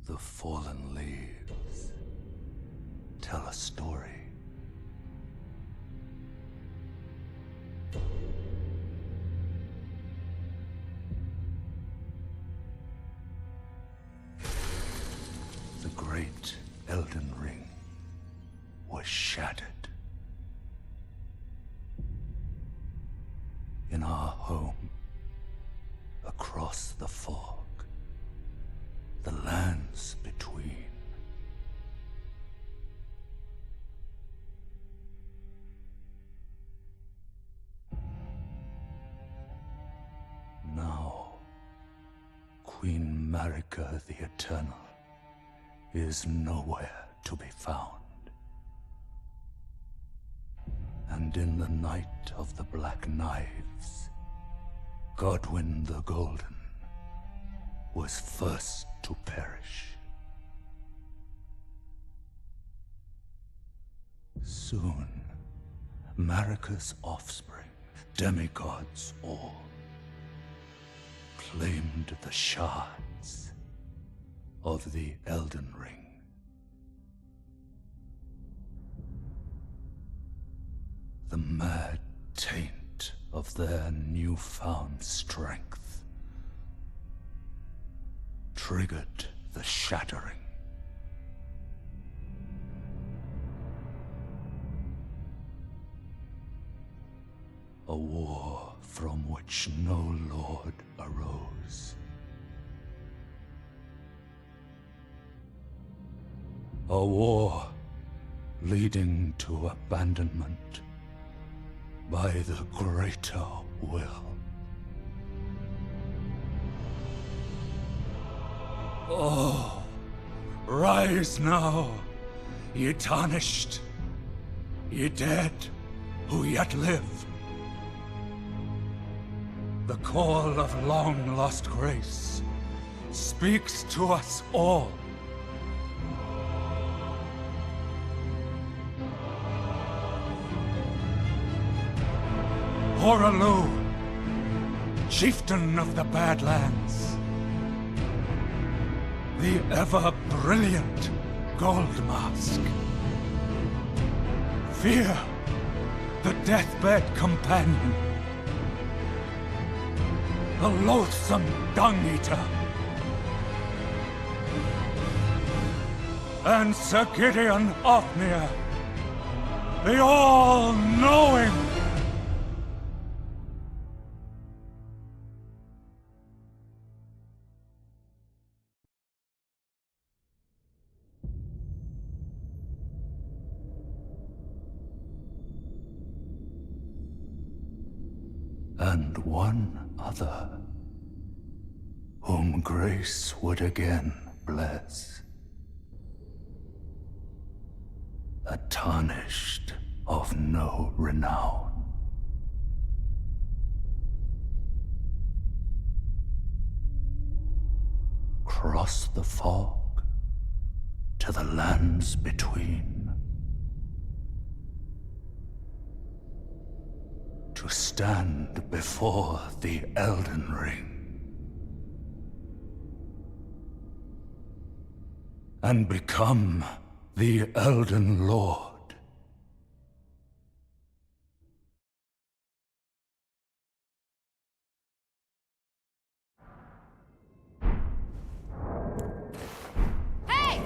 The fallen leaves tell a story. The great Elden Ring was shattered. In our home, across the fog, the lands between. Now, Queen Marika the Eternal is nowhere to be found. And in the night of the Black Knives, Godwyn the Golden was first to perish. Soon, Marika's offspring, demigods all, claimed the shards of the Elden Ring. The mad taint of their newfound strength triggered the shattering. A war from which no lord arose. A war leading to abandonment by the greater will. Oh, rise now, ye tarnished, ye dead who yet live. The call of long-lost grace speaks to us all. Horalu, chieftain of the Badlands, the ever-brilliant Gold Mask. Fear, the deathbed companion, the loathsome dung-eater, and Sir Gideon Ofnir, the all-knowing. And one other, whom grace would again bless. A tarnished of no renown. Cross the fog to the lands between. To stand before the Elden Ring and become the Elden Lord. Hey!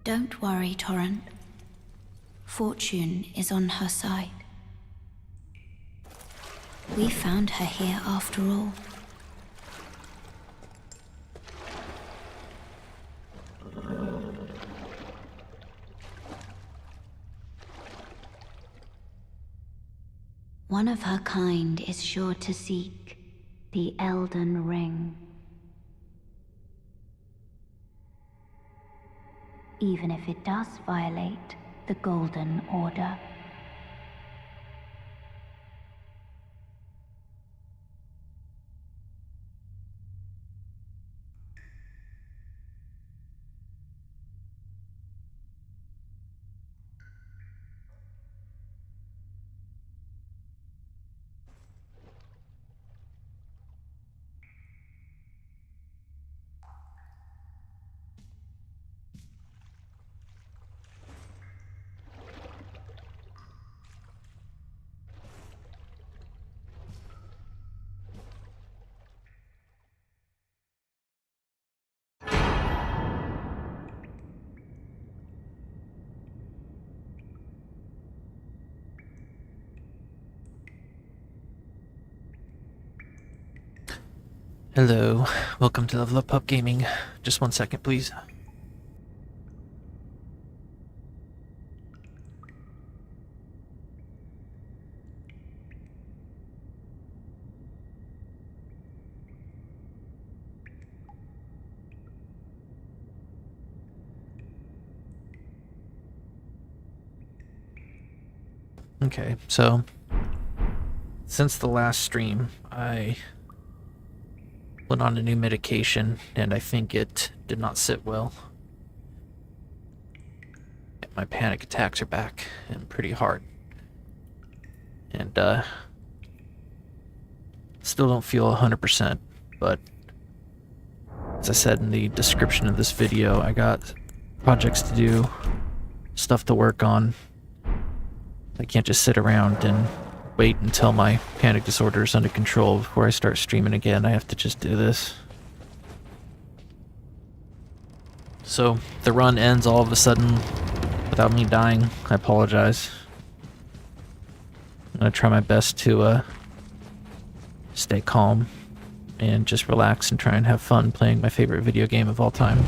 Don't worry, Torrent. Fortune is on her side. We found her here after all. One of her kind is sure to seek the Elden Ring. Even if it does violate the Golden Order. Hello, welcome to Level Up Pup Gaming. Just 1 second, please. Okay, so since the last stream, I went on a new medication, and I think it did not sit well. My panic attacks are back, and pretty hard. And, still don't feel 100%, but as I said in the description of this video, I got projects to do, stuff to work on. I can't just sit around and wait until my panic disorder is under control before I start streaming again. I have to just do this. So, the run ends all of a sudden without me dying. I apologize. I'm gonna try my best to stay calm and just relax and try and have fun playing my favorite video game of all time.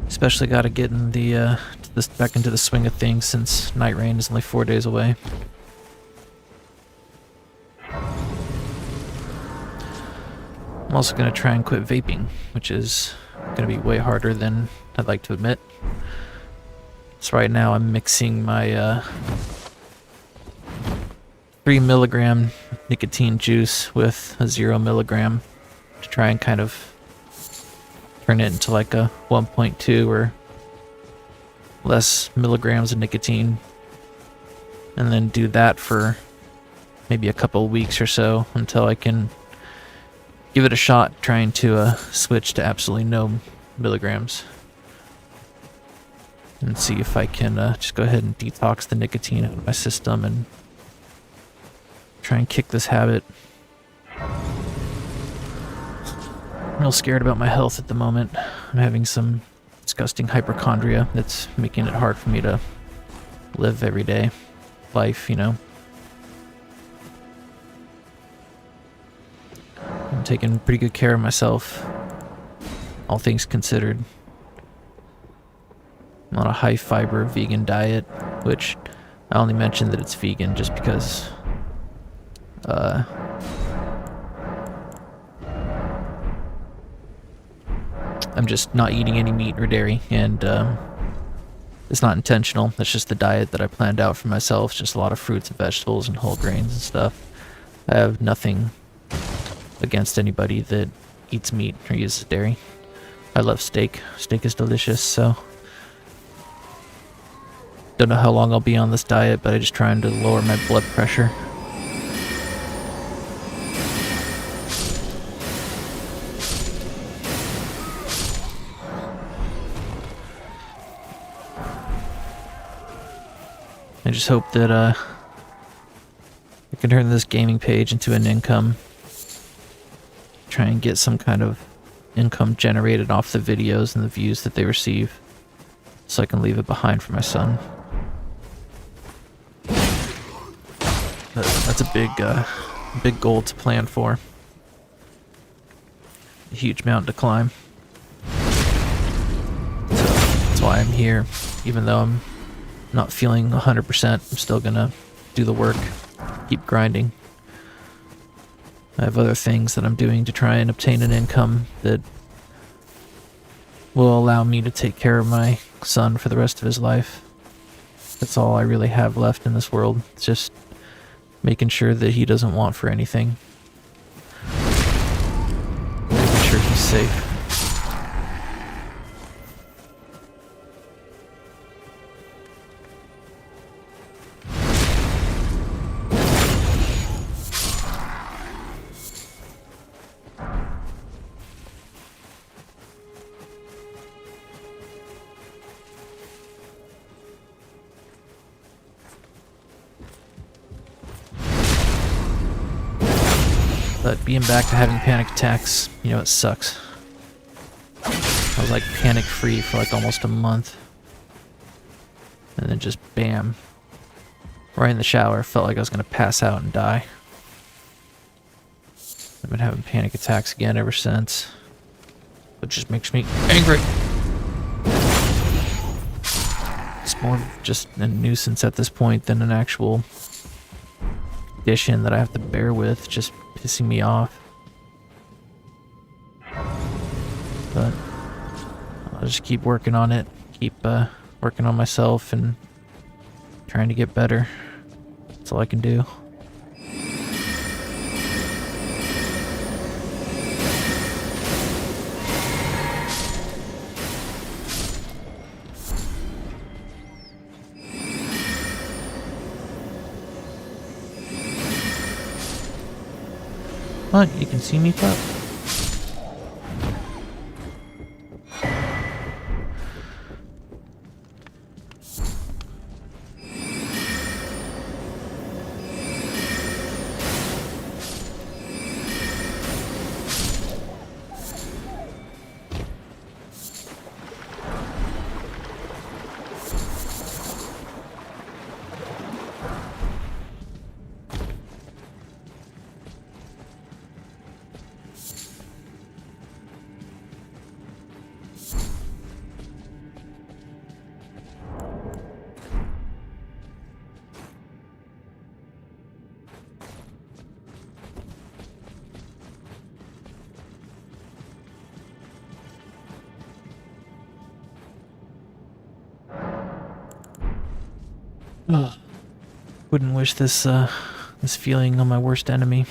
Especially got to get in the back into the swing of things since Night Rain is only 4 days away. I'm also going to try and quit vaping, which is going to be way harder than I'd like to admit. So right now I'm mixing my 3 milligram nicotine juice with a 0 milligram to try and kind of turn it into like a 1.2 or less milligrams of nicotine, and then do that for maybe a couple of weeks or so until I can give it a shot trying to switch to absolutely no milligrams and see if I can just go ahead and detox the nicotine out of my system and try and kick this habit. I'm real scared about my health at the moment. I'm having some disgusting hypochondria that's making it hard for me to live everyday life, you know. I'm taking pretty good care of myself, all things considered. I'm on a high fiber vegan diet, which I only mention that it's vegan just because I'm just not eating any meat or dairy, and it's not intentional. That's just the diet that I planned out for myself. It's just a lot of fruits and vegetables and whole grains and stuff. I have nothing against anybody that eats meat or uses dairy. I love steak. Steak is delicious, so don't know how long I'll be on this diet, but I'm just trying to lower my blood pressure. I just hope that I can turn this gaming page into an income. Try and get some kind of income generated off the videos and the views that they receive, so I can leave it behind for my son. That's a big goal to plan for. A huge mountain to climb. So that's why I'm here. Even though I'm not feeling 100%, I'm still gonna do the work, keep grinding. I have other things that I'm doing to try and obtain an income that will allow me to take care of my son for the rest of his life. That's all I really have left in this world. It's just making sure that he doesn't want for anything. Making sure he's safe. But being back to having panic attacks, you know, it sucks. I was like panic free for like almost a month. And then just bam. Right in the shower, felt like I was gonna pass out and die. I've been having panic attacks again ever since. It just makes me angry. It's more just a nuisance at this point than an actual condition that I have to bear with, just pissing me off. But I'll just keep working on it, keep working on myself and trying to get better. That's all I can do. What? You can see me, pup? Wouldn't wish this this feeling on my worst enemy.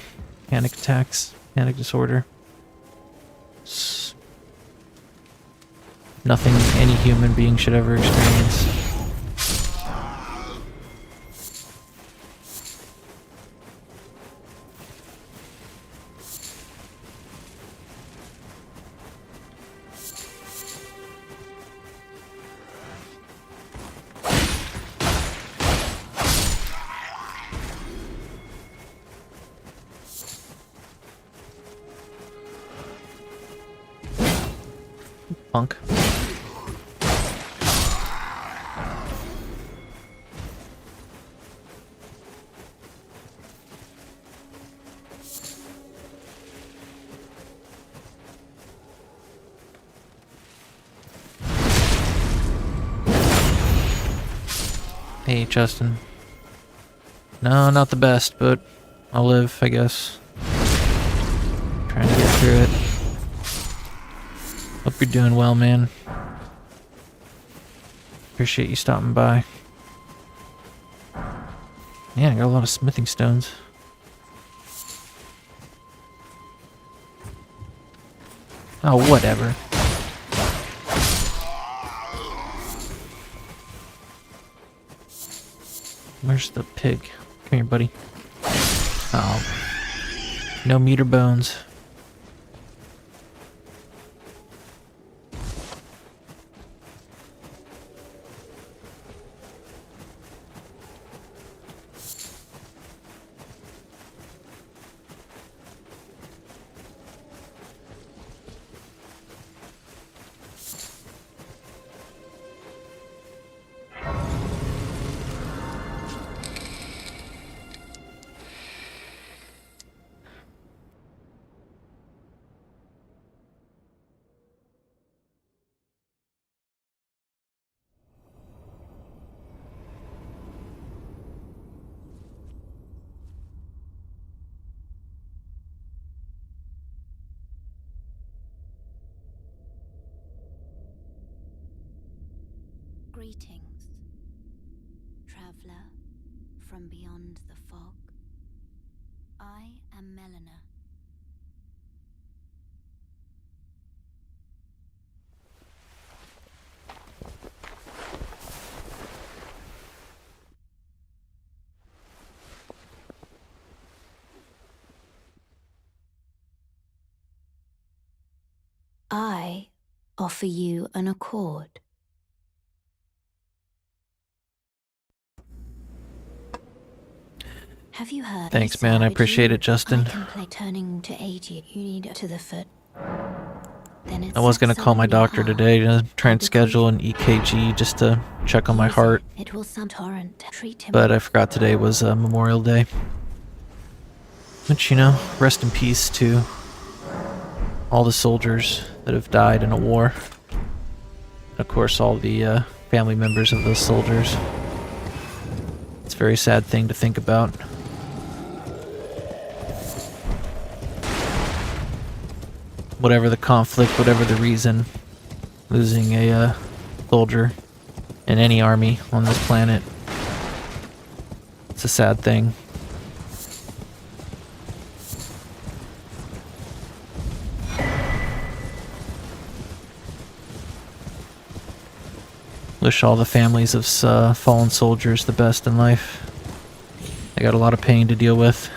Panic attacks, panic disorder. It's nothing any human being should ever experience. Punk. Hey, Justin. No, not the best, but I'll live, I guess. Trying to get through it. Hope you're doing well, man. Appreciate you stopping by. Yeah, I got a lot of smithing stones. Oh, whatever. Where's the pig? Come here, buddy. Oh. No meat or bones. Greetings, traveler from beyond the fog. I am Melina. I offer you an accord. Have you heard? Thanks, man. I appreciate it, Justin. I can play turning to aid you. You need to the foot. Then it's I was gonna call my doctor today to try and schedule an EKG just to check on my heart, It will some torrent. Treat him. but I forgot today was Memorial Day. Which, you know, rest in peace to all the soldiers that have died in a war. And of course, all the family members of those soldiers. It's a very sad thing to think about. Whatever the conflict, whatever the reason, losing a soldier in any army on this planet, it's a sad thing. Wish all the families of fallen soldiers the best in life. They got a lot of pain to deal with.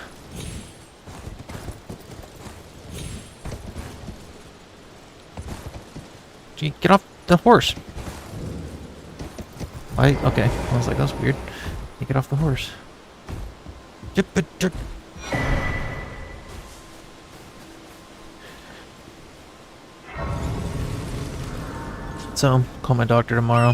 Gee, get off the horse. Why? Okay. I was like, that's weird. You get off the horse. So, call my doctor tomorrow.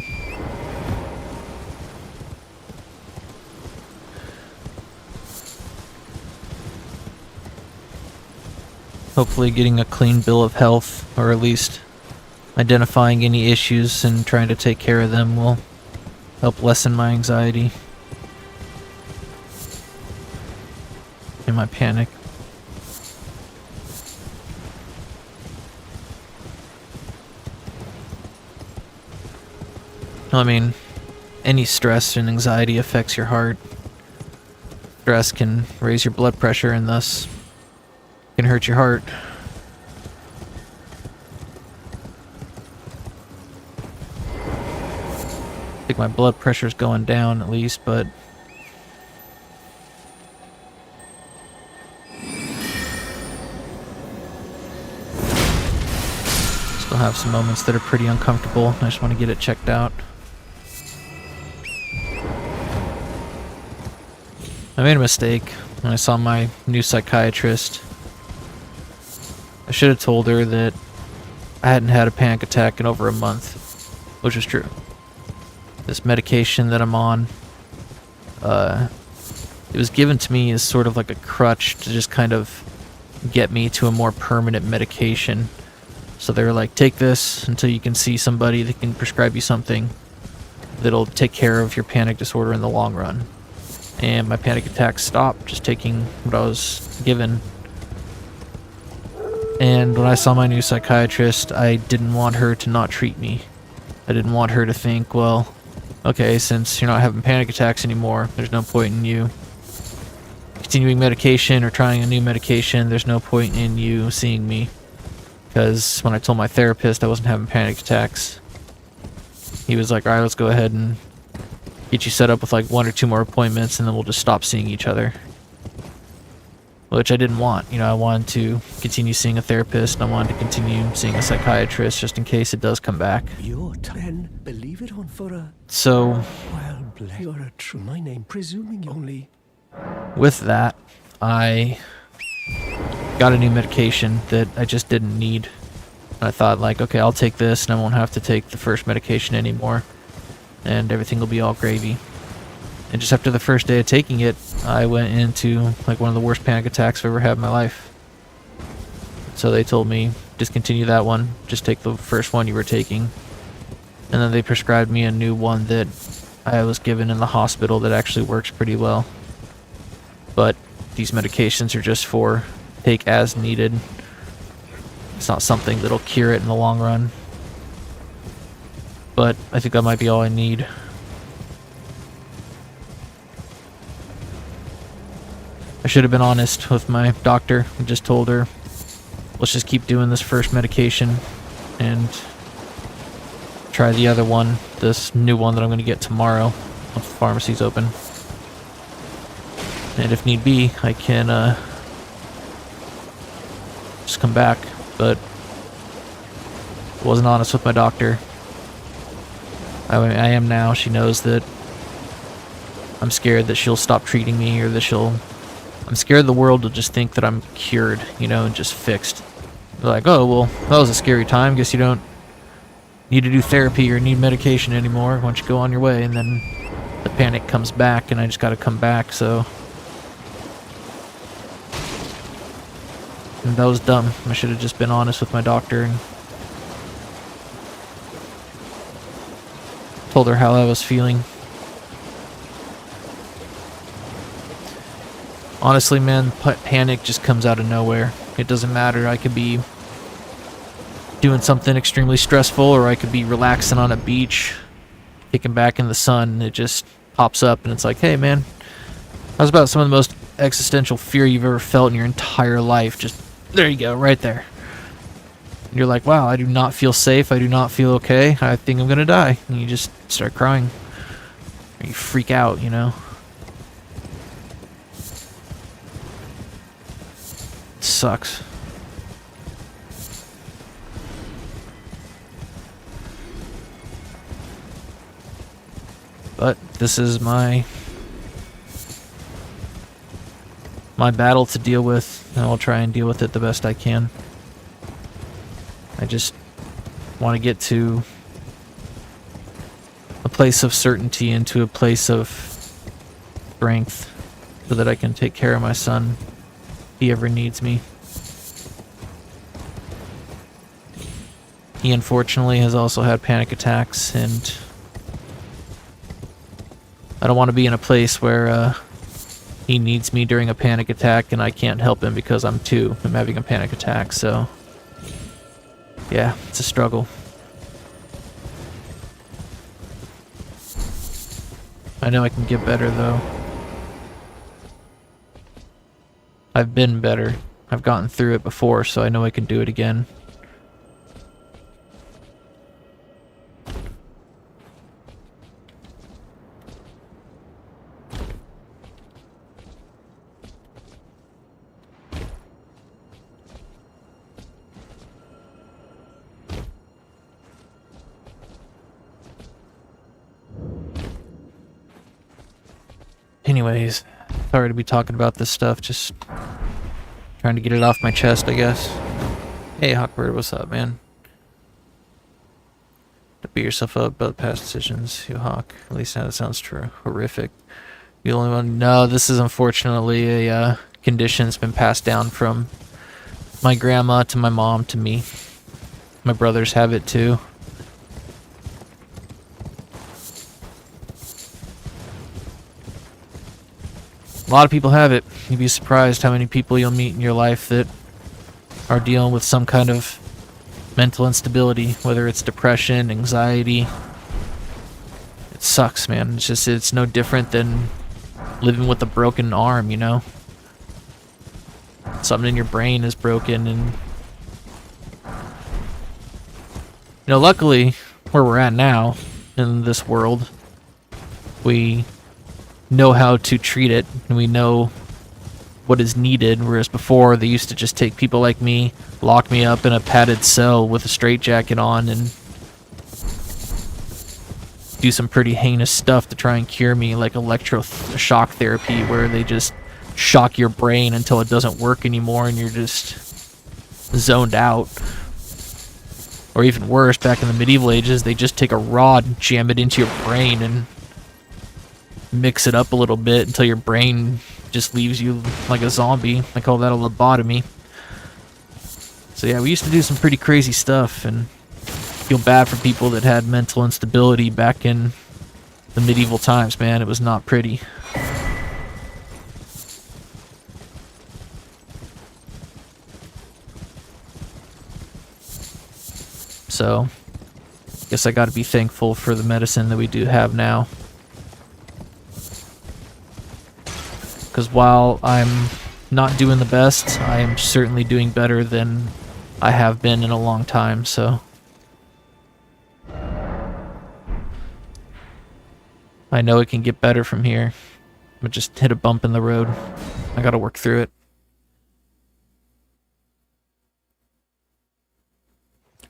Hopefully getting a clean bill of health, or at least identifying any issues and trying to take care of them will help lessen my anxiety and my panic. I mean, any stress and anxiety affects your heart. Stress can raise your blood pressure and thus can hurt your heart. I think my blood pressure's going down at least, but still have some moments that are pretty uncomfortable. I just want to get it checked out. I made a mistake when I saw my new psychiatrist. I should have told her that I hadn't had a panic attack in over a month, which was true. This medication that I'm on, it was given to me as sort of like a crutch to just kind of get me to a more permanent medication. So they were like, take this until you can see somebody that can prescribe you something that'll take care of your panic disorder in the long run. And my panic attacks stopped just taking what I was given. And when I saw my new psychiatrist, I didn't want her to not treat me. I didn't want her to think, well, okay, since you're not having panic attacks anymore, there's no point in you continuing medication or trying a new medication. There's no point in you seeing me. Because when I told my therapist I wasn't having panic attacks, he was like, alright, let's go ahead and get you set up with like 1 or 2 more appointments and then we'll just stop seeing each other. Which I didn't want. You know, I wanted to continue seeing a therapist and I wanted to continue seeing a psychiatrist just in case it does come back. Your ten, believe it on for a So, well, bless you're a true my name, presuming only. with that, I got a new medication that I just didn't need. I thought like, okay, I'll take this and I won't have to take the first medication anymore. And everything will be all gravy. And just after the first day of taking it, I went into like one of the worst panic attacks I've ever had in my life. So they told me, discontinue that one, just take the first one you were taking. And then they prescribed me a new one that I was given in the hospital that actually works pretty well. But these medications are just for take as needed. It's not something that'll cure it in the long run. but I think that might be all I need. I should have been honest with my doctor and just told her, let's just keep doing this first medication and try the other one, this new one that I'm going to get tomorrow once the pharmacy's open. And if need be, I can just come back, but wasn't honest with my doctor. I am now. She knows that I'm scared that she'll stop treating me, or that I'm scared the world will just think that I'm cured, you know, and just fixed. They're like, oh, well, that was a scary time. Guess you don't need to do therapy or need medication anymore. Why don't you go on your way? And then the panic comes back, and I just gotta come back, so... And that was dumb. I should have just been honest with my doctor and told her how I was feeling. Honestly, man, panic just comes out of nowhere. It doesn't matter. I could be doing something extremely stressful, or I could be relaxing on a beach, kicking back in the sun. It just pops up, and it's like, hey, man, how's about some of the most existential fear you've ever felt in your entire life? Just, there you go, right there. And you're like, wow, I do not feel safe. I do not feel okay. I think I'm gonna die. And you just start crying. Or you freak out, you know? It sucks. But this is my battle to deal with, and I'll try and deal with it the best I can. I just want to get to a place of certainty, and to a place of strength, so that I can take care of my son if he ever needs me. He unfortunately has also had panic attacks, and I don't want to be in a place where he needs me during a panic attack and I can't help him because I'm having a panic attack, so yeah, it's a struggle. I know I can get better, though. I've been better. I've gotten through it before, so I know I can do it again. Anyways, sorry to be talking about this stuff, just trying to get it off my chest, I guess. Hey, Hawkbird, what's up, man? Don't beat yourself up about past decisions, you Hawk. At least now that sounds true. Horrific. You the only one? No, this is unfortunately a condition that's been passed down from my grandma to my mom to me. My brothers have it too. A lot of people have it. You'd be surprised how many people you'll meet in your life that are dealing with some kind of mental instability, whether it's depression, anxiety. It sucks, man. It's no different than living with a broken arm, you know? Something in your brain is broken, and you know, luckily where we're at now in this world, we know how to treat it, and we know what is needed, whereas before they used to just take people like me, lock me up in a padded cell with a straitjacket on, and do some pretty heinous stuff to try and cure me, like electroshock therapy, where they just shock your brain until it doesn't work anymore and you're just zoned out. Or even worse, back in the medieval ages, they just take a rod, jam it into your brain, and mix it up a little bit until your brain just leaves you like a zombie. I call that a lobotomy. So yeah, we used to do some pretty crazy stuff, and feel bad for people that had mental instability back in the medieval times, man. It was not pretty. So Guess I gotta be thankful for the medicine that we do have now. Because while I'm not doing the best, I am certainly doing better than I have been in a long time, so... I know it can get better from here. But just hit a bump in the road. I gotta work through it.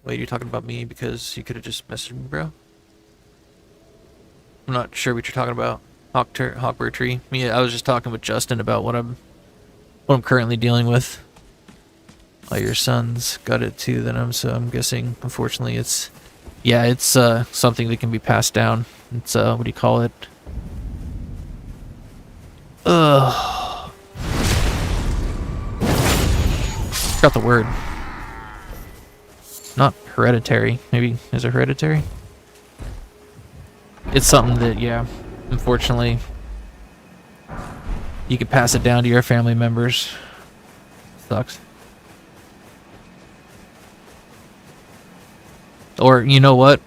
Wait, you're talking about me because you could have just messaged me, bro? I'm not sure what you're talking about. Hawkbird Tree. Yeah, I was just talking with Justin about what I'm currently dealing with. Oh, your son's got it too, then so I'm guessing, unfortunately, it's something that can be passed down. It's what do you call it? Forgot the word. Not hereditary. Maybe, is it hereditary? It's something that, yeah, unfortunately, you could pass it down to your family members. Sucks. Or, you know what?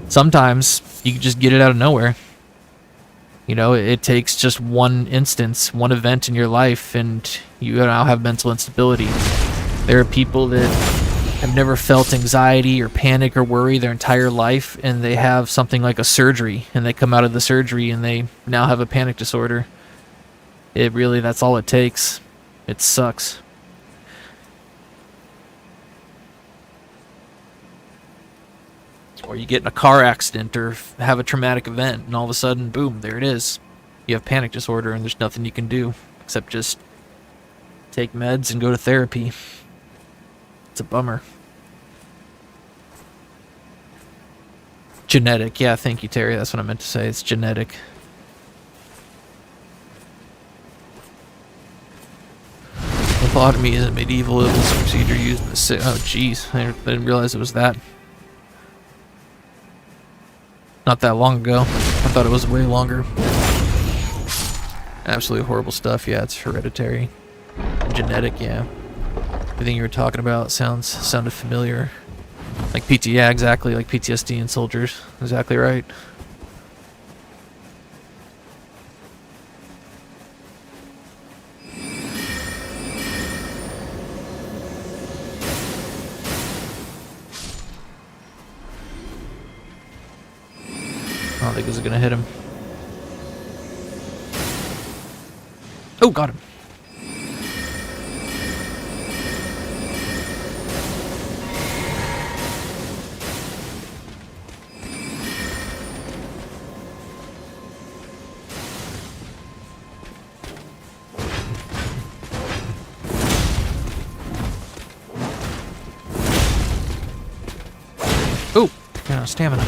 Sometimes you can just get it out of nowhere. You know, it takes just one instance, one event in your life, and you now have mental instability. There are people that have never felt anxiety or panic or worry their entire life, and they have something like a surgery, and they come out of the surgery and they now have a panic disorder. It really, that's all it takes. It sucks. Or you get in a car accident or have a traumatic event, and all of a sudden, boom, there it is. You have panic disorder, and there's nothing you can do except just take meds and go to therapy. It's a bummer. Genetic. Yeah, thank you, Terry. That's what I meant to say. It's genetic. Lobotomy is a medieval procedure used in the... Oh, jeez. I didn't realize it was that. Not that long ago. I thought it was way longer. Absolutely horrible stuff. Yeah, it's hereditary. Genetic, yeah. Everything you were talking about sounded familiar. Like yeah, exactly, like PTSD in soldiers. Exactly right. I don't think this is gonna hit him. Oh, got him. Oh, yeah, stamina.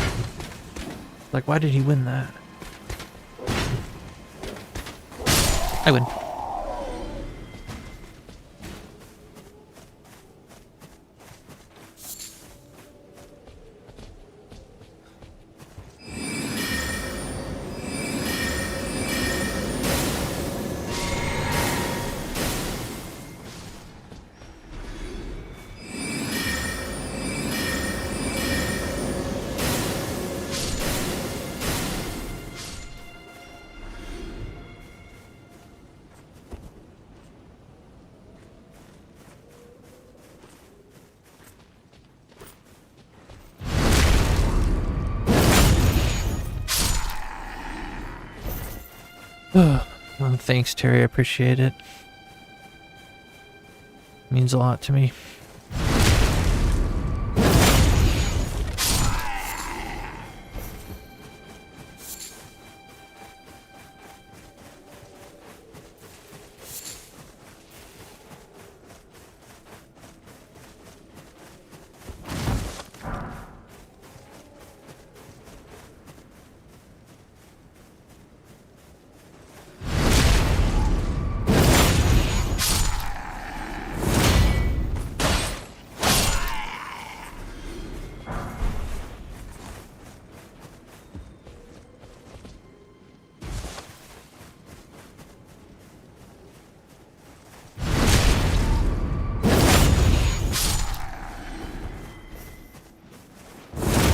Like, why did he win that? I win. Well, thanks, Terry. I appreciate it. Means a lot to me.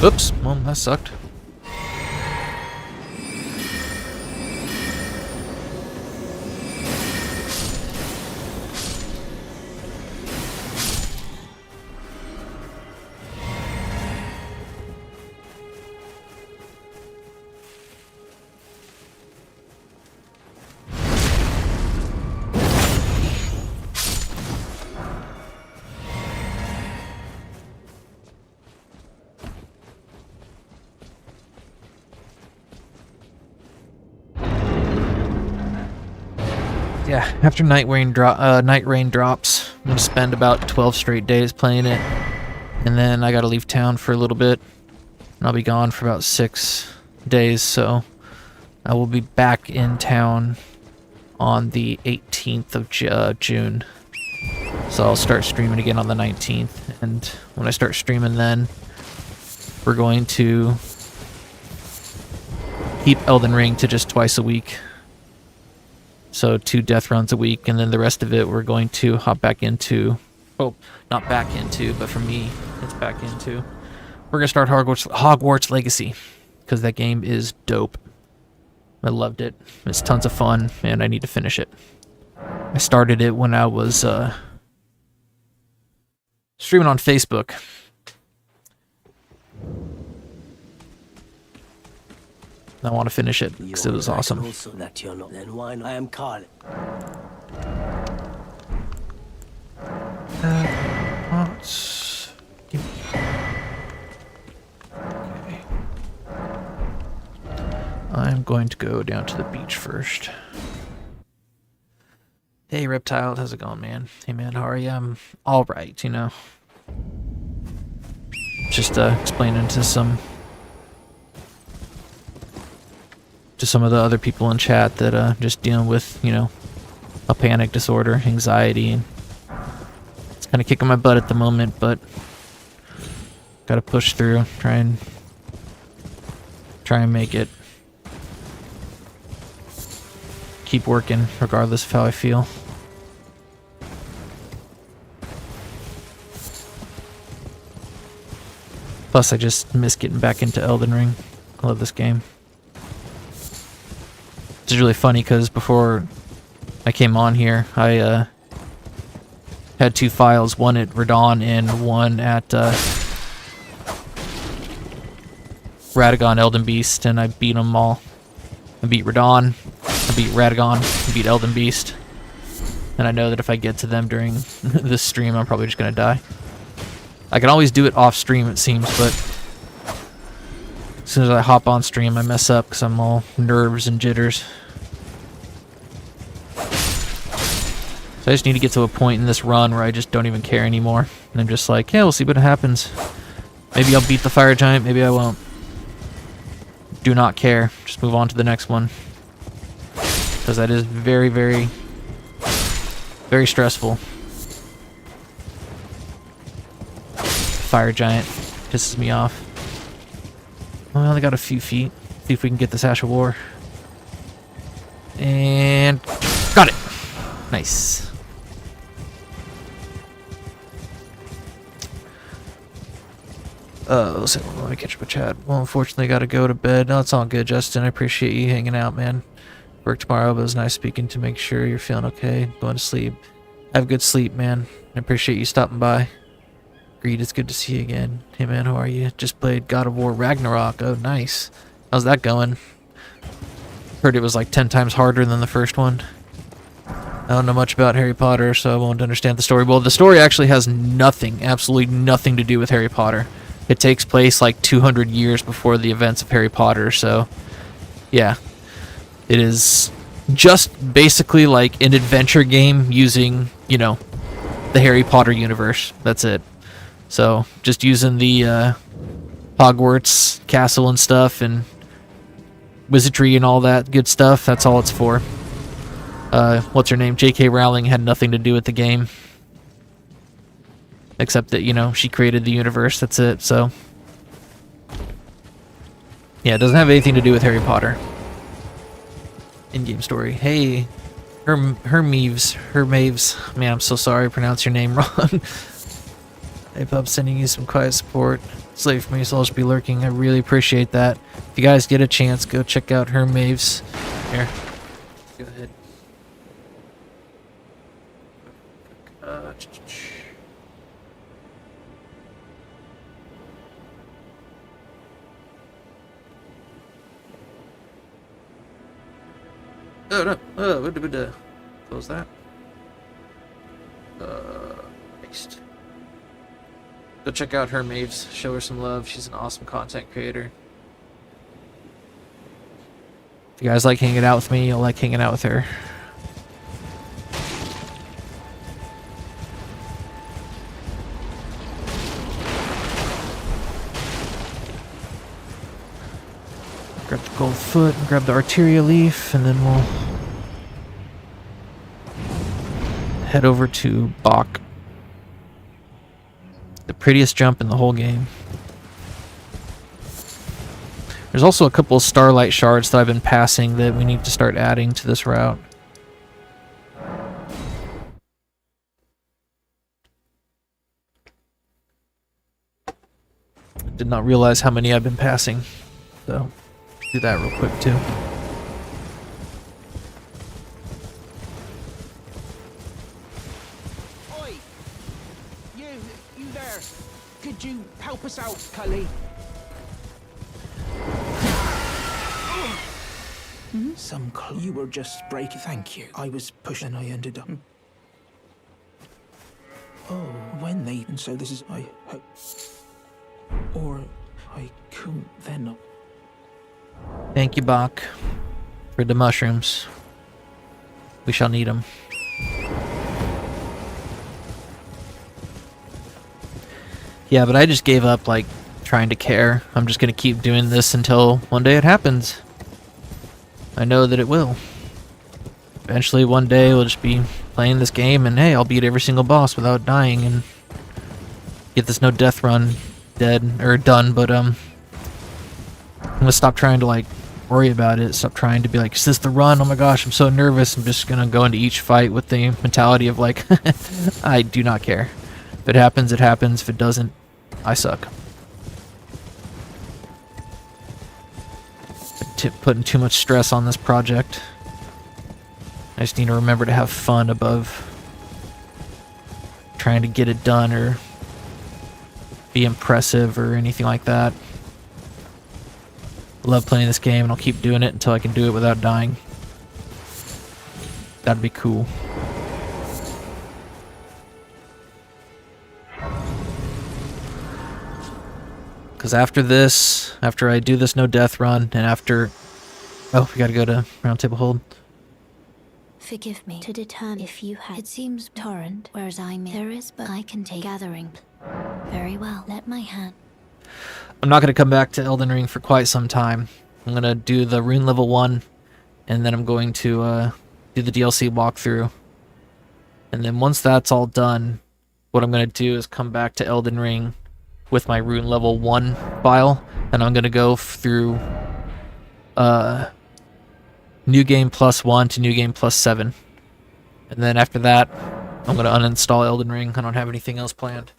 Oops, well, that sucked. Yeah, after Night Rain drops, I'm gonna spend about 12 straight days playing it, and then I gotta leave town for a little bit, and I'll be gone for about 6 days, so I will be back in town on the 18th of June. So I'll start streaming again on the 19th, and when I start streaming then, we're going to keep Elden Ring to just twice a week. So 2 death runs a week, and then the rest of it we're going to hop back into. Oh, not back into, but for me, it's back into. We're gonna start Hogwarts Legacy, because that game is dope. I loved it. It's tons of fun, and I need to finish it. I started it when I was streaming on Facebook. I want to finish it because it was awesome. Also that you're not, then why not? I am Carl. Okay. I'm going to go down to the beach first. Hey, Reptile, how's it going, man? Hey, man, how are you? I'm all right, you know. Just explaining to some of the other people in chat that just dealing with, you know, a panic disorder, anxiety, and it's kind of kicking my butt at the moment, but gotta push through, try and make it. Keep working regardless of how I feel. Plus, I just miss getting back into Elden Ring. I love this game. It's really funny because before I came on here, I had 2 files, one at Radon and one at Radagon Elden Beast, and I beat them all. I beat Radon, I beat Radagon, I beat Elden Beast, and I know that if I get to them during this stream, I'm probably just gonna die. I can always do it off stream, it seems, but as soon as I hop on stream, I mess up because I'm all nerves and jitters. So I just need to get to a point in this run where I just don't even care anymore. And I'm just like, yeah, we'll see what happens. Maybe I'll beat the fire giant, maybe I won't. Do not care. Just move on to the next one. Because that is very, very, very stressful. Fire giant pisses me off. Well, I only got a few feet. See if we can get this Ash of War. And got it. Nice. So let me catch up with chat. Well, unfortunately, got to go to bed. No, it's all good, Justin. I appreciate you hanging out, man. Work tomorrow, but it was nice speaking to make sure you're feeling okay. Going to sleep. Have good sleep, man. I appreciate you stopping by. Greed, it's good to see you again. Hey, man, how are you? Just played God of War Ragnarok. Oh, nice. How's that going? Heard it was like 10 times harder than the first one. I don't know much about Harry Potter, so I won't understand the story. Well, the story actually has nothing, absolutely nothing to do with Harry Potter. It takes place like 200 years before the events of Harry Potter, so yeah. It is just basically like an adventure game using, you know, the Harry Potter universe. That's it. So just using the Hogwarts castle and stuff and wizardry and all that good stuff. That's all it's for. What's her name? J.K. Rowling had nothing to do with the game. Except that, you know, she created the universe. That's it, so. Yeah, it doesn't have anything to do with Harry Potter. In-game story. Hey, Hermaves. Man, I'm so sorry I pronounced your name wrong. Hey Pup, sending you some quiet support. It's late for me, so I'll just be lurking. I really appreciate that. If you guys get a chance, go check out her Maves. Here. Go ahead. Oh no! Close that. Next. Go check out her Maves. Show her some love. She's an awesome content creator. If you guys like hanging out with me, you'll like hanging out with her. Grab the gold foot and grab the arteria leaf, and then we'll head over to Bach. The prettiest jump in the whole game. There's also a couple of starlight shards that I've been passing that we need to start adding to this route. Did not realize how many I've been passing, so do that real quick too. Oi! You there? Could you help us out, Cully? Some clue. You were just breaking. Thank you. I was pushing and I ended up. Oh, when they. And so this is. I hope. Or I couldn't then. Thank you, Bach, for the mushrooms. We shall need them. Yeah, but I just gave up, like, trying to care. I'm just gonna keep doing this until one day it happens. I know that it will. Eventually, one day, we'll just be playing this game, and hey, I'll beat every single boss without dying, and get this no death run done, but, I'm gonna stop trying to, like, worry about it. Stop trying to be like, is this the run? Oh my gosh, I'm so nervous. I'm just gonna go into each fight with the mentality of, like, I do not care. If it happens, it happens. If it doesn't, I suck. Putting too much stress on this project. I just need to remember to have fun above trying to get it done or be impressive or anything like that. I love playing this game, and I'll keep doing it until I can do it without dying. That'd be cool. Because after this, after I do this no death run, and after... Oh, we gotta go to round table hold. Forgive me to determine if you had. It seems torrent, whereas there is, but I can take gathering. Very well. Let my hand. I'm not gonna come back to Elden Ring for quite some time. I'm gonna do the rune level 1, and then I'm going to do the DLC walkthrough. And then once that's all done, what I'm gonna do is come back to Elden Ring with my rune level 1 file, and I'm gonna go through New Game +1 to New Game +7. And then after that, I'm gonna uninstall Elden Ring. I don't have anything else planned.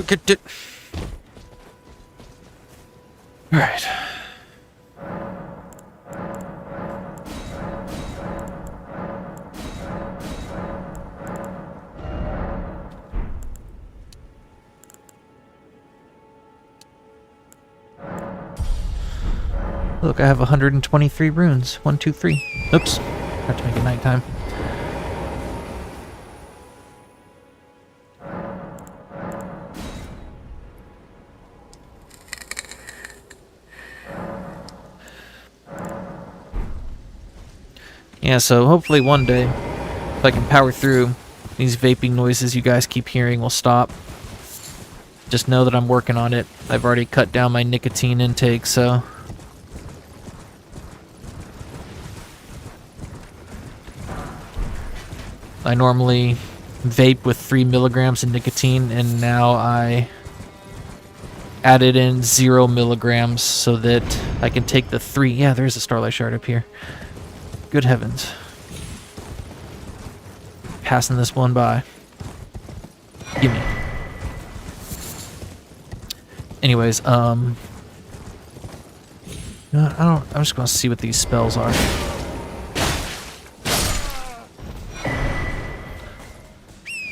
Get it. All right. Look, I have 123 runes. 1, 2, 3. Oops. Have to make it nighttime. Yeah, so hopefully one day, if I can power through, these vaping noises you guys keep hearing will stop. Just know that I'm working on it. I've already cut down my nicotine intake, so... I normally vape with 3 milligrams of nicotine, and now I added in 0 milligrams so that I can take the 3. Yeah, there's a Starlight Shard up here. Good heavens. Passing this one by. Gimme. Anyways, I'm just gonna see what these spells are.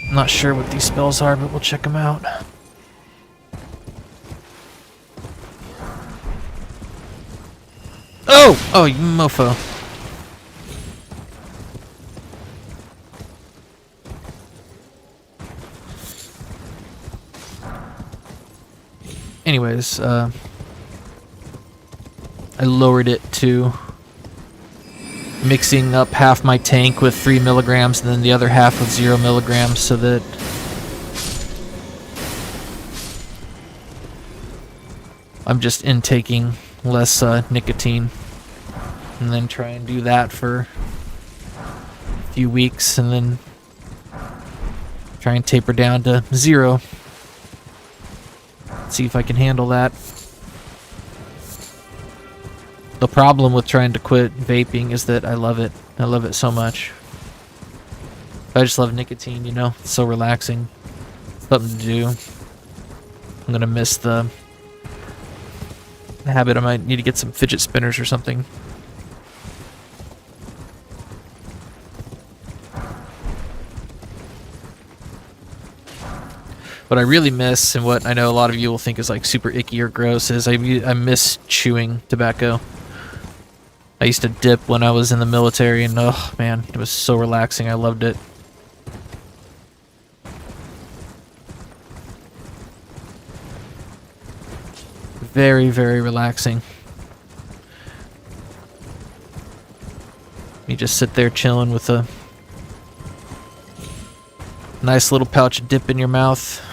I'm not sure what these spells are, but we'll check them out. Oh, you mofo. Anyways, I lowered it to mixing up half my tank with 3 milligrams and then the other half with 0 milligrams so that I'm just intaking less nicotine, and then try and do that for a few weeks and then try and taper down to 0. See if I can handle that. The problem with trying to quit vaping is that I love it. I love it so much. I just love nicotine, you know? It's so relaxing. Something to do. I'm gonna miss the habit. I might need to get some fidget spinners or something. What I really miss, and what I know a lot of you will think is like super icky or gross, is I miss chewing tobacco. I used to dip when I was in the military, and oh man, it was so relaxing. I loved it. Very, very relaxing. You just sit there chilling with a nice little pouch of dip in your mouth.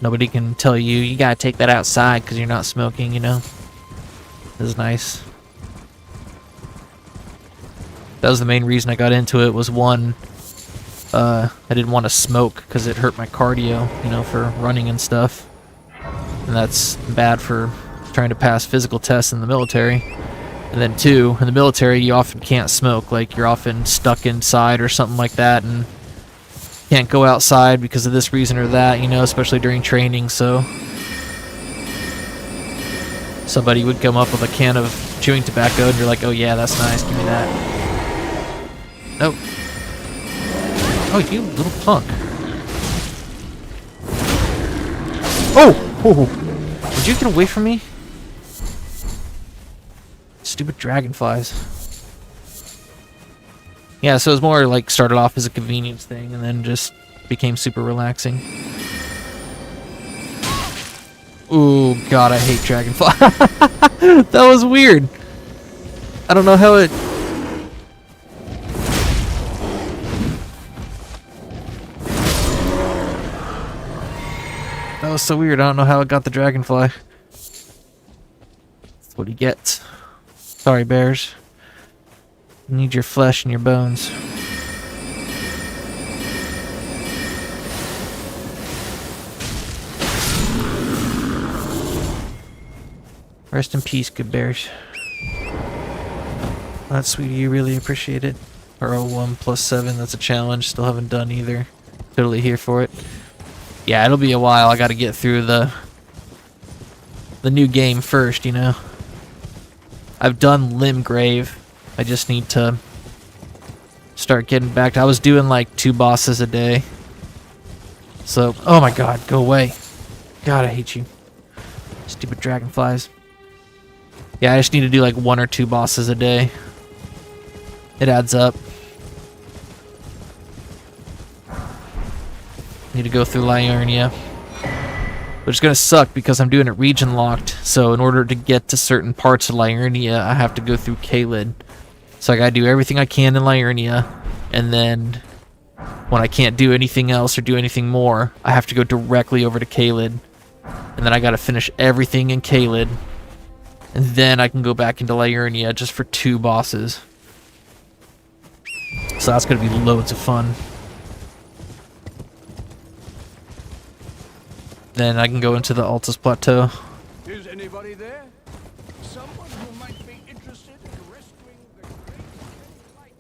Nobody can tell you, you gotta take that outside because you're not smoking, you know? This is nice. That was the main reason I got into it, was one, I didn't want to smoke because it hurt my cardio, you know, for running and stuff. And that's bad for trying to pass physical tests in the military. And then 2, in the military you often can't smoke, like you're often stuck inside or something like that, and can't go outside because of this reason or that, you know, especially during training. So somebody would come up with a can of chewing tobacco and you're like, oh yeah, that's nice, give me that. Nope. Oh, you little punk. Oh! Would you get away from me? Stupid dragonflies. Yeah, so it was more like started off as a convenience thing and then just became super relaxing. Ooh, God, I hate dragonfly. That was weird. I don't know how it... That was so weird. I don't know how it got the dragonfly. That's what he gets. Sorry, bears. You need your flesh and your bones. Rest in peace, good bears. That's sweet of you, really appreciate it. R01 plus 7, that's a challenge. Still haven't done either. Totally here for it. Yeah, it'll be a while. I gotta get through the new game first, you know. I've done Limgrave. I just need to start getting back to... I was doing like 2 bosses a day. So, oh my god, go away. God, I hate you. Stupid dragonflies. Yeah, I just need to do like 1 or 2 bosses a day. It adds up. Need to go through Liurnia. Which is going to suck because I'm doing it region locked. So in order to get to certain parts of Liurnia, I have to go through Caelid. So I got to do everything I can in Liurnia. And then when I can't do anything else or do anything more, I have to go directly over to Caelid. And then I got to finish everything in Caelid. And then I can go back into Liurnia just for 2 bosses. So that's going to be loads of fun. then I can go into the Altus Plateau. Is anybody there? Someone who might be interested in rescuing the great light.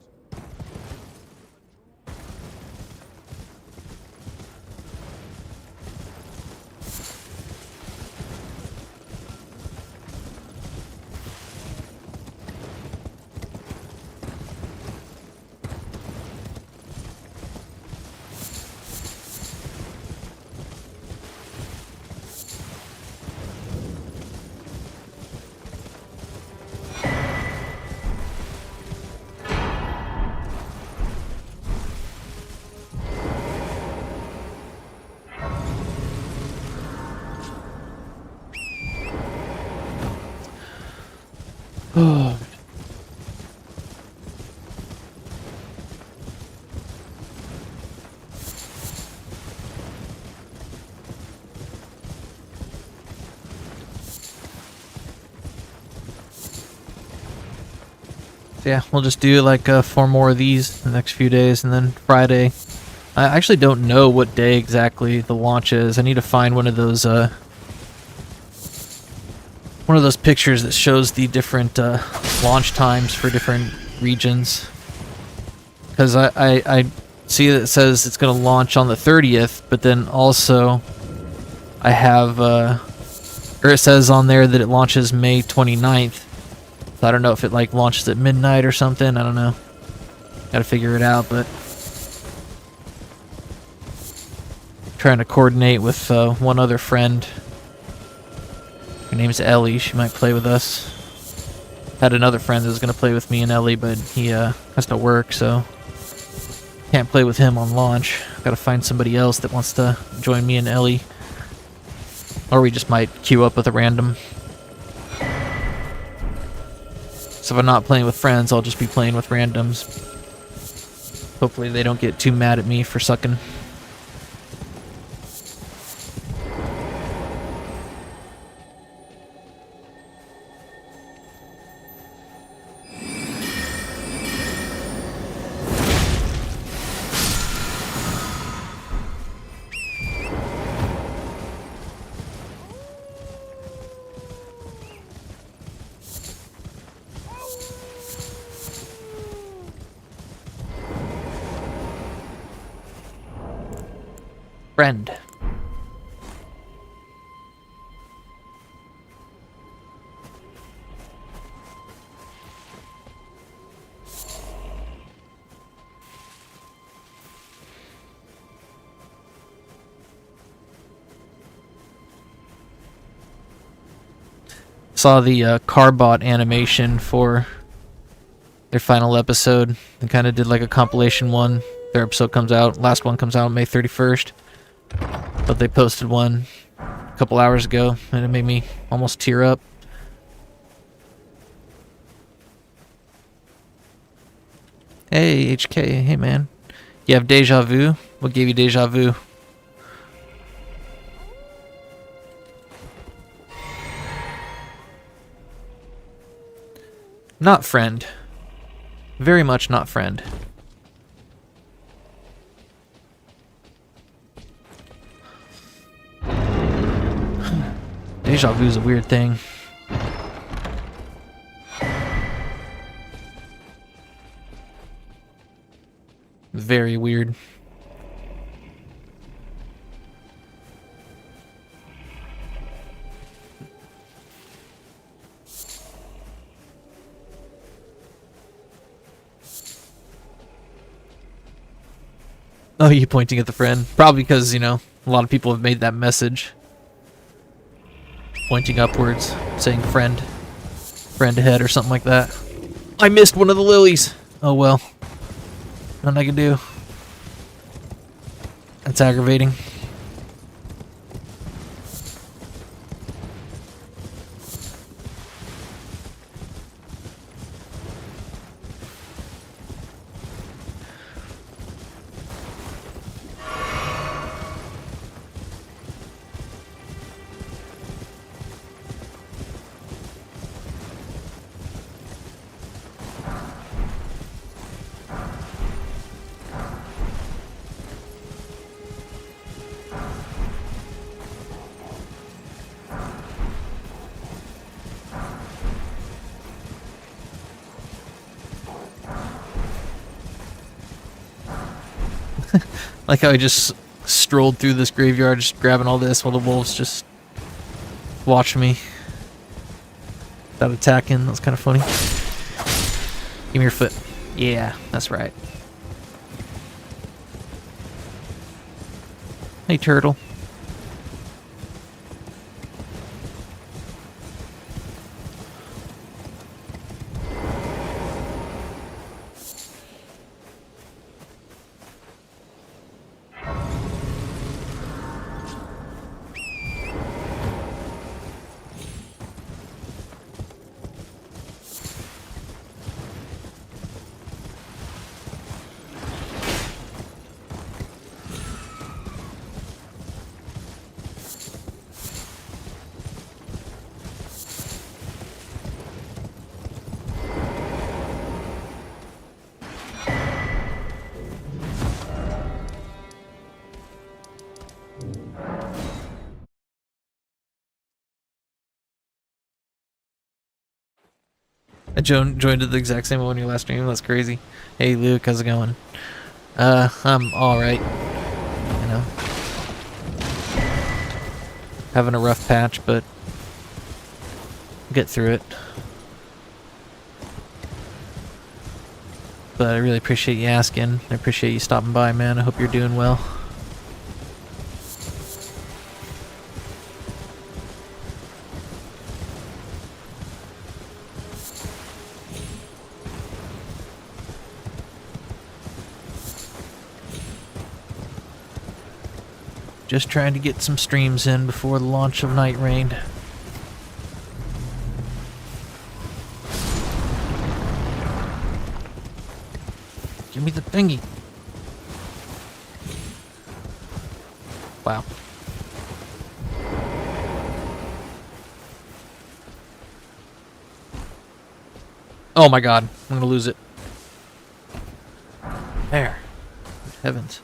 Oh. Yeah, we'll just do like 4 more of these the next few days, and then Friday. I actually don't know what day exactly the launch is. I need to find one of those pictures that shows the different launch times for different regions. Because I see that it says it's going to launch on the 30th, but then also I have, or it says on there that it launches May 29th. So I don't know if it like launches at midnight or something. I don't know. Gotta figure it out, but trying to coordinate with one other friend. Her name's Ellie. She might play with us. Had another friend that was gonna play with me and Ellie, but he has to work, so can't play with him on launch. Gotta find somebody else that wants to join me and Ellie. Or we just might queue up with a random. So if I'm not playing with friends, I'll just be playing with randoms. Hopefully they don't get too mad at me for sucking. Friend. Saw the Carbot animation for their final episode. They kind of did like a compilation one. Their episode comes out, last one comes out May 31st. But they posted one a couple hours ago, and it made me almost tear up. Hey, HK. Hey, man. You have deja vu? What gave you deja vu? Not friend. Very much not friend. Deja vu is a weird thing. Very weird. Oh, you pointing at the friend? Probably because, you know, a lot of people have made that message. Pointing upwards, saying friend. Friend ahead or something like that. I missed one of the lilies! Oh well. Nothing I can do. That's aggravating. Like how I just strolled through this graveyard, just grabbing all this while the wolves just watch me without attacking. That was kind of funny. Give me your foot. Yeah, that's right. Hey, turtle. I joined at the exact same one your last stream. That's crazy. Hey Luke, how's it going? I'm alright. You know. Having a rough patch, but I'll get through it. But I really appreciate you asking. I appreciate you stopping by, man. I hope you're doing well. Just trying to get some streams in before the launch of Night Rain. Give me the thingy. Wow. Oh my god, I'm gonna lose it. There. Heavens.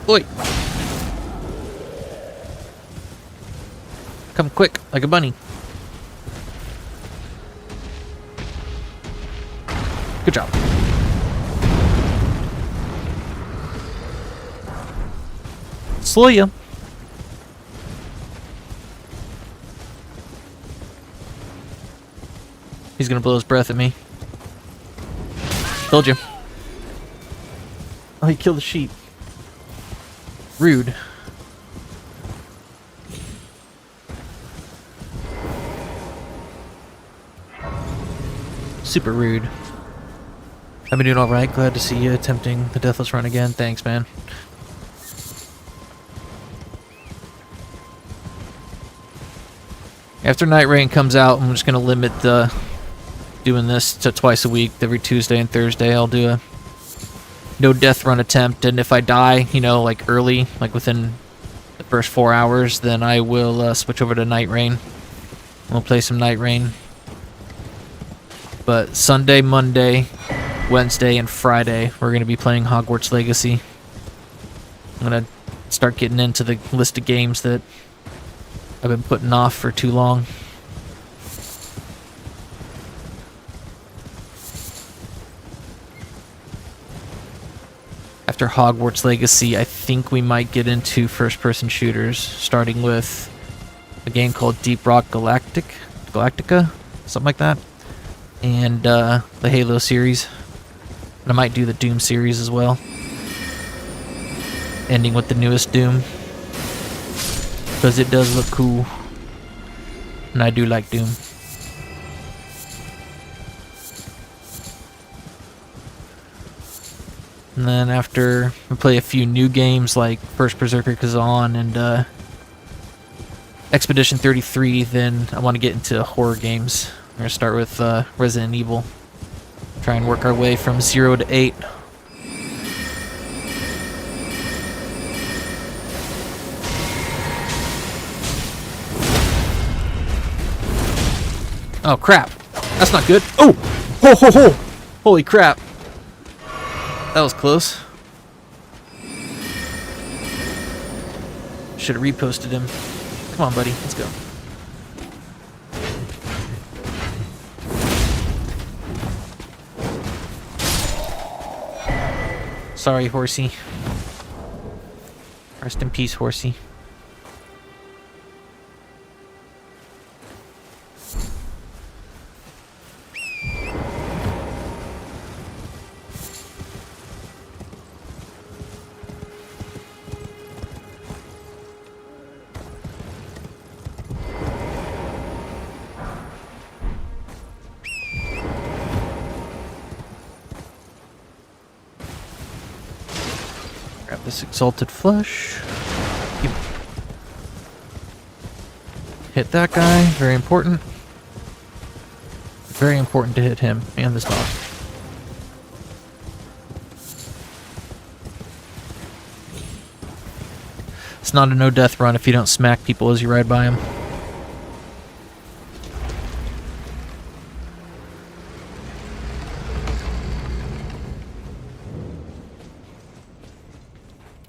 Oi! Come quick, like a bunny. Good job. Slow ya. He's gonna blow his breath at me. Told you. Oh, he killed the sheep. Rude. Super rude. I've been doing alright. Glad to see you attempting the Deathless run again. Thanks, man. After Night Rain comes out, I'm just going to limit doing this to twice a week. Every Tuesday and Thursday, I'll do a no death run attempt, and if I die, you know, like early, like within the first 4 hours, then I will switch over to Night Rain. We'll play some Night Rain. But Sunday, Monday, Wednesday, and Friday, we're going to be playing Hogwarts Legacy. I'm going to start getting into the list of games that I've been putting off for too long. After Hogwarts Legacy, I think we might get into first-person shooters, starting with a game called Deep Rock Galactica, something like that, and the Halo series. And I might do the Doom series as well, ending with the newest Doom, because it does look cool, and I do like Doom. And then after we play a few new games like First Berserker Kazan and Expedition 33, then I want to get into horror games. We're going to start with Resident Evil. Try and work our way from 0 to 8. Oh crap. That's not good. Oh! Ho ho ho! Holy crap. That was close. Should have reposted him. Come on, buddy. Let's go. Sorry, horsey. Rest in peace, horsey. Grab this exalted flesh. Hit that guy. Very important. Very important to hit him and this dog. It's not a no-death run if you don't smack people as you ride by them.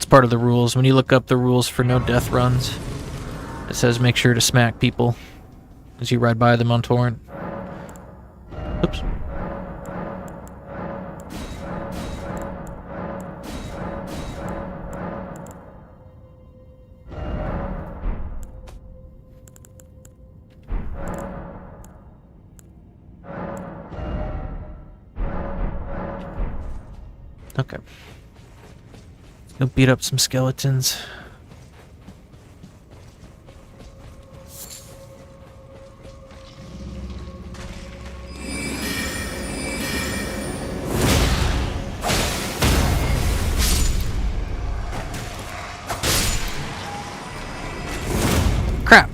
Part of the rules. When you look up the rules for no death runs, it says make sure to smack people as you ride by them on torrent. Oops. Okay. Go beat up some skeletons. Crap.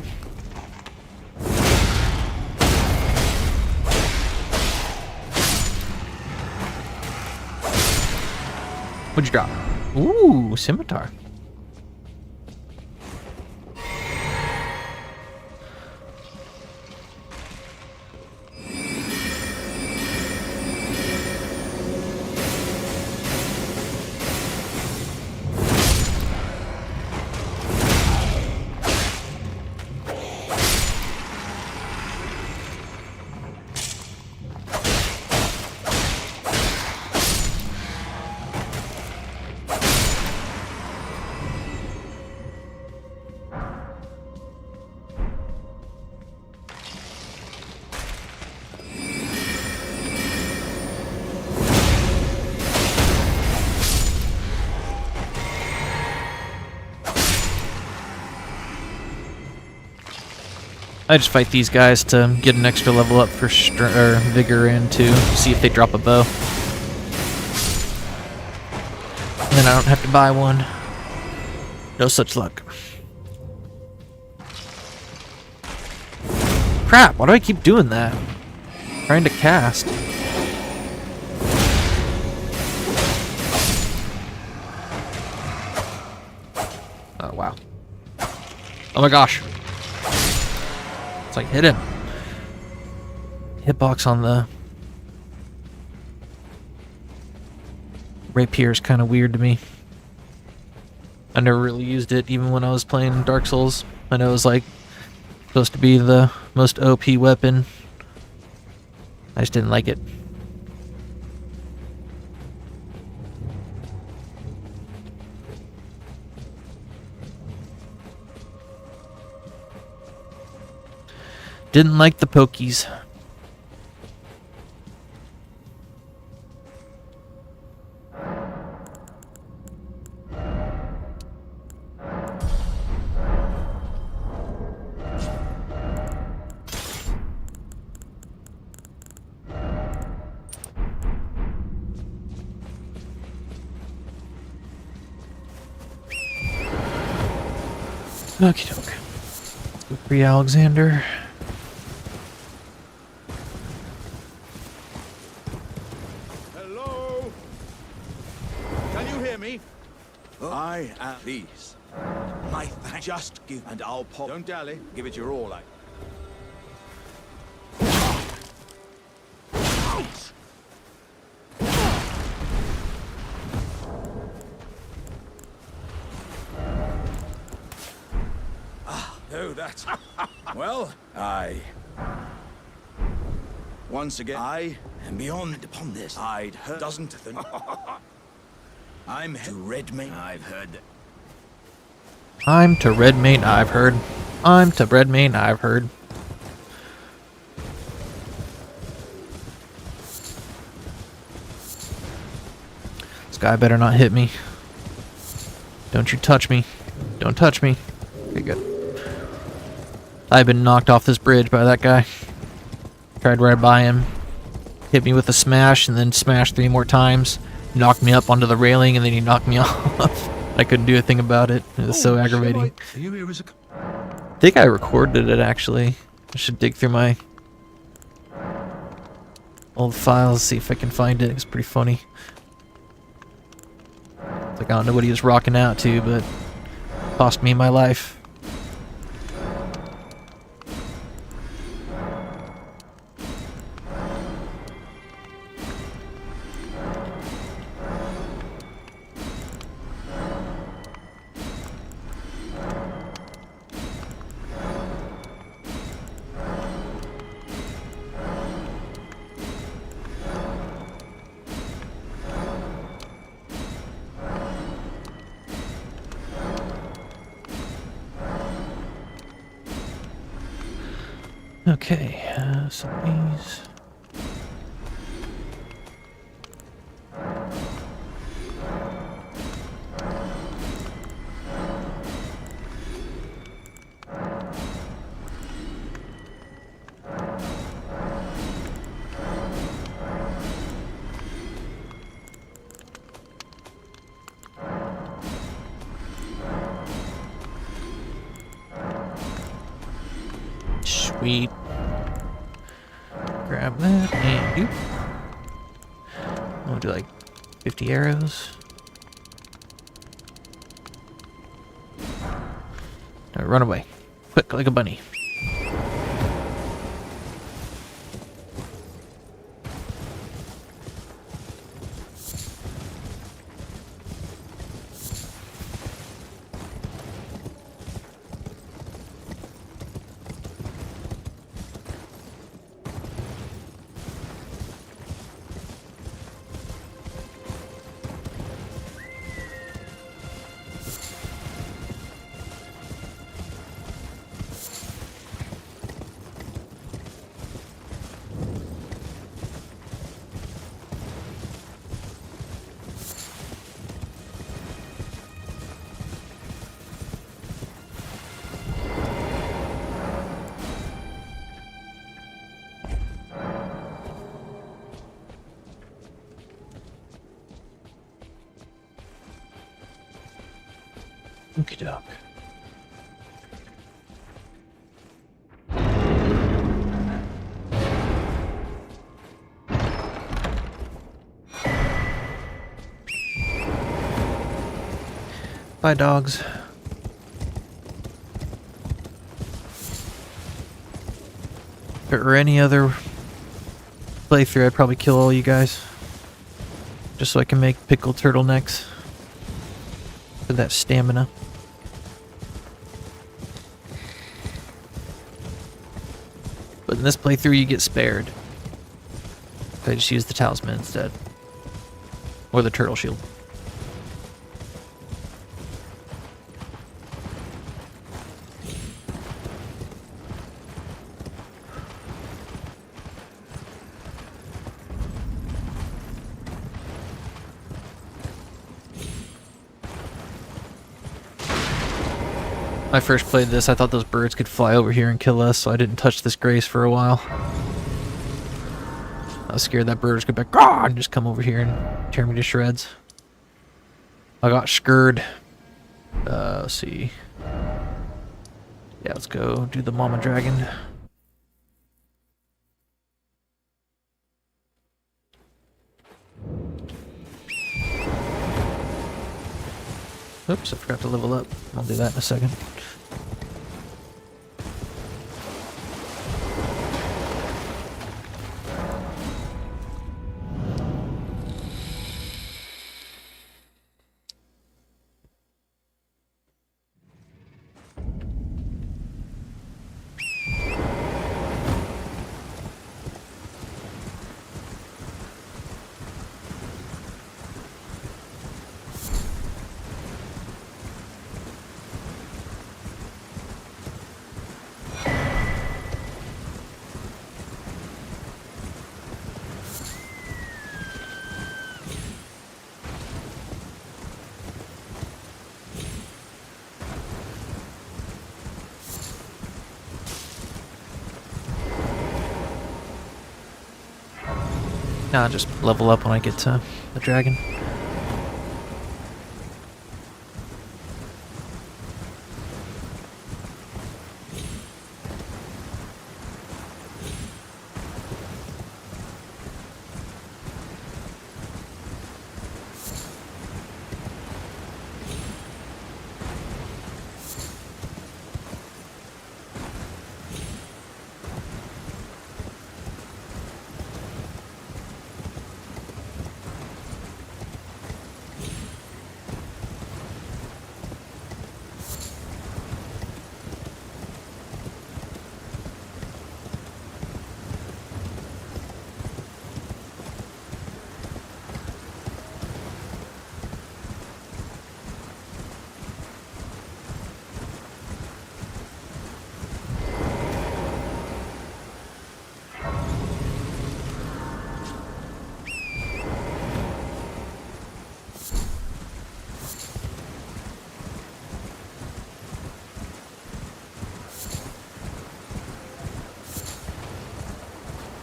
What'd you drop? Ooh, scimitar. I just fight these guys to get an extra level up for vigor and to see if they drop a bow. And then I don't have to buy one. No such luck. Crap, why do I keep doing that? Trying to cast. Oh, wow. Oh my gosh. It's like, hit him. Hitbox on the rapier is kind of weird to me. I never really used it, even when I was playing Dark Souls. I know it was like supposed to be the most OP weapon. I just didn't like it. Didn't like the pokies. Okie doke. Free Alexander. Hello? Can you hear me? I am these. My thanks. Just give and I'll pop. Don't dally. Give it your all. Ouch! Oh, that's... well, once again, I am beyond upon this. I'd heard doesn't think. I'm to Redmayne. I've heard that. I'm to Redmayne, I've heard. I'm to Redmayne, I've heard. This guy better not hit me. Don't you touch me. Don't touch me. Okay, good. I've been knocked off this bridge by that guy. Tried right by him. Hit me with a smash and then smashed 3 more times. Knocked me up onto the railing and then he knocked me off. I couldn't do a thing about it. It was so aggravating. I think I recorded it actually. I should dig through my old files, see if I can find it. It's pretty funny. It's like I don't know what he was rocking out to, but it cost me my life. Okay, some of these. Sweet. Grab that and I'll do like 50 arrows. Now run away. Quick like a bunny. Okie doke. Bye, dogs. If there were any other playthrough, I'd probably kill all you guys. Just so I can make pickled turtlenecks. For that stamina. But in this playthrough, you get spared. I just use the talisman instead. Or the turtle shield. When I first played this, I thought those birds could fly over here and kill us, so I didn't touch this grace for a while. I was scared that bird was gonna be like, "Gah!" and just come over here and tear me to shreds. I got scurred. Let's see. Yeah, let's go do the Mama Dragon. Oops, I forgot to level up. I'll do that in a second. Nah, I'll just level up when I get to the dragon.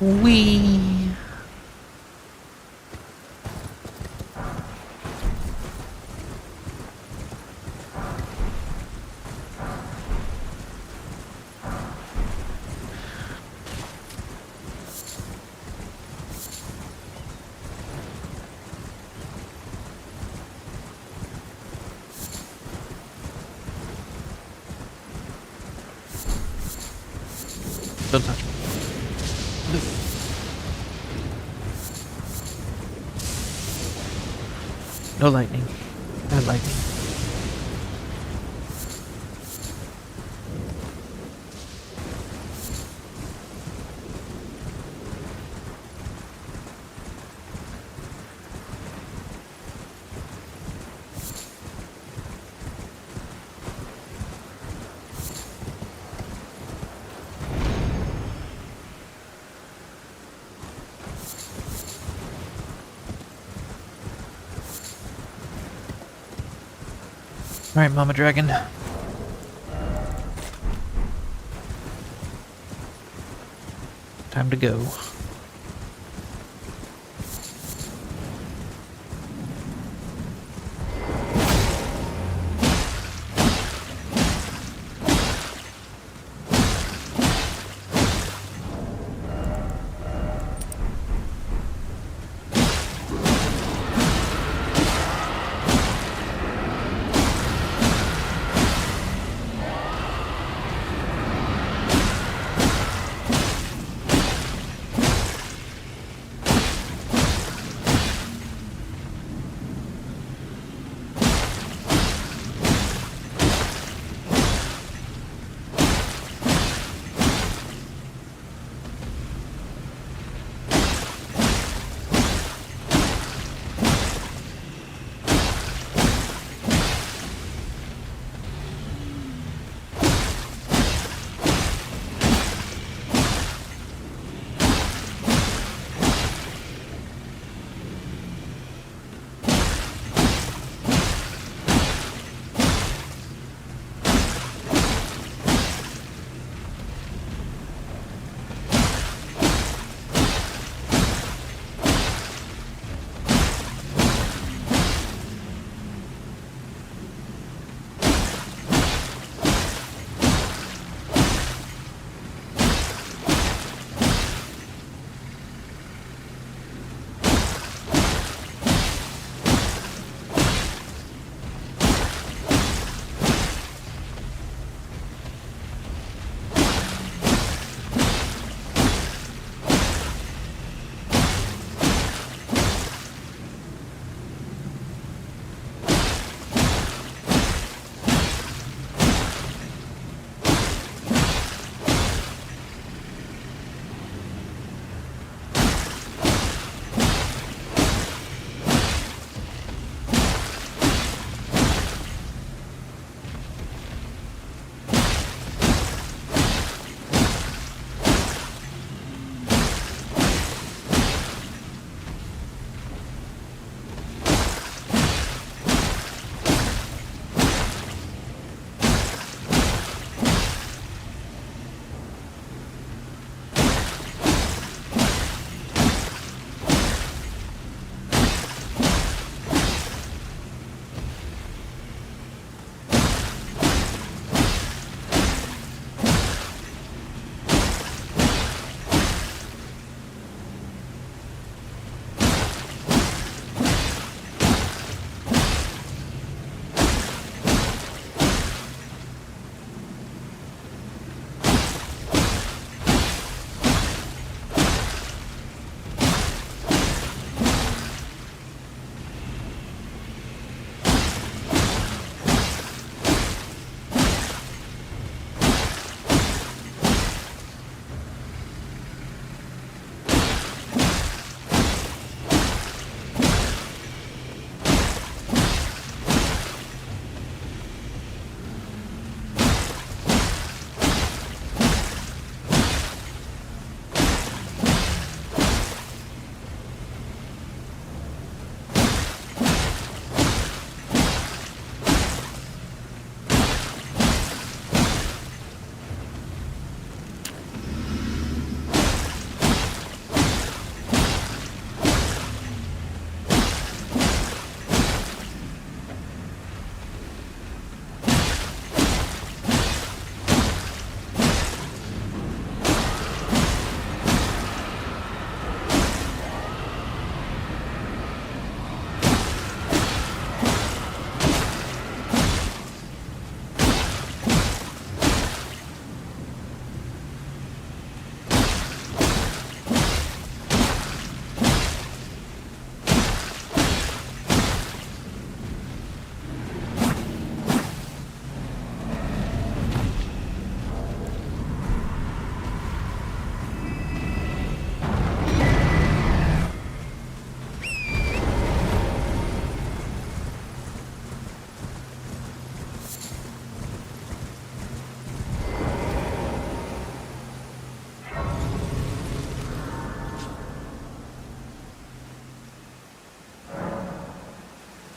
Wee. Don't touch me. No lightning. Bad lightning. Alright, Mama Dragon. Time to go.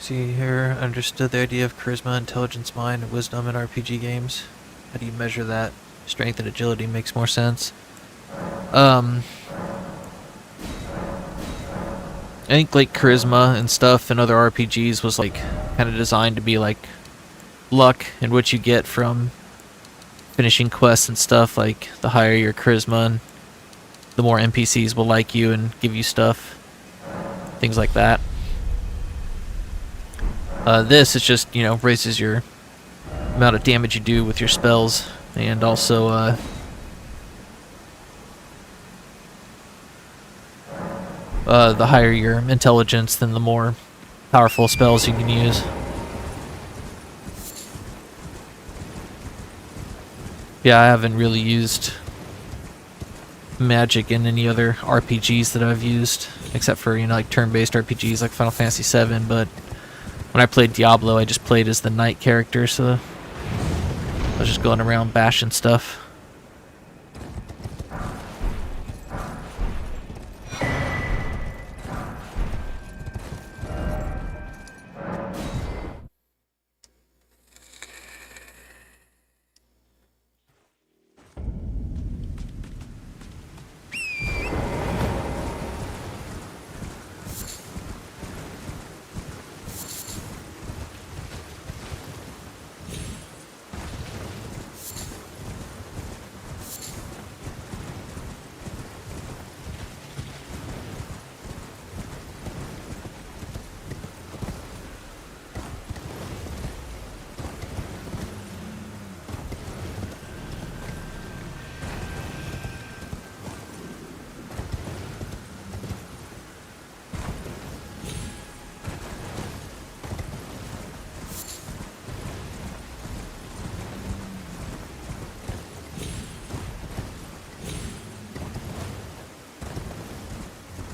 see here, understood the idea of charisma, intelligence, mind, and wisdom in RPG games. How do you measure that? Strength and agility makes more sense. I think like charisma and stuff in other RPGs was like kind of designed to be like luck and what you get from finishing quests and stuff. Like the higher your charisma, and the more NPCs will like you and give you stuff, things like that. This is just, you know, raises your amount of damage you do with your spells, and also the higher your intelligence, then the more powerful spells you can use. Yeah, I haven't really used magic in any other RPGs that I've used, except for, you know, like turn-based RPGs like Final Fantasy VII, but when I played Diablo, I just played as the knight character, so I was just going around bashing stuff.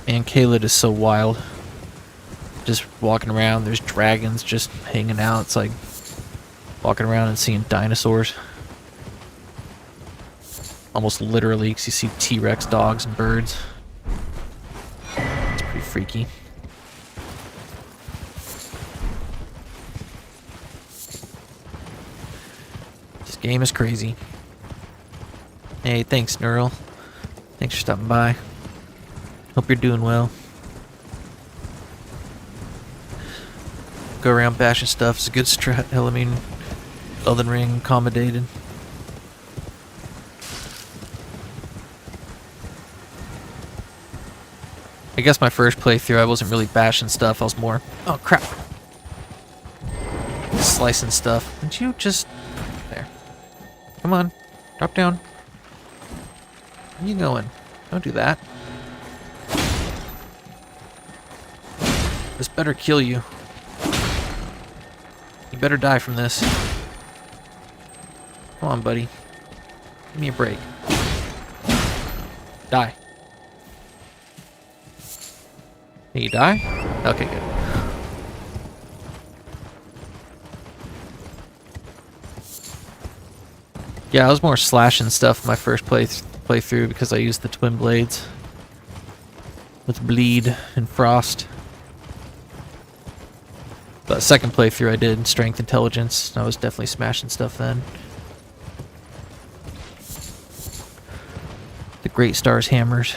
Man, Caelid is so wild. Just walking around, there's dragons just hanging out. It's like walking around and seeing dinosaurs. Almost literally, because you see T-Rex dogs and birds. It's pretty freaky. This game is crazy. Hey, thanks, Neural. Thanks for stopping by. Hope you're doing well. Go around bashing stuff. It's a good strat. Hell, I mean, Elden Ring accommodated. I guess my first playthrough, I wasn't really bashing stuff. I was more, oh crap, slicing stuff. Didn't you just there? Come on, drop down. Where are you going? Don't do that. This better kill you. You better die from this. Come on, buddy. Give me a break. Die. Can you die? Okay, good. Yeah, I was more slashing stuff my first playthrough because I used the twin blades with bleed and frost. But second playthrough I did strength intelligence. I was definitely smashing stuff then. The Great Stars hammers.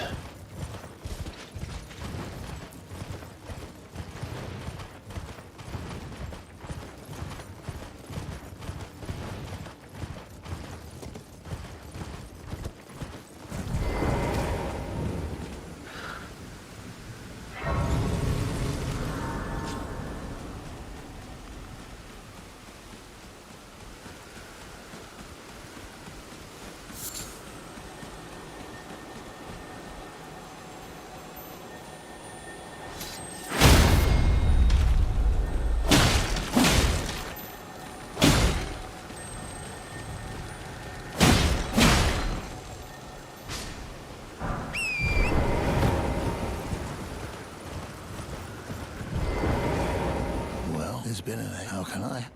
There's been a... How can I?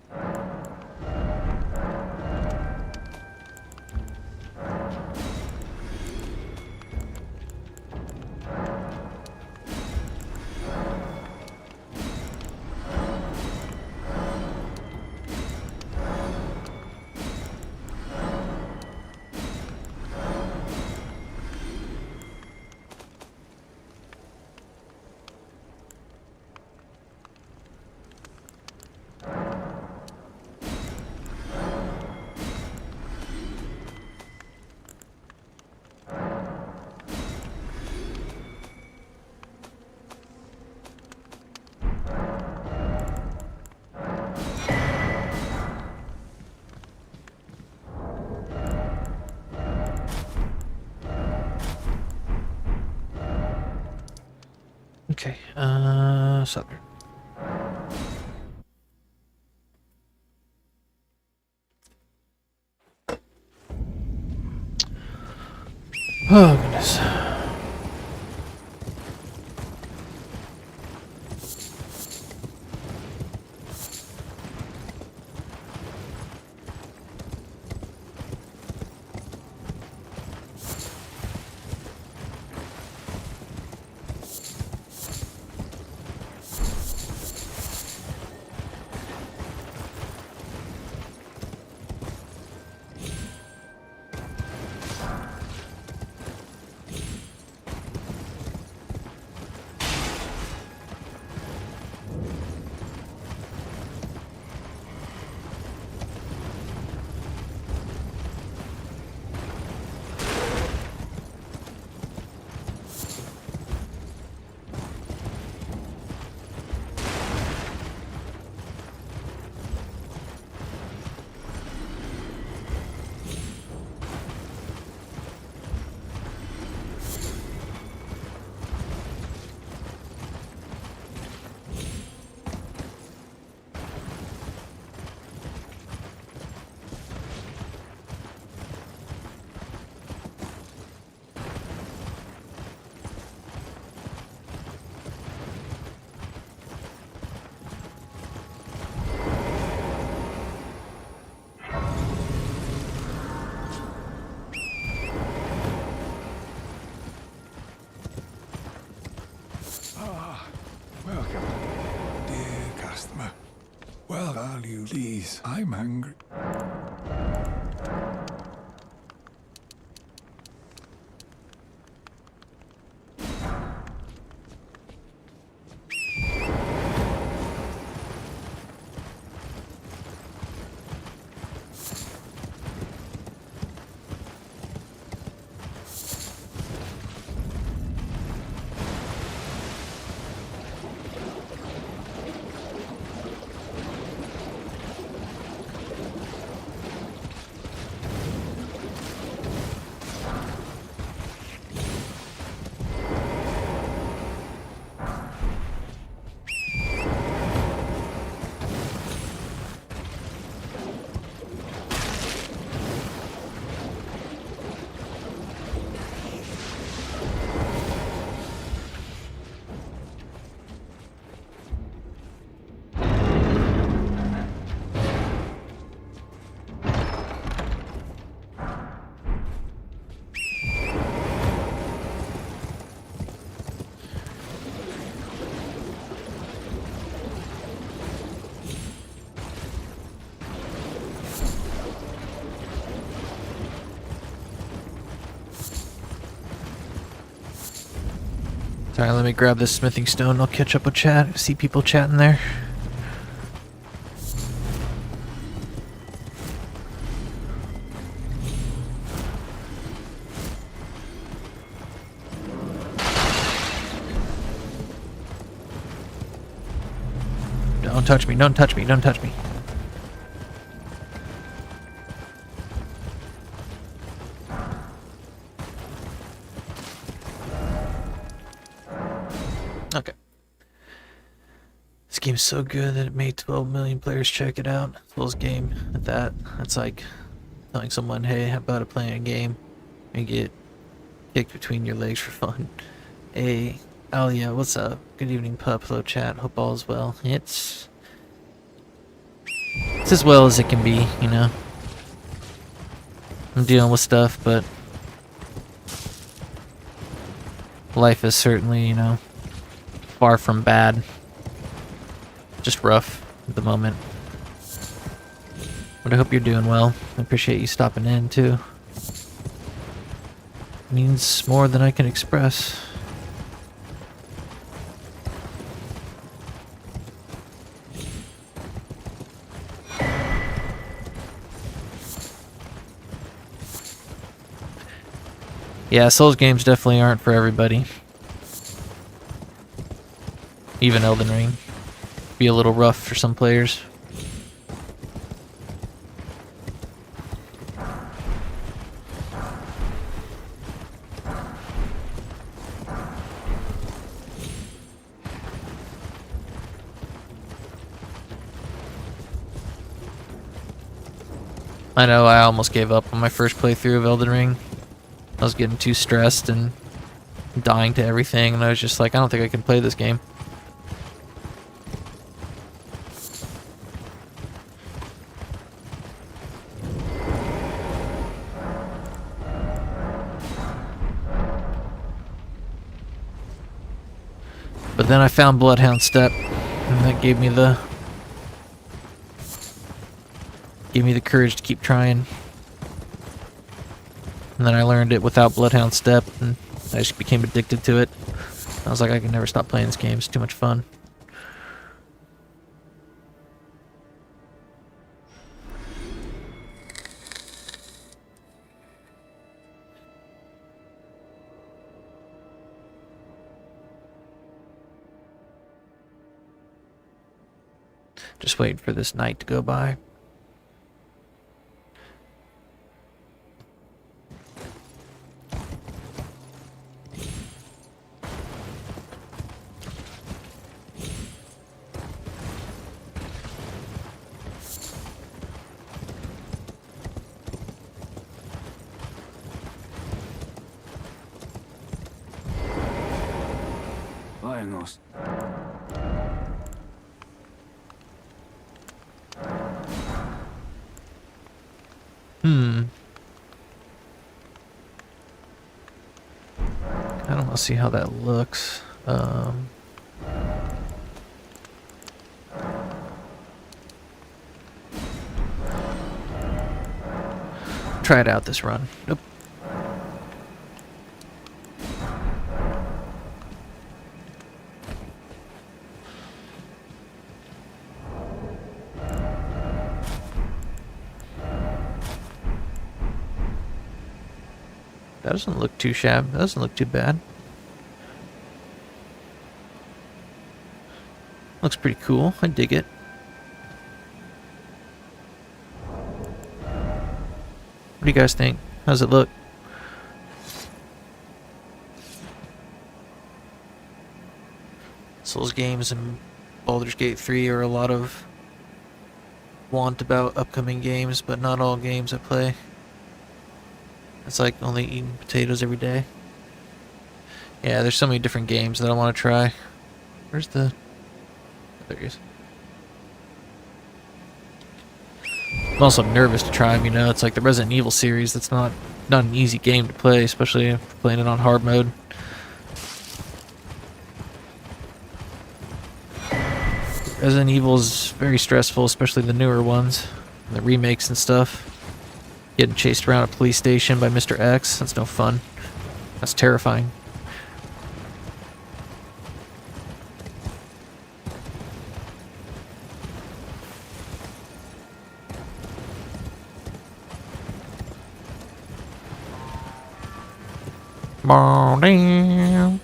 Okay, southern. Oh, goodness. Welcome, dear customer. Well, are you please? I'm hungry. Sorry, let me grab this smithing stone. I'll catch up with chat. I see people chatting there. Don't touch me, don't touch me, don't touch me. Okay. This game's so good that it made 12 million players check it out. Fool's game at that. That's like telling someone, hey, how about playing a game and get kicked between your legs for fun. Hey, Alia, what's up? Good evening, pup. Hello, chat. Hope all is well. It's as well as it can be, you know. I'm dealing with stuff, but life is certainly, you know, far from bad. Just rough at the moment. But I hope you're doing well. I appreciate you stopping in, too. It means more than I can express. Yeah, Souls games definitely aren't for everybody. Even Elden Ring. Be a little rough for some players. I know I almost gave up on my first playthrough of Elden Ring. I was getting too stressed and dying to everything, and I was just like, I don't think I can play this game. But then I found Bloodhound Step, and that gave me the courage to keep trying. And then I learned it without Bloodhound Step, and I just became addicted to it. I was like, I can never stop playing this game. It's too much fun. Just waiting for this night to go by. Vamos. I don't want to see how that looks. Try it out this run. Nope. That doesn't look too shabby. That doesn't look too bad. Looks pretty cool. I dig it. What do you guys think? How's it look? Souls games and Baldur's Gate 3 are a lot of want about upcoming games, but not all games I play. It's like only eating potatoes every day. Yeah, there's so many different games that I want to try. Where's the... There he is. I'm also nervous to try them, you know. It's like the Resident Evil series. That's not an easy game to play, especially if playing it on hard mode. Resident Evil is very stressful, especially the newer ones, and the remakes and stuff. Getting chased around a police station by Mr. X, that's no fun. That's terrifying. Morning.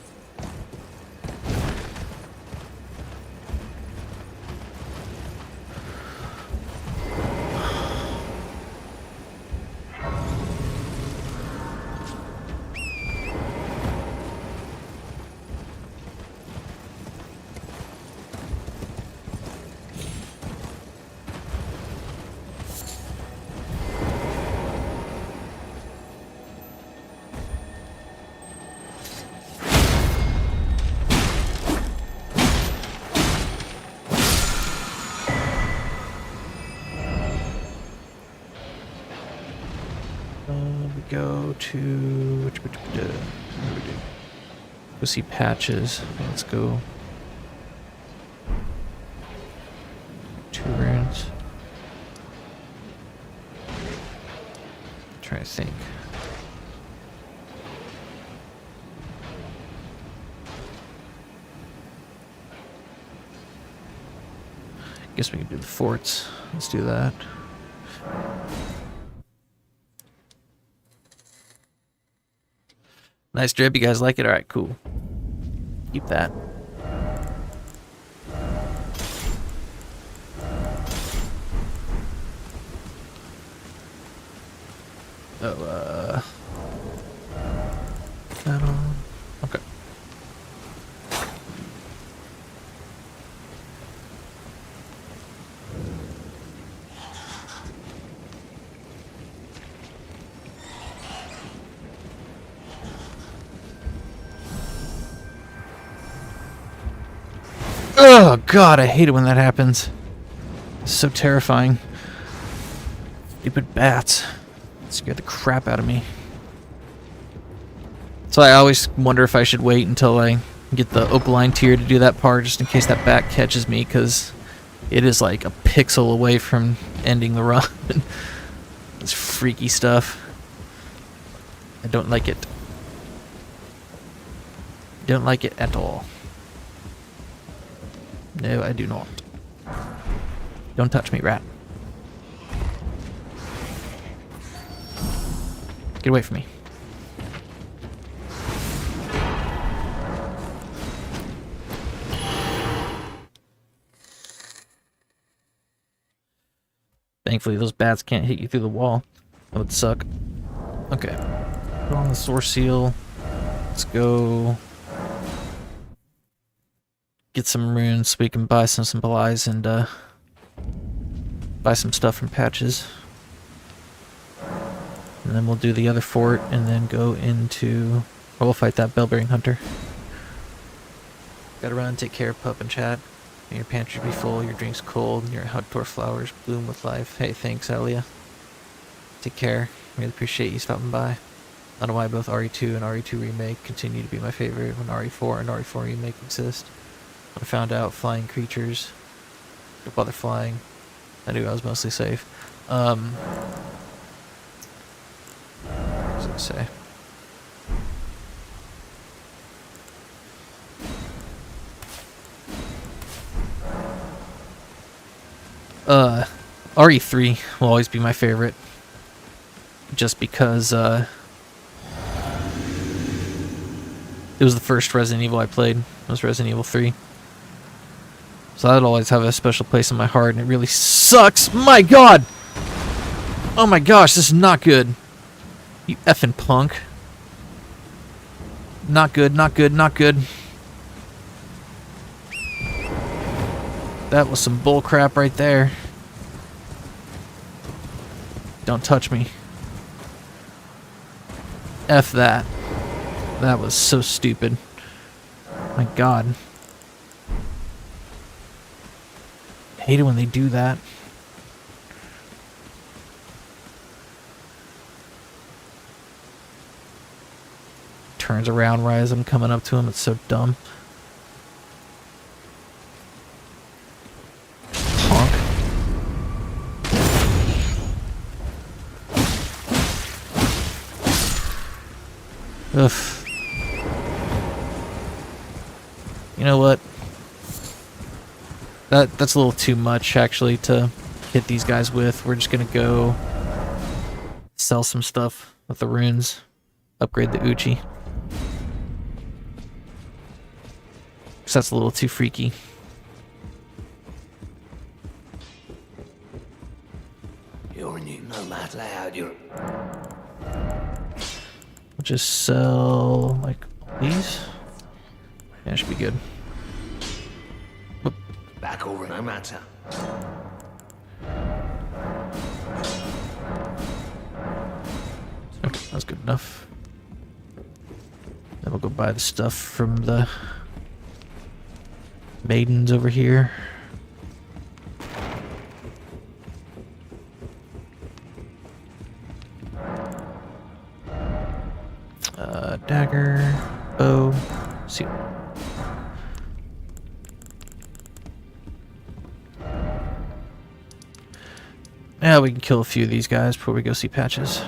We go to... What do we do? Go see Patches. Let's go. 2 runes. Try to think. Guess we can do the forts. Let's do that. Nice drip. You guys like it? Alright, cool. Keep that. Oh, that on. Okay. Oh god, I hate it when that happens. It's so terrifying. Stupid bats. Scared the crap out of me. So I always wonder if I should wait until I get the opaline tier to do that part, just in case that bat catches me, because it is like a pixel away from ending the run. It's freaky stuff. I don't like it. Don't like it at all. No, I do not. Don't touch me, rat. Get away from me. Thankfully, those bats can't hit you through the wall. That would suck. Okay. Put on the source seal. Let's go get some runes so we can buy some supplies and buy some stuff from patches. And then we'll do the other fort and then go into... or we'll fight that bell-bearing hunter. Gotta run and take care of Pup and Chat. May your pantry be full, your drinks cold, and your outdoor flowers bloom with life. Hey, thanks, Elia. Take care. Really appreciate you stopping by. I don't know why both RE2 and RE2 Remake continue to be my favorite when RE4 and RE4 Remake exist. When I found out flying creatures don't bother flying, I knew I was mostly safe. What was I gonna say? RE3 will always be my favorite. Just because, it was the first Resident Evil I played. It was Resident Evil 3. So that'll always have a special place in my heart, and it really sucks! My god! Oh my gosh, this is not good. You effing punk. Not good, not good, not good. That was some bull crap right there. Don't touch me. F that. That was so stupid. My god. I hate it when they do that. Turns around right as I'm coming up to him. It's so dumb. Honk. Ugh. You know what? That's a little too much, actually, to hit these guys with. We're just gonna go sell some stuff with the runes. Upgrade the Uchi. 'Cause that's a little too freaky. You're new, no matter how you're... We'll just sell, like, these. Yeah, should be good. Whoop. Back over, no matter. Okay, that's good enough. Then we'll go buy the stuff from the maidens over here. Dagger, bow, seal. Yeah, we can kill a few of these guys before we go see patches.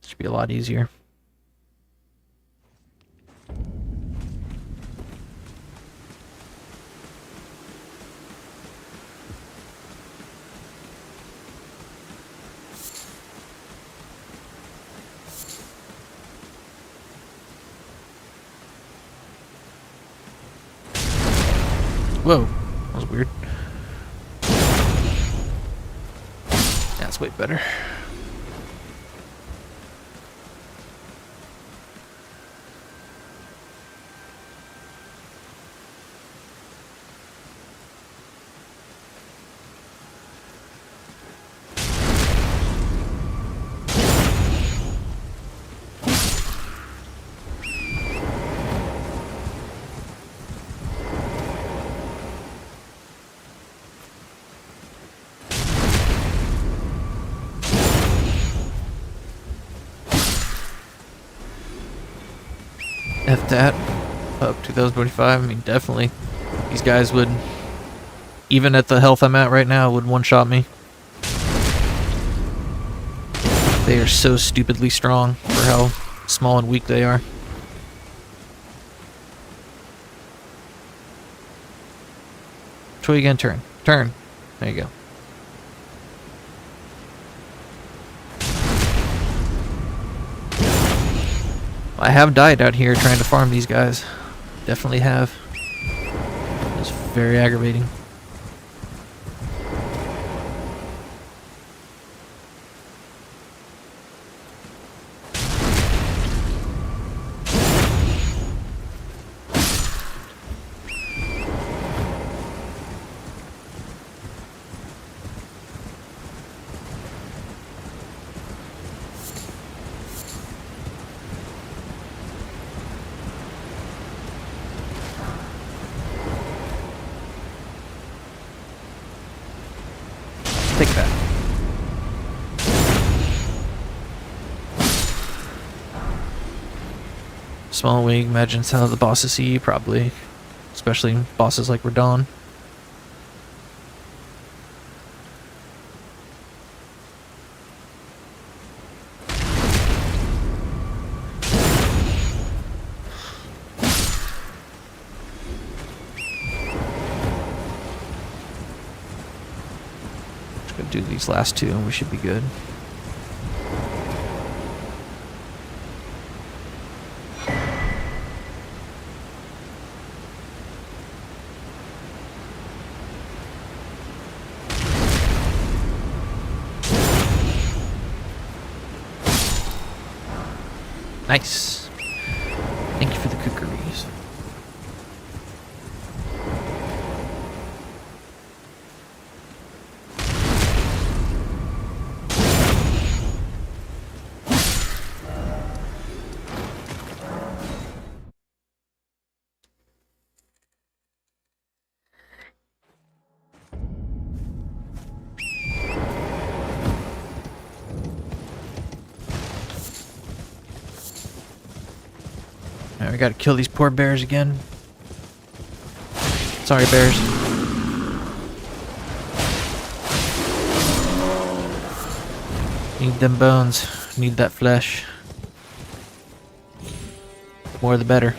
Should be a lot easier. Whoa, that was weird. That's way better. F that. Up 2025. I mean, definitely. These guys would, even at the health I'm at right now, would one-shot me. They are so stupidly strong for how small and weak they are. Which way you gonna turn? Turn. There you go. I have died out here trying to farm these guys. Definitely have. It's very aggravating. Take that. Small wing imagines how the bosses see you, probably. Especially bosses like Radon. Do these last two and we should be good. Nice. Thank you for the cookeries. Alright, we gotta kill these poor bears again. Sorry, bears. Need them bones. Need that flesh. The more the better.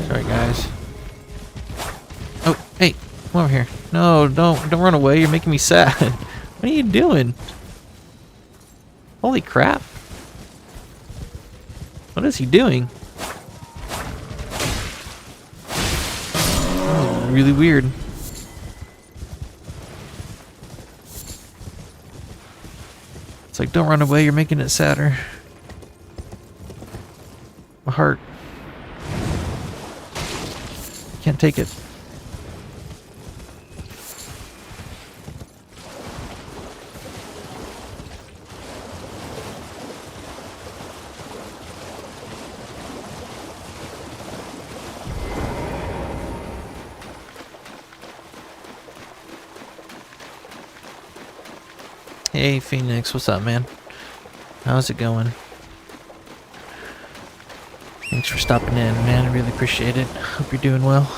Sorry, guys. Oh, hey, come over here. No, don't run away. You're making me sad. What are you doing? Holy crap. What is he doing? Oh, really weird. It's like, don't run away, you're making it sadder. My heart. Can't take it. Hey Phoenix, what's up, man? How's it going? Thanks for stopping in, man. I really appreciate it. Hope you're doing well.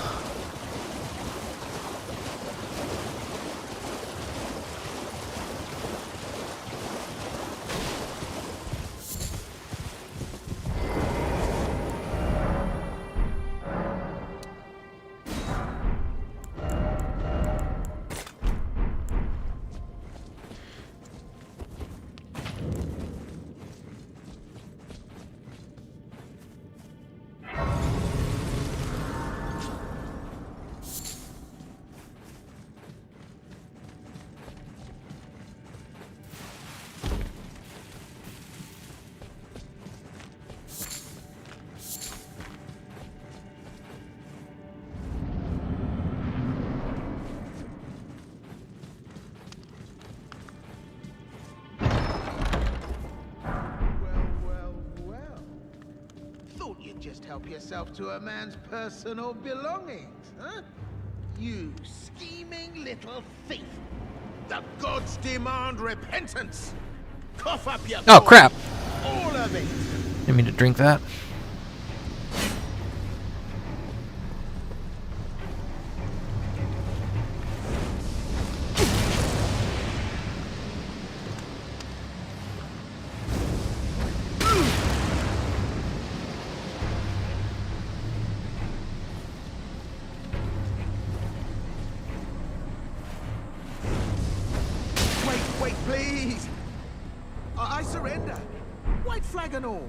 Just help yourself to a man's personal belongings, huh? You scheming little thief. The gods demand repentance. Cough up your Oh crap. All of Didn't mean to drink that. Wait, please! I surrender! White flag and all!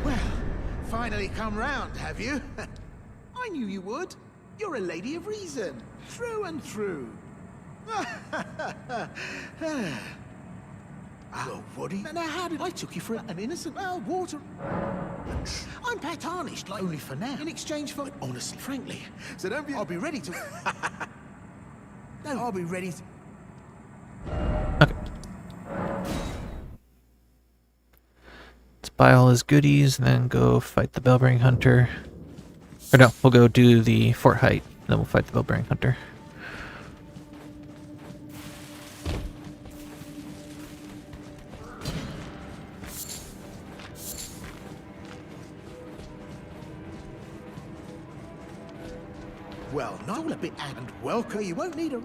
Well, finally come round, have you? I knew you would. You're a lady of reason, through and through. Oh, Woody. Now, how did I took you for an innocent water? I'm tarnished, like only for now. In exchange for, honestly, frankly. So don't be. I'll be ready to. No, I'll be ready to. Okay. Let's buy all his goodies and then go fight the Bellbearing Hunter. Or no, we'll go do the Fort Height, then we'll fight the Bellbearing Hunter. Well, not a bit and welcome. You won't need a.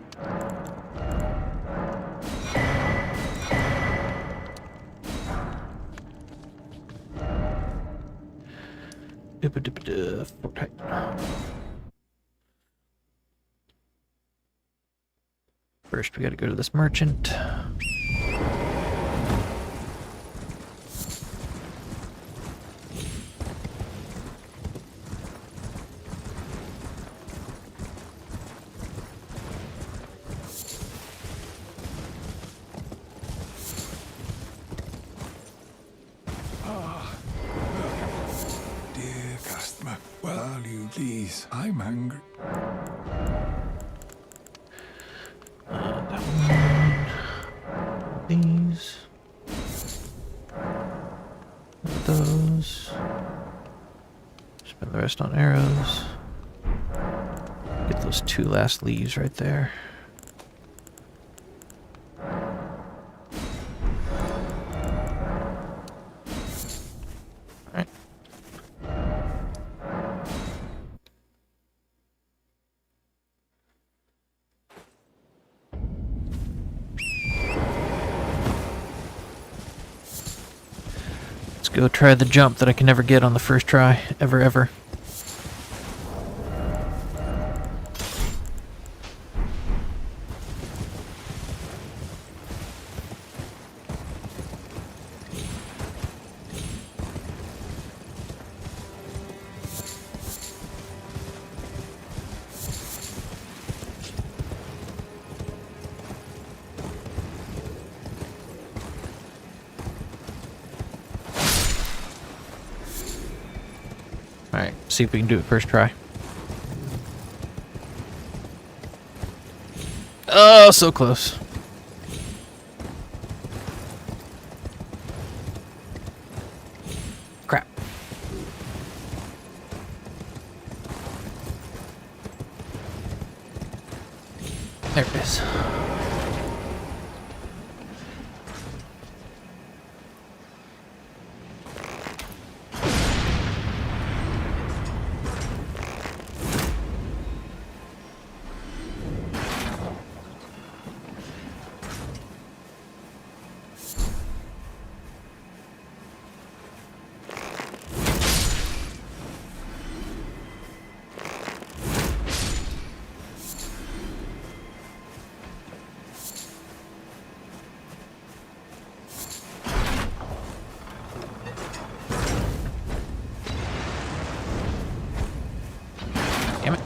Fort Height. First, we gotta go to this merchant. Dear customer, well, are you please? I'm hungry. That one. These. Those. Spend the rest on arrows. Get those 2 last leaves right there. Alright. Let's go try the jump that I can never get on the first try, ever. Alright, see if we can do it first try. Oh, so close. Crap. There it is. Damn it.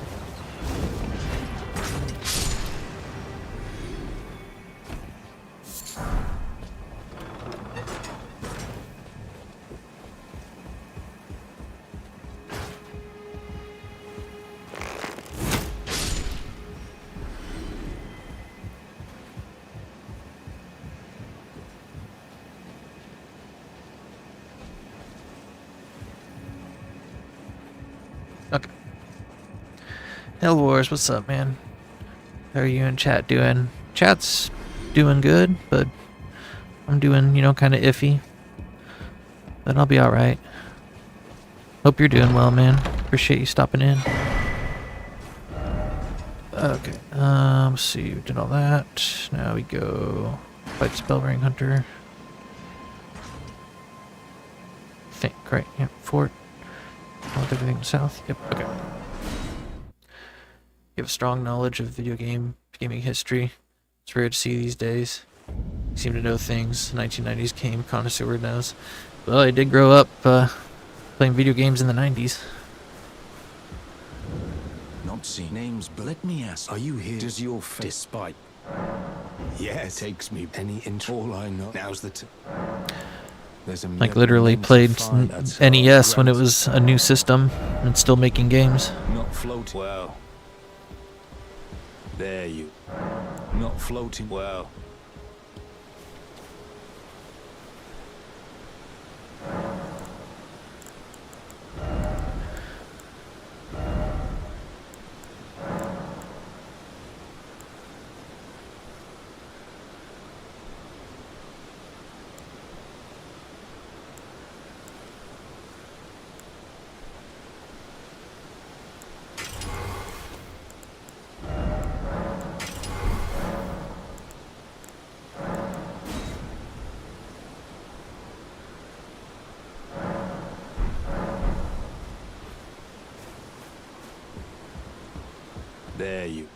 Okay. Hell Wars, what's up, man? How are you and chat doing? Chat's doing good, but I'm doing, you know, kind of iffy. But I'll be alright. Hope you're doing well, man. Appreciate you stopping in. Okay, let's see, we did all that. Now we go fight Spellring Hunter. Think, right, yeah, fort. Want everything south? Yep, okay. You have a strong knowledge of gaming history. It's rare to see these days. You seem to know things. 1990s game connoisseur knows. Well, I did grow up playing video games in the 90s. Not seen names, but let me ask. Are you here? Does your despite? Yes, takes me any intro. All I know now's the There's a Like literally played NES when it was a new system and still making games. Not floating well. There you. Not floating well. There you.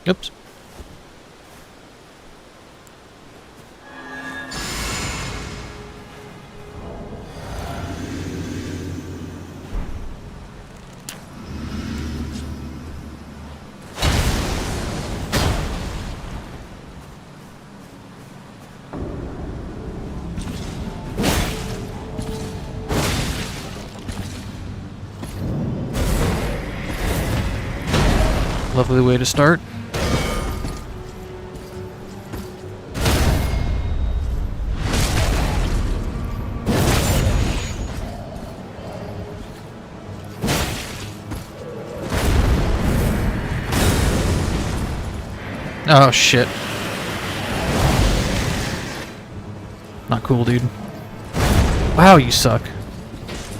Oops. Lovely way to start. Oh shit. Not cool, dude. Wow, you suck.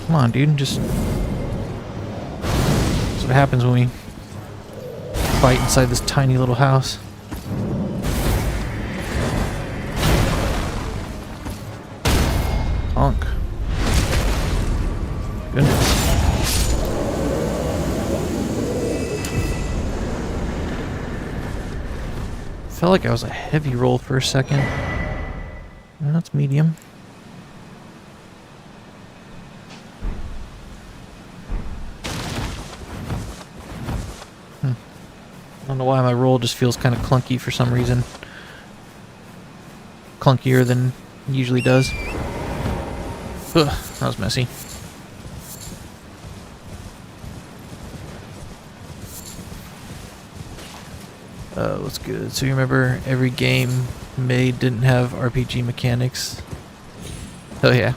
Come on, dude, just... That's what happens when we fight inside this tiny little house. Honk. Goodness. Felt like I was a heavy roll for a second. That's medium. I don't know why my roll just feels kind of clunky for some reason. Clunkier than it usually does. Ugh, that was messy. What's good? So you remember every game made didn't have RPG mechanics? Oh yeah.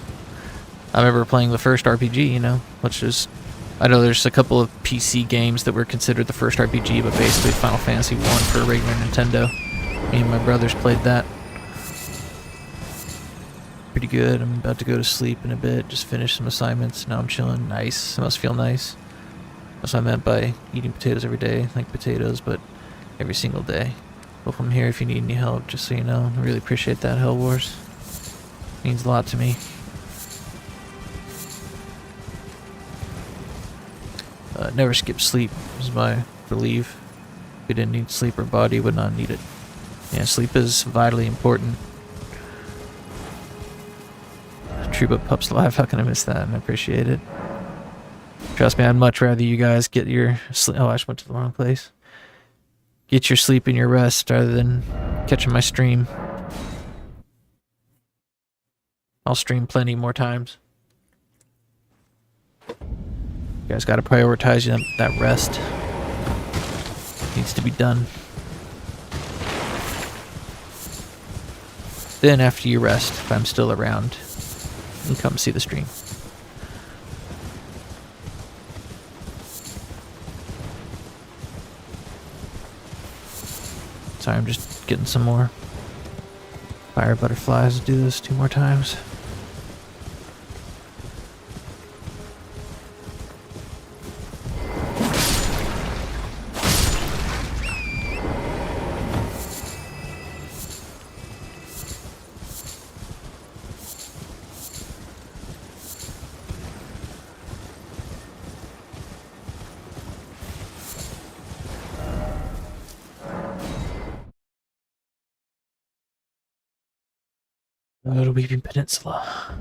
I remember playing the first RPG, you know, which is... I know there's a couple of PC games that were considered the first RPG, but basically Final Fantasy 1 for regular Nintendo. Me and my brothers played that. Pretty good. I'm about to go to sleep in a bit, just finish some assignments. Now I'm chilling. Nice. It must feel nice. That's what I meant by eating potatoes every day. Like potatoes, but every single day. Well, I'm here if you need any help, just so you know. I really appreciate that, Hell Wars. Means a lot to me. Never skip sleep is my belief. If we didn't need sleep, our body would not need it. Yeah, sleep is vitally important. True but Pups Live. How can I miss that? I appreciate it. Trust me, I'd much rather you guys get your sleep. Oh, I just went to the wrong place. Get your sleep and your rest rather than catching my stream. I'll stream plenty more times. You guys gotta prioritize that rest. Needs to be done. Then after you rest, if I'm still around, you can come see the stream. Sorry, I'm just getting some more fire butterflies. Do this 2 more times. Go to Weeping Peninsula.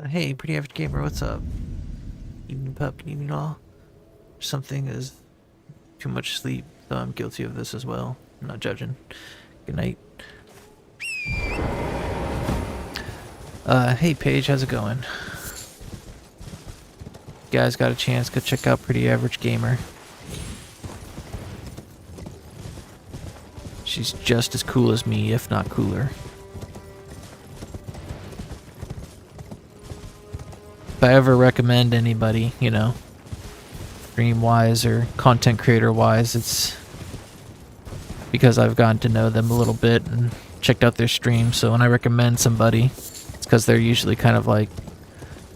Hey, Pretty Average Gamer, what's up? Evening pup, evening all. Something is too much sleep, though I'm guilty of this as well. I'm not judging. Good night. Hey Paige, how's it going? You guys got a chance, go check out Pretty Average Gamer. She's just as cool as me, if not cooler. If I ever recommend anybody, you know, stream-wise or content creator-wise, it's because I've gotten to know them a little bit and checked out their streams. So when I recommend somebody, it's because they're usually kind of like,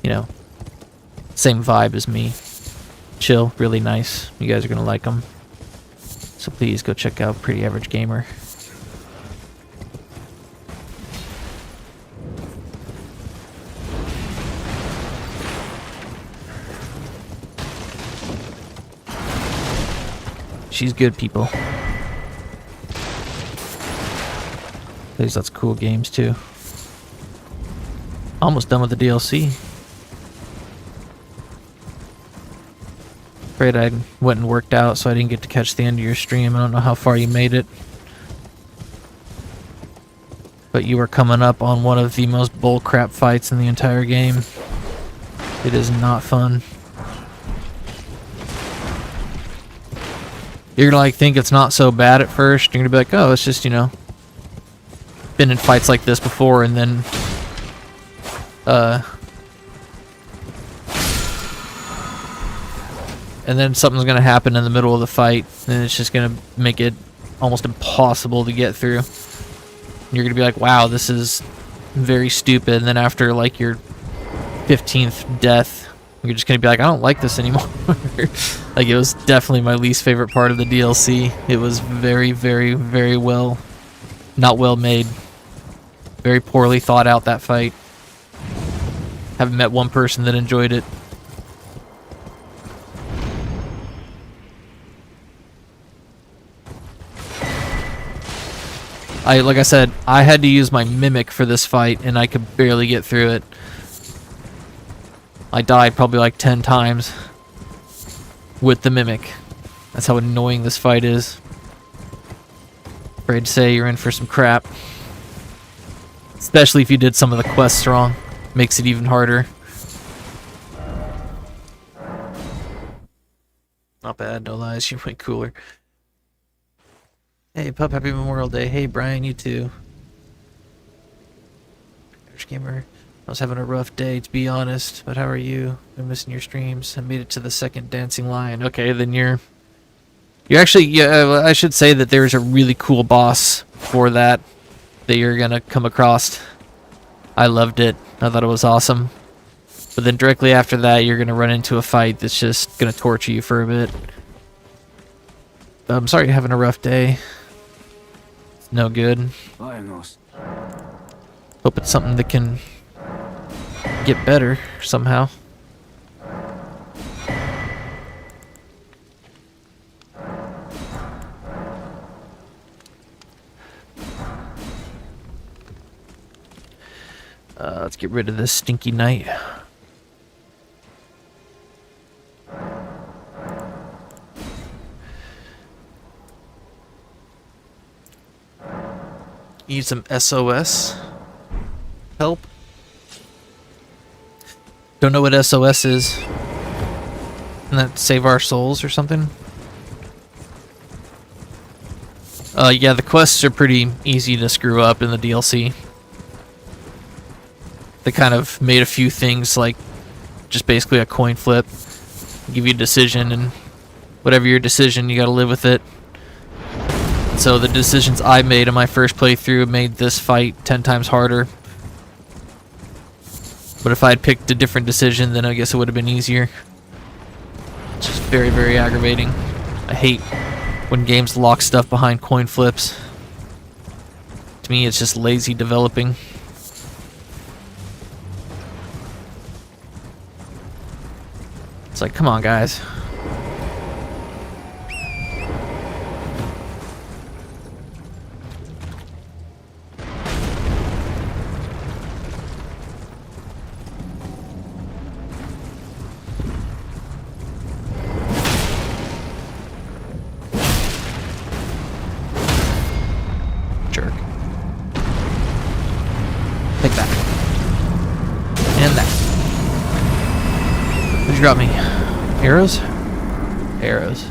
you know, same vibe as me. Chill, really nice. You guys are gonna like them. So please go check out Pretty Average Gamer. She's good, people. Plays lots of cool games too. Almost done with the DLC. Afraid I went and worked out, so I didn't get to catch the end of your stream. I don't know how far you made it. But you were coming up on one of the most bullcrap fights in the entire game. It is not fun. You're gonna like think it's not so bad at first. You're gonna be like, oh, it's just, you know, been in fights like this before, and then something's gonna happen in the middle of the fight, and it's just gonna make it almost impossible to get through. You're gonna be like, wow, this is very stupid, and then after like your 15th death, you're just gonna be like, I don't like this anymore. Like, it was definitely my least favorite part of the DLC. It was very, very, very not well made. Very poorly thought out, that fight. Haven't met one person that enjoyed it. Like I said, I had to use my mimic for this fight, and I could barely get through it. I died probably like 10 times with the mimic. That's how annoying this fight is. Afraid to say you're in for some crap. Especially if you did some of the quests wrong. Makes it even harder. Not bad, no lies, you're way cooler. Hey, Pup, happy Memorial Day. Hey, Brian, you too. Average Gamer. I was having a rough day, to be honest, but how are you? Been missing your streams. I made it to the second dancing lion. Okay, then you're actually, yeah, I should say that there's a really cool boss for that you're gonna come across. I loved it. I thought it was awesome. But then directly after that, you're gonna run into a fight that's just gonna torture you for a bit. I'm sorry you're having a rough day. It's no good. Hope it's something that can get better somehow. Let's get rid of this stinky night. Need some SOS help. Don't know what SOS is. Isn't that save our souls or something? Yeah, the quests are pretty easy to screw up in the DLC. They kind of made a few things like just basically a coin flip. Give you a decision, and whatever your decision, you gotta live with it. So the decisions I made in my first playthrough made this fight 10 times harder. But if I had picked a different decision, then I guess it would have been easier. It's just very, very aggravating. I hate when games lock stuff behind coin flips. To me, it's just lazy developing. It's like, come on, guys. Jerk. Take that. And that. What'd you drop me? Arrows? Arrows.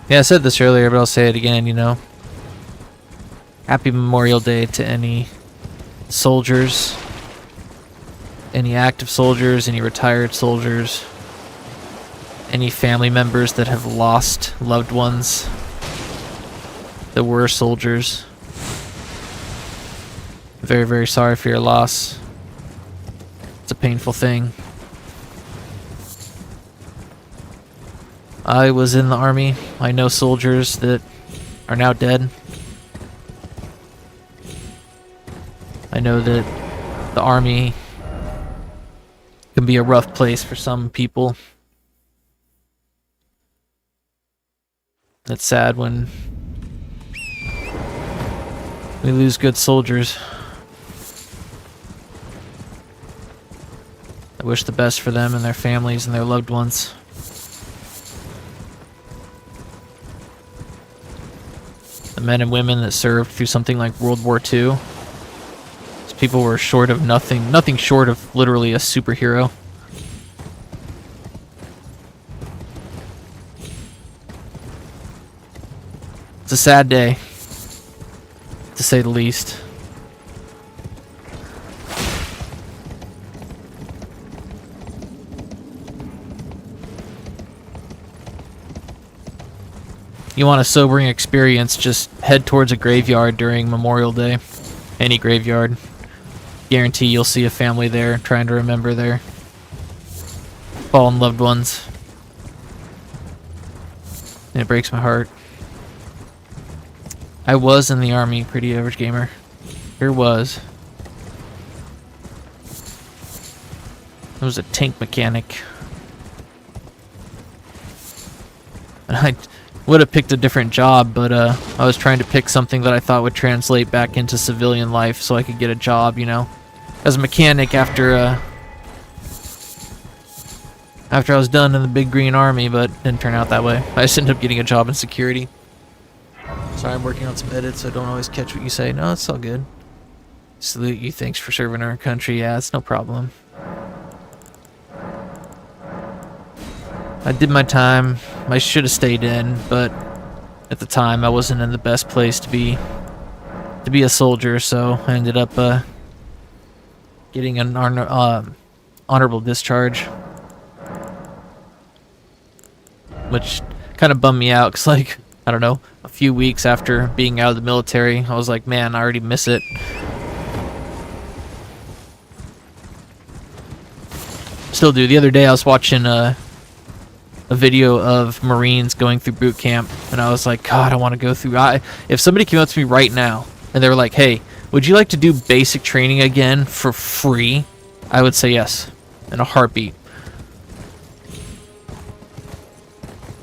Yeah, I said this earlier, but I'll say it again, you know. Happy Memorial Day to any soldiers, any active soldiers, any retired soldiers, any family members that have lost loved ones that were soldiers. Very, very sorry for your loss. It's a painful thing. I was in the army. I know soldiers that are now dead. I know that the army can be a rough place for some people. It's sad when we lose good soldiers. I wish the best for them and their families and their loved ones. The men and women that served through something like World War II. These people were short of nothing short of literally a superhero. It's a sad day, to say the least. You want a sobering experience, just head towards a graveyard during Memorial Day. Any graveyard. Guarantee you'll see a family there trying to remember their fallen loved ones. And it breaks my heart. I was in the army, Pretty Average Gamer. Here was. I was a tank mechanic. And I would have picked a different job, but I was trying to pick something that I thought would translate back into civilian life so I could get a job, you know. As a mechanic after I was done in the big green army, but it didn't turn out that way. I just ended up getting a job in security. Sorry, I'm working on some edits, so I don't always catch what you say. No, it's all good. Salute you, thanks for serving our country. Yeah, it's no problem. I did my time. I should have stayed in, but at the time I wasn't in the best place to be a soldier, so I ended up getting an honorable discharge, which kind of bummed me out because, like, I don't know, a few weeks after being out of the military, I was like, man, I already miss it. Still do. The other day I was watching a video of Marines going through boot camp, and I was like, God, I want to go through. If somebody came up to me right now and they were like, hey, would you like to do basic training again for free? I would say yes, in a heartbeat.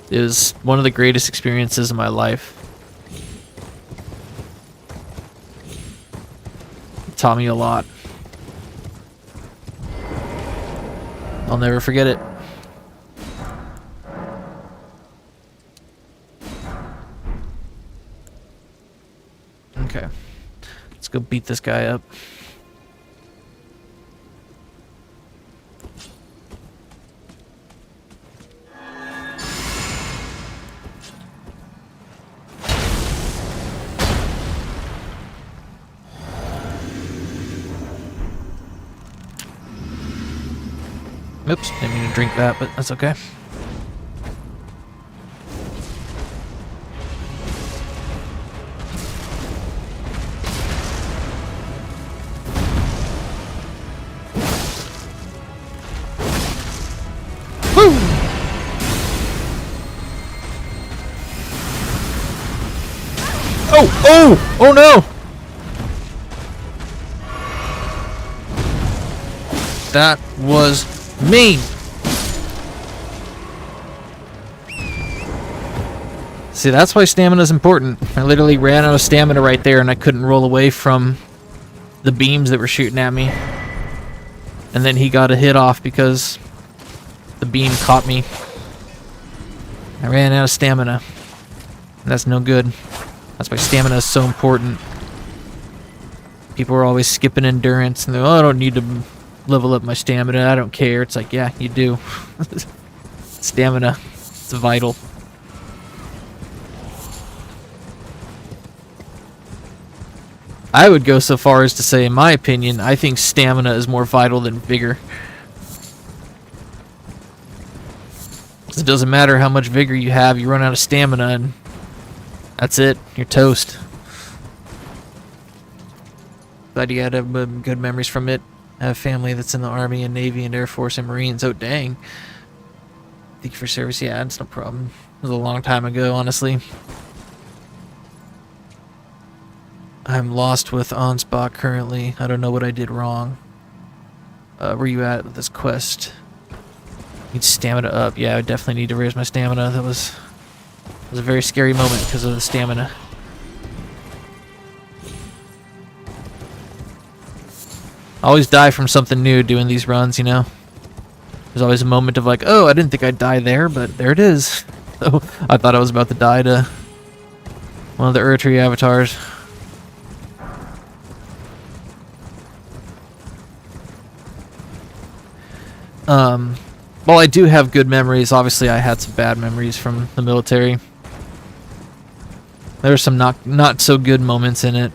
It was one of the greatest experiences of my life. It taught me a lot. I'll never forget it. Okay. Let's go beat this guy up. Oops, didn't mean to drink that, but that's okay. Woo! Oh! Oh! Oh no! That was mean. See, that's why stamina is important. I literally ran out of stamina right there, and I couldn't roll away from the beams that were shooting at me. And then he got a hit off because the beam caught me. I ran out of stamina. And that's no good. That's why stamina is so important. People are always skipping endurance, and they're, oh, I don't need to level up my stamina, I don't care. It's like, yeah, you do. Stamina, it's vital. I would go so far as to say, in my opinion, I think stamina is more vital than vigor. It doesn't matter how much vigor you have, you run out of stamina and that's it, you're toast. Glad you had good memories from it. I have family that's in the Army and Navy and Air Force and Marines. Oh, dang. Thank you for service. Yeah, it's no problem. It was a long time ago, honestly. I'm lost with Ansbach currently. I don't know what I did wrong. Where you at with this quest? Need stamina up. Yeah, I definitely need to raise my stamina. That was a very scary moment because of the stamina. I always die from something new doing these runs, you know? There's always a moment of like, oh, I didn't think I'd die there, but there it is. So I thought I was about to die to one of the Erdtree avatars. While I do have good memories, obviously I had some bad memories from the military. There were some not so good moments in it.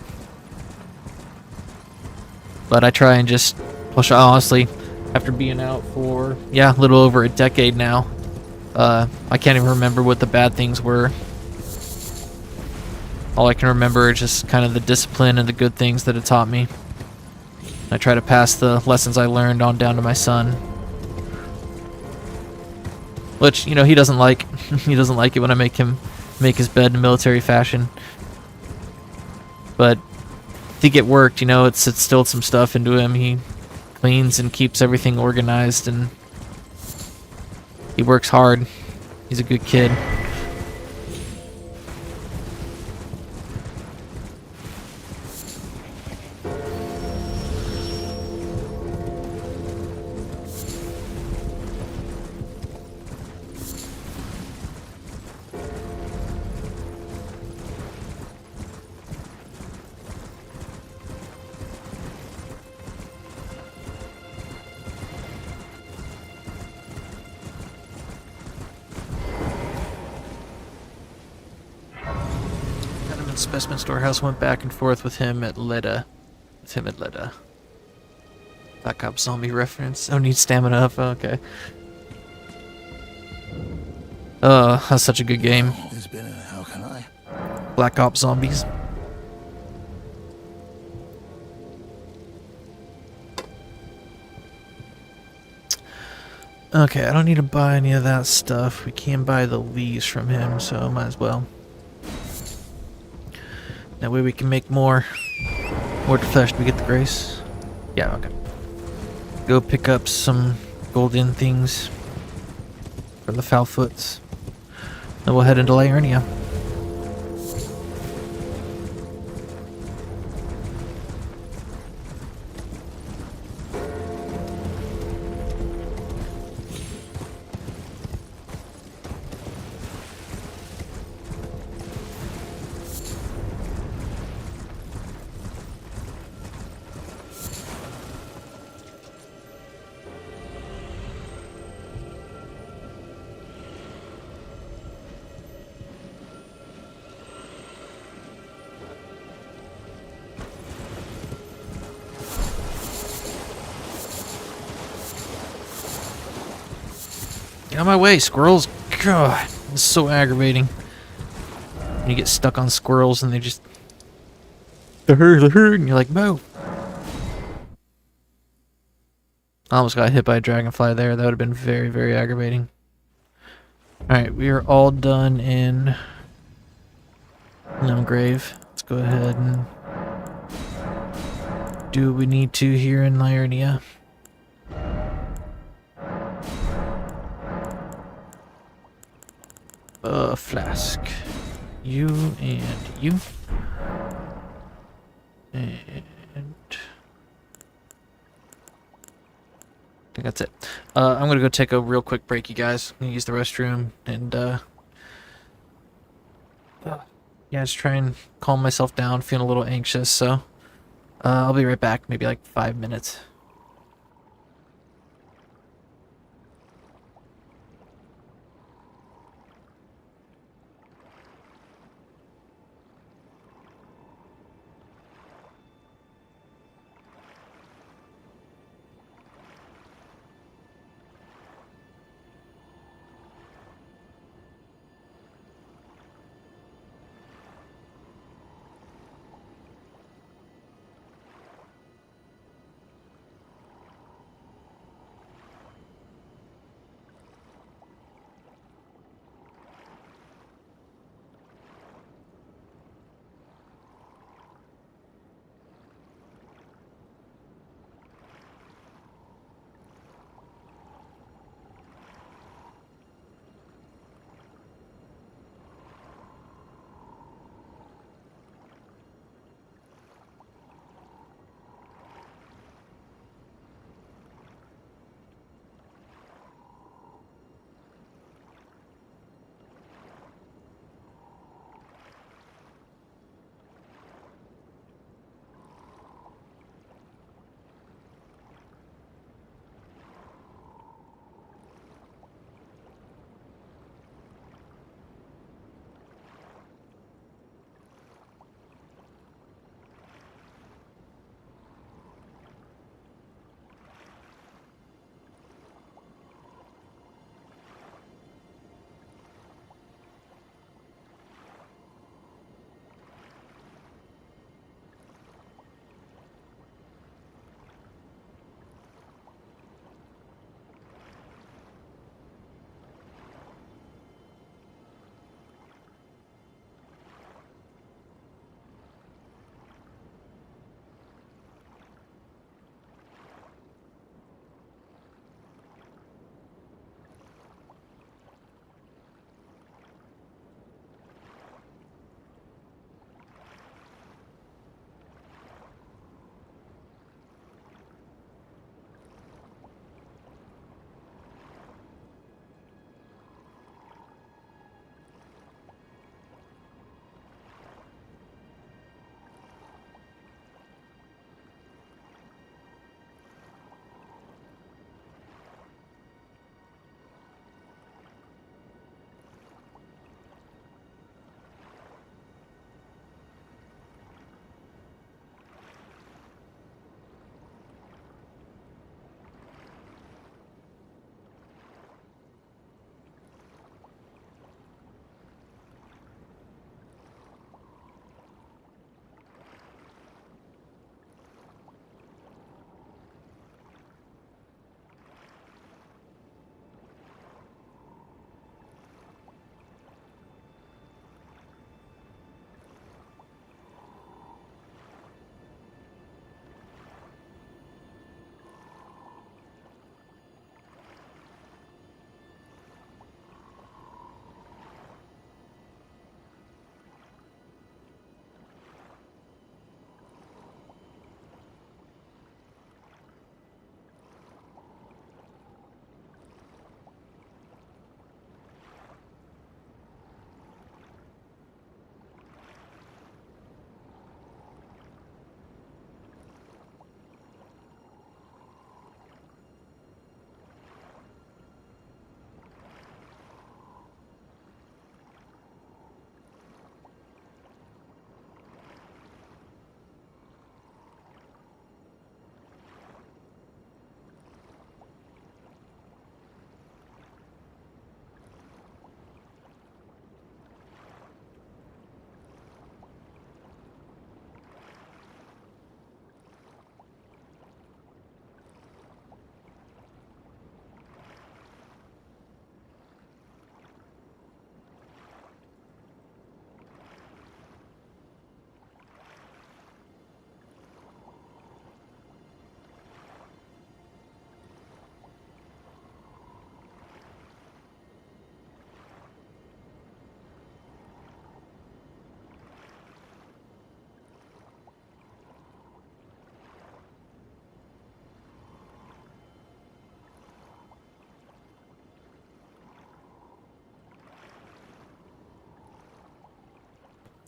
But I try and just push, honestly, after being out for, yeah, a little over a decade now, I can't even remember what the bad things were. All I can remember is just kind of the discipline and the good things that it taught me. I try to pass the lessons I learned on down to my son. Which, you know, he doesn't like. He doesn't like it when I make him make his bed in military fashion. But I think it worked, you know, it's instilled some stuff into him. He cleans and keeps everything organized, and he works hard. He's a good kid. Specimen Storehouse went back and forth with him at Leda. Black Ops Zombie reference. Oh, need stamina up. Oh, okay. That's such a good game. There's been a, how can I? Black Ops Zombies. Okay, I don't need to buy any of that stuff. We can buy the leaves from him, so might as well. That way we can make more. More flesh. Do we get the grace? Yeah, okay. Go pick up some golden things from the Foulfoots. Then we'll head into Liurnia. Get out of my way, squirrels! God, it's so aggravating. When you get stuck on squirrels and they just... and you're like, move! I almost got hit by a dragonfly there. That would have been very, very aggravating. Alright, we are all done in Limgrave. Let's go ahead and do what we need to here in Liurnia. Flask. You and you. And I think that's it. I'm gonna go take a real quick break, you guys. I'm gonna use the restroom and yeah, just try and calm myself down, feeling a little anxious, so I'll be right back, maybe like 5 minutes.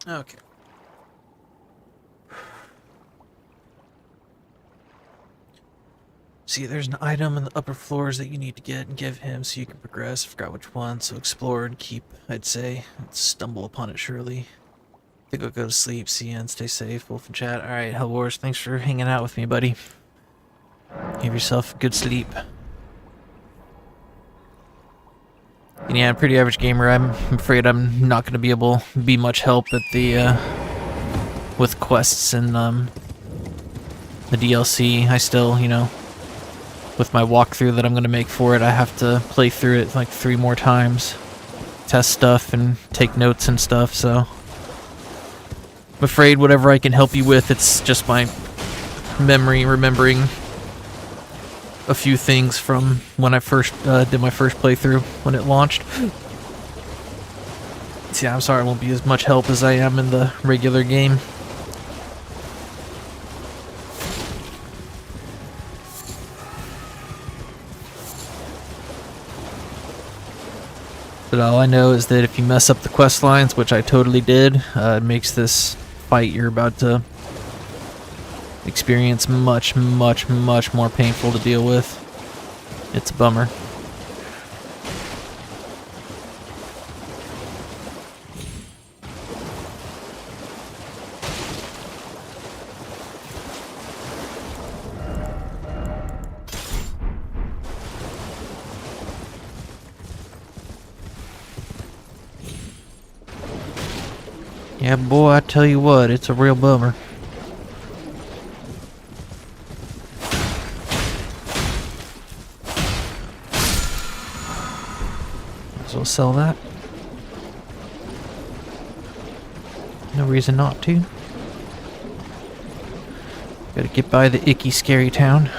Okay. See, there's an item in the upper floors that you need to get and give him so you can progress. I forgot which one, so explore and keep, I'd say. Stumble upon it surely. I think I'll go to sleep. See you and stay safe. Wolf and chat. Alright, Hell Wars, thanks for hanging out with me, buddy. Give yourself a good sleep. And yeah, I'm a pretty average gamer. I'm afraid I'm not going to be able to be much help at the, with quests and, the DLC. I still, you know, with my walkthrough that I'm going to make for it, I have to play through it like 3 more times. Test stuff and take notes and stuff, so... I'm afraid whatever I can help you with, it's just my memory remembering a few things from when I first did my first playthrough when it launched. So yeah, I'm sorry I won't be as much help as I am in the regular game. But all I know is that if you mess up the quest lines, which I totally did, it makes this fight you're about to experience much, much, much more painful to deal with. It's a bummer. Yeah, boy, I tell you what, it's a real bummer. So sell that. No reason not to. Gotta get by the icky, scary town.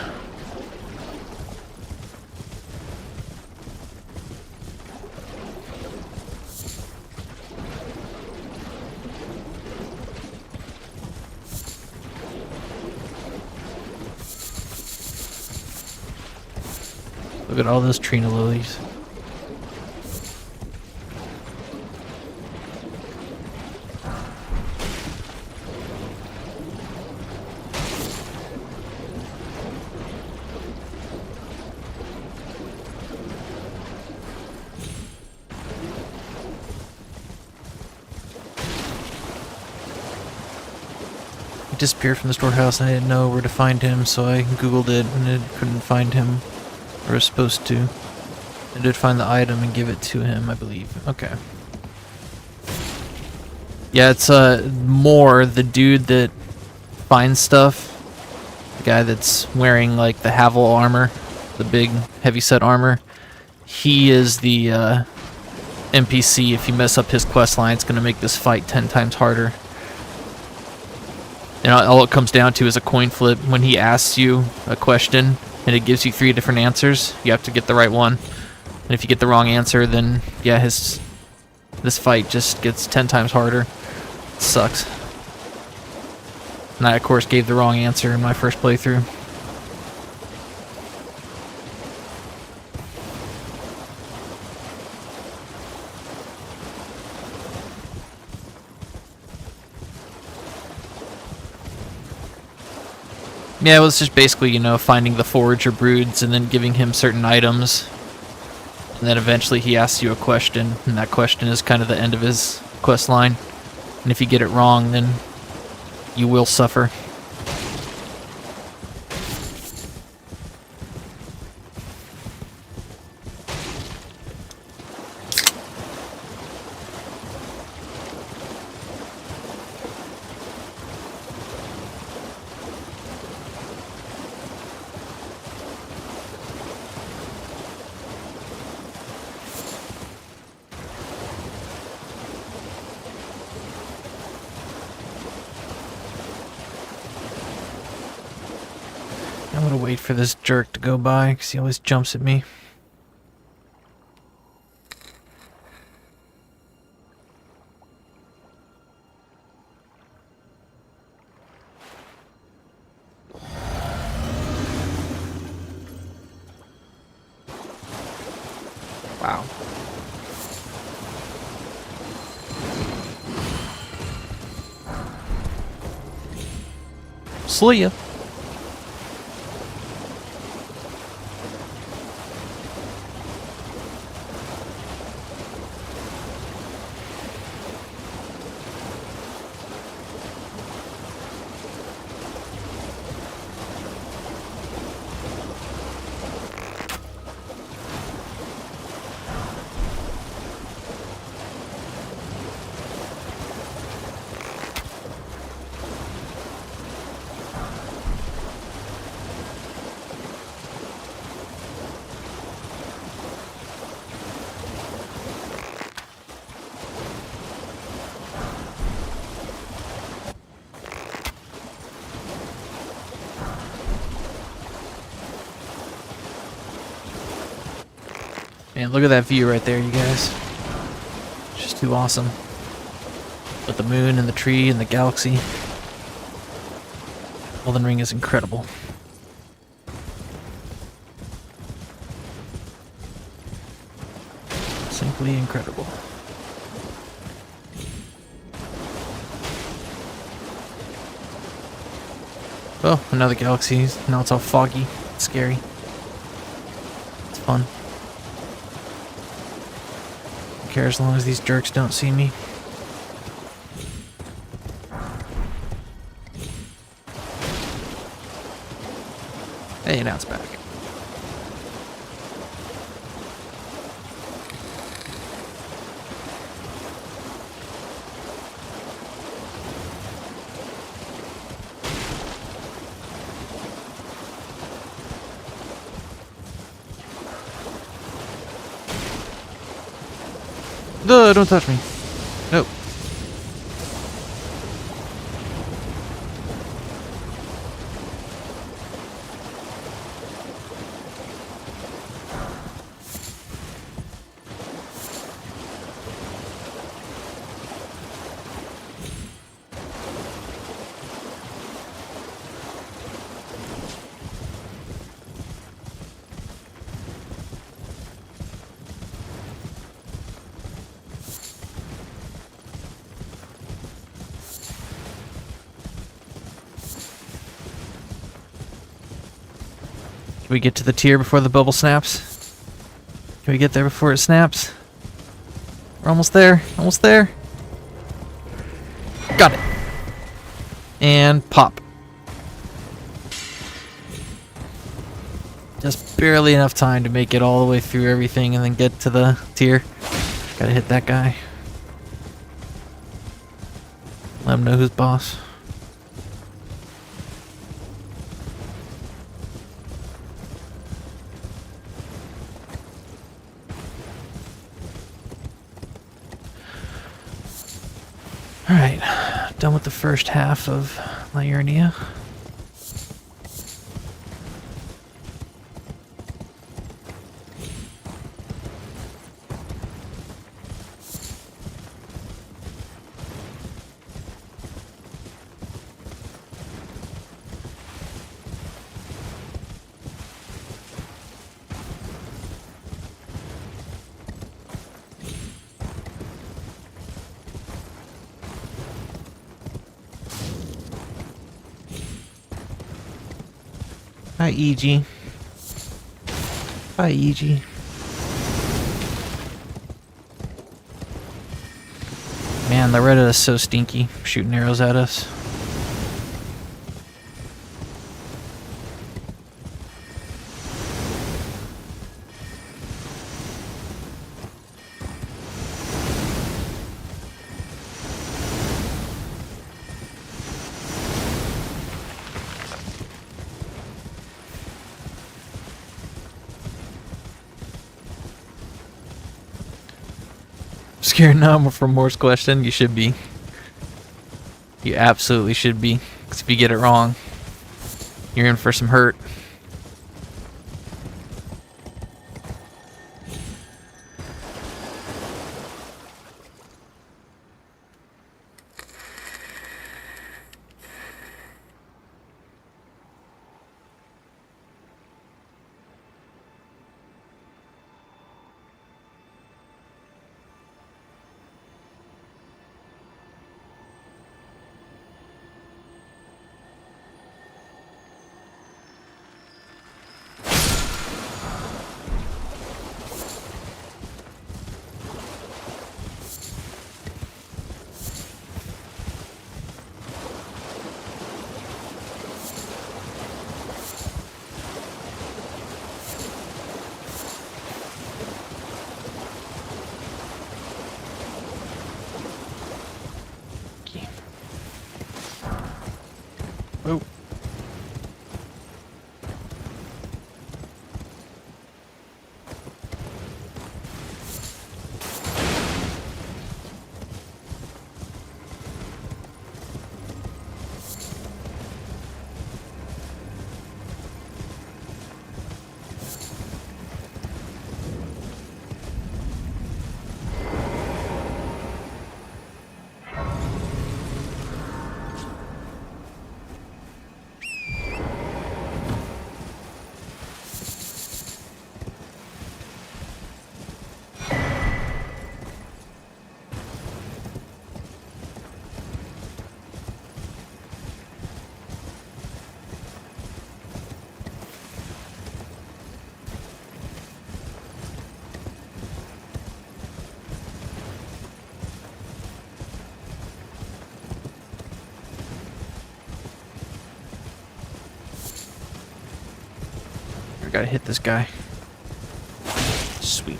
Look at all those Trina lilies. He disappeared from the storehouse and I didn't know where to find him, so I googled it and it couldn't find him. Or was supposed to. I did find the item and give it to him, I believe. Okay. Yeah, it's more the dude that finds stuff. The guy that's wearing like the Havel armor, the big heavyset armor. He is the NPC. If you mess up his quest line, it's gonna make this fight 10 times harder. And all it comes down to is a coin flip. When he asks you a question and it gives you 3 different answers, you have to get the right one. And if you get the wrong answer, then yeah, this fight just gets 10 times harder. It sucks. And I, of course, gave the wrong answer in my first playthrough. Yeah, it was just basically, you know, finding the forager broods and then giving him certain items. And then eventually he asks you a question, and that question is kind of the end of his quest line. And if you get it wrong, then you will suffer. I'm gonna wait for this jerk to go by, because he always jumps at me. Wow. See ya. Man, look at that view right there, you guys. It's just too awesome. With the moon and the tree and the galaxy. Elden Ring is incredible. Simply incredible. Oh, another galaxy. Now it's all foggy. It's scary. It's fun. Don't care as long as these jerks don't see me. Hey, now it's back. Duh, don't touch me. Nope. Can we get to the tier before the bubble snaps? Can we get there before it snaps? We're almost there. Almost there. Got it. And pop. Just barely enough time to make it all the way through everything and then get to the tier. Gotta hit that guy. Let him know who's boss. Alright, done with the first half of Liurnia. Hi, EG. Hi, EG. Man, the Reddit is so stinky, shooting arrows at us. Scared now from Moore's question? You should be. You absolutely should be. Because if you get it wrong, you're in for some hurt. Oh. I gotta hit this guy. Sweet.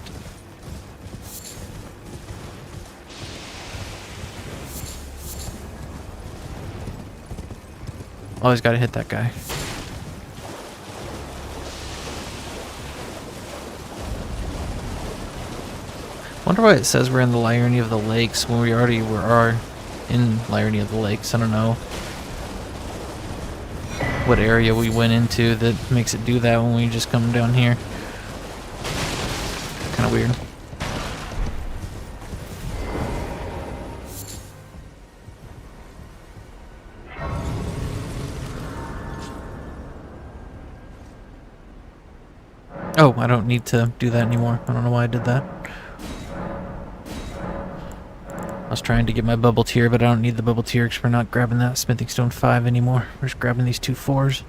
Always gotta hit that guy. Wonder why it says we're in the Liurny of the Lakes when we already are in Liurny of the Lakes. I don't know what area we went into that makes it do that when we just come down here. Kind of weird. Oh, I don't need to do that anymore. I don't know why I did that. I was trying to get my bubble tier, but I don't need the bubble tier because we're not grabbing that smithing stone 5 anymore. We're just grabbing these 2 4s.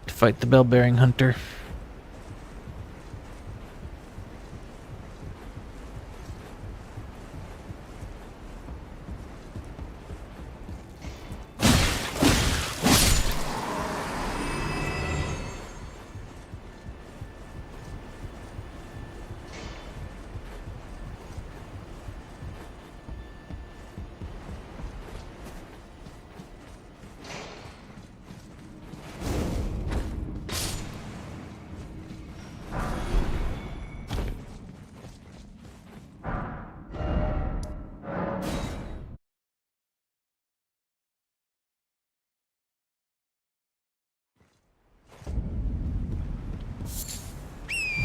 To fight the bell-bearing hunter.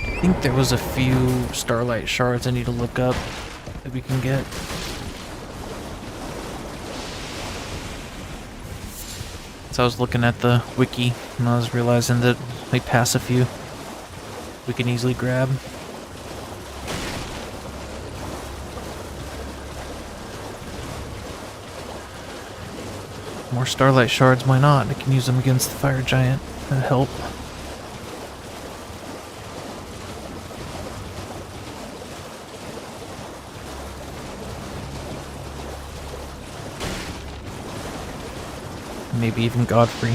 I think there was a few starlight shards I need to look up that we can get. So I was looking at the wiki and I was realizing that we pass a few we can easily grab. More starlight shards, why not? I can use them against the fire giant. That'd help. Maybe even Godfrey.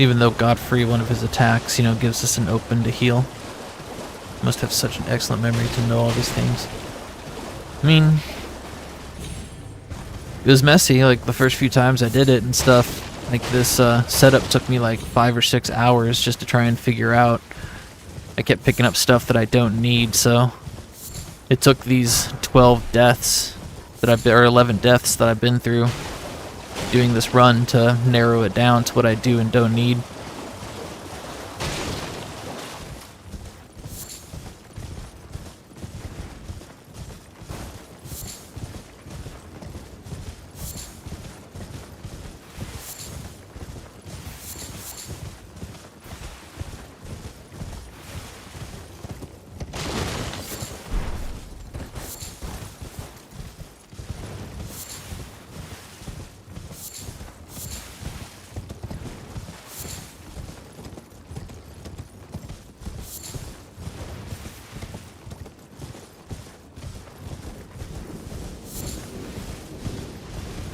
Even though Godfrey, one of his attacks, gives us an open to heal. Must have such an excellent memory to know all these things. I mean, it was messy, like the first few times I did it and stuff. Like this setup took me like 5 or 6 hours just to try and figure out. I kept picking up stuff that I don't need, so it took these 12 deaths or 11 deaths that I've been through doing this run to narrow it down to what I do and don't need.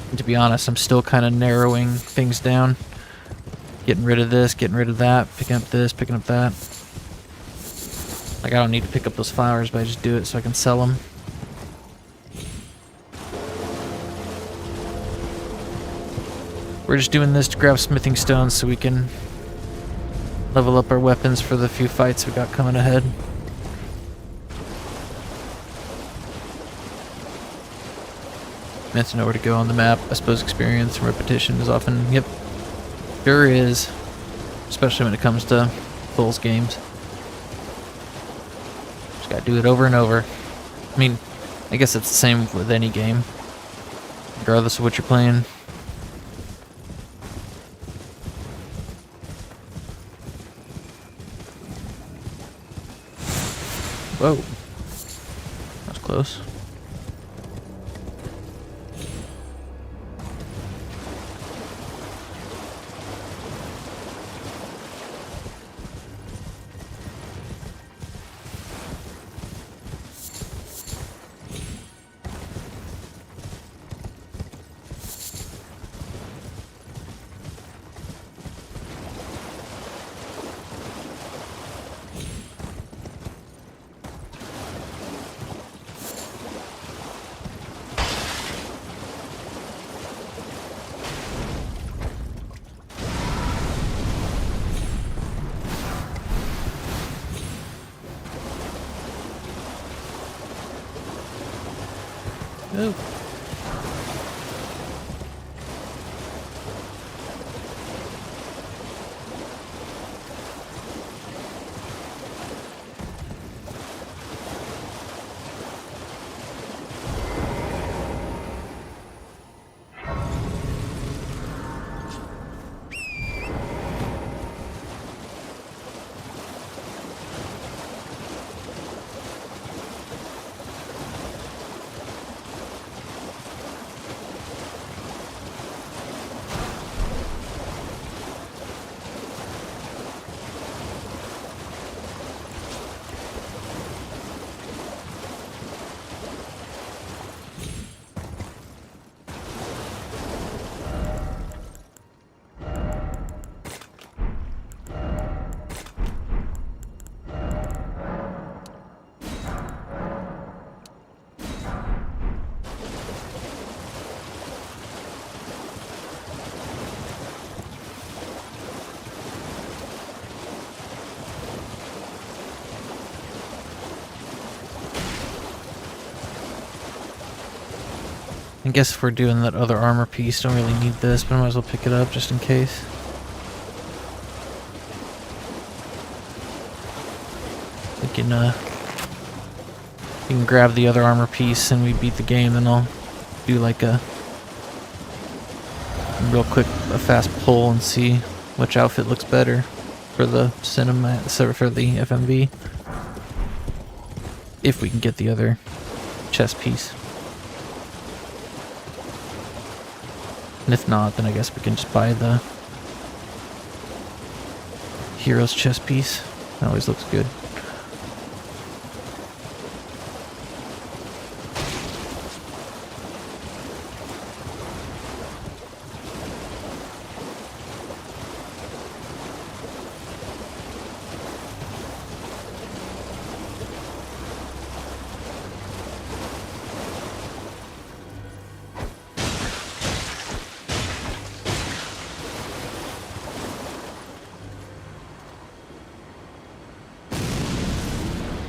And to be honest, I'm still kind of narrowing things down. Getting rid of this, getting rid of that, picking up this, picking up that. Like, I don't need to pick up those flowers, but I just do it so I can sell them. We're just doing this to grab smithing stones so we can level up our weapons for the few fights we got coming ahead. Meant to know where to go on the map. I suppose experience and repetition is often... Yep. Sure is. Especially when it comes to Souls games. Just gotta do it over and over. I mean, I guess it's the same with any game. Regardless of what you're playing. Whoa. That was close. Oh. I guess if we're doing that other armor piece, don't really need this, but I might as well pick it up just in case. We can grab the other armor piece and we beat the game, then I'll do like a real quick, a fast pull and see which outfit looks better for the for the FMV. If we can get the other chest piece. And if not, then I guess we can just buy the hero's chest piece. That always looks good.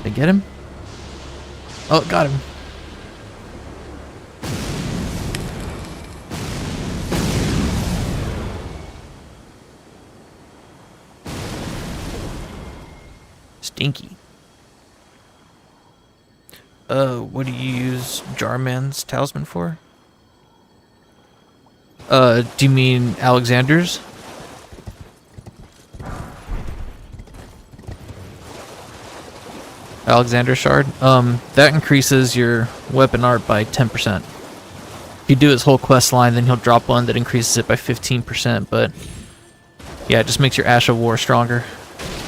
Did I get him? Oh, got him. Stinky. What do you use Jarman's talisman for? Do you mean Alexander's? Alexander Shard. That increases your weapon art by 10%. If you do his whole quest line, then he'll drop one that increases it by 15%, but yeah, it just makes your Ash of War stronger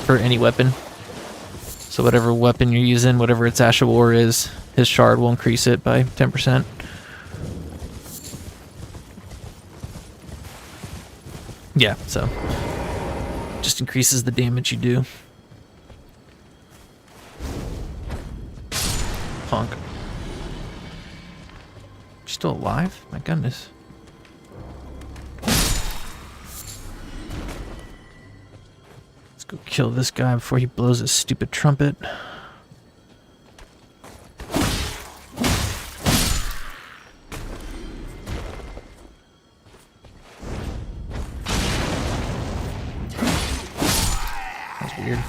for any weapon. So whatever weapon you're using, whatever its Ash of War is, his shard will increase it by 10%. Yeah, so just increases the damage you do. punk. Still alive? My goodness. Let's go kill this guy before he blows his stupid trumpet. That's weird.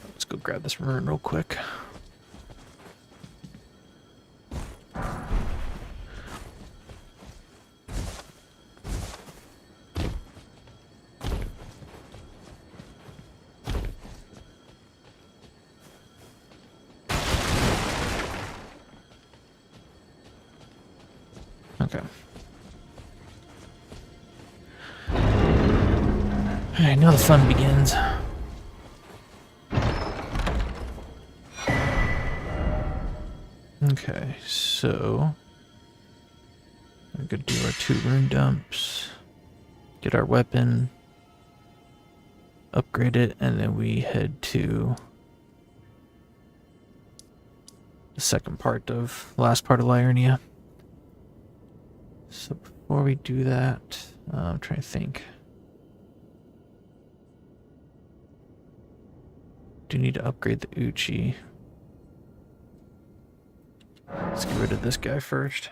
Let's go grab this rune real quick. Okay. Alright, now the fun begins. Okay, so we're gonna do our 2 rune dumps, get our weapon, upgrade it, and then we head to the second part of last part of Liurnia. So before we do that, I'm trying to think. Do need to upgrade the Uchi. Let's get rid of this guy first.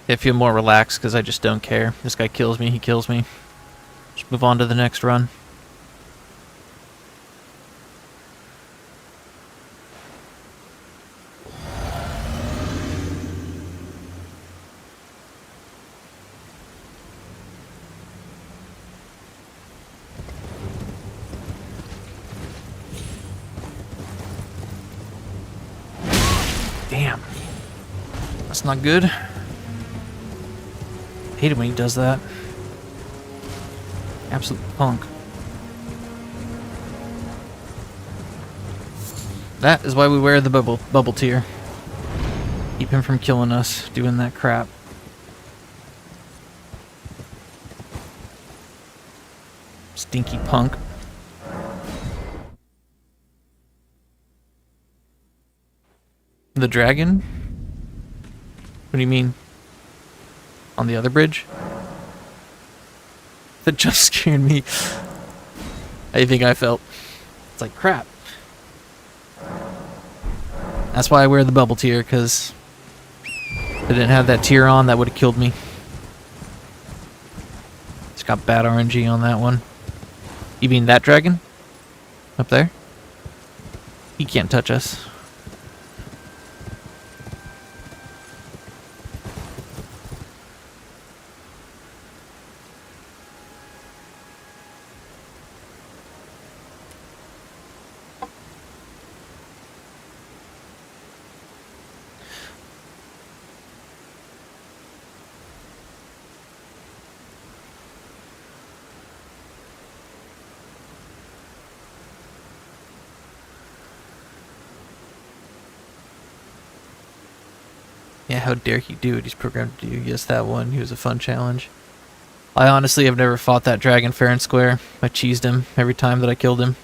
I feel more relaxed because I just don't care. This guy kills me, he kills me. Just move on to the next run. Damn. That's not good. I hate it when he does that. Absolute punk. That is why we wear the bubble tier. Keep him from killing us, doing that crap. Stinky punk. The dragon? What do you mean? On the other bridge? That just scared me. How do you think I felt? It's like crap. That's why I wear the bubble tier, because if I didn't have that tier on, that would have killed me. It's got bad RNG on that one. You mean that dragon? Up there? He can't touch us. Yeah, how dare he do what he's programmed to do. Yes, that one. He was a fun challenge. I honestly have never fought that dragon fair and square. I cheesed him every time that I killed him.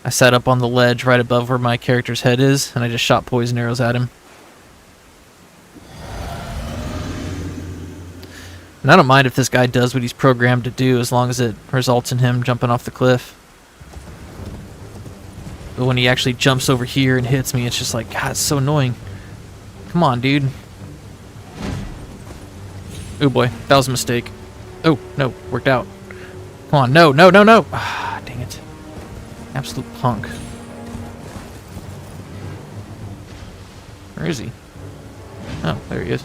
I sat up on the ledge right above where my character's head is, and I just shot poison arrows at him. And I don't mind if this guy does what he's programmed to do, as long as it results in him jumping off the cliff. But when he actually jumps over here and hits me, it's just like, God, it's so annoying. Come on, dude. Oh boy, that was a mistake. Oh, no, worked out. Come on, no, no, no, no! Ah, dang it. Absolute punk. Where is he? Oh, there he is.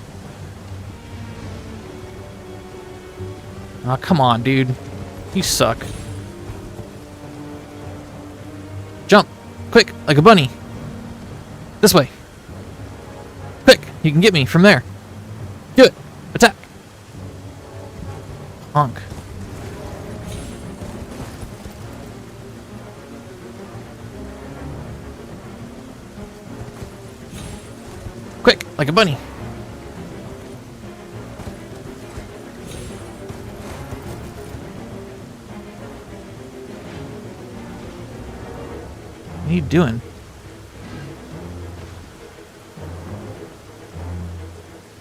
Oh, come on, dude. You suck. Jump! Quick, like a bunny. This way. Quick, you can get me from there. Do it! Attack! Honk. Quick, like a bunny. What are you doing?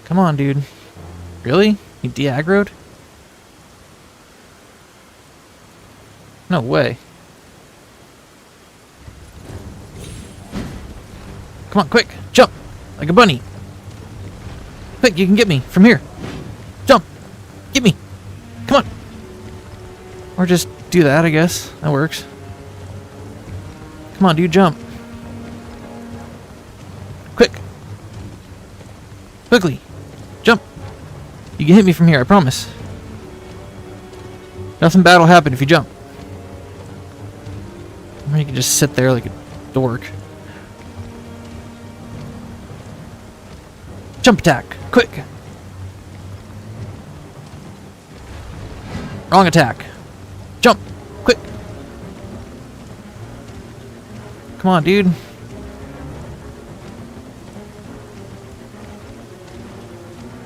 Come on, dude. Really? You de-aggroed? No way. Come on, quick! Jump! Like a bunny! Quick, you can get me from here! Jump! Get me! Come on! Or just do that, I guess. That works. Come on, dude, jump! Quick! Quickly! Jump! You can hit me from here, I promise. Nothing bad will happen if you jump. Or you can just sit there like a dork. Jump attack! Quick! Wrong attack! Jump! Quick! Come on, dude.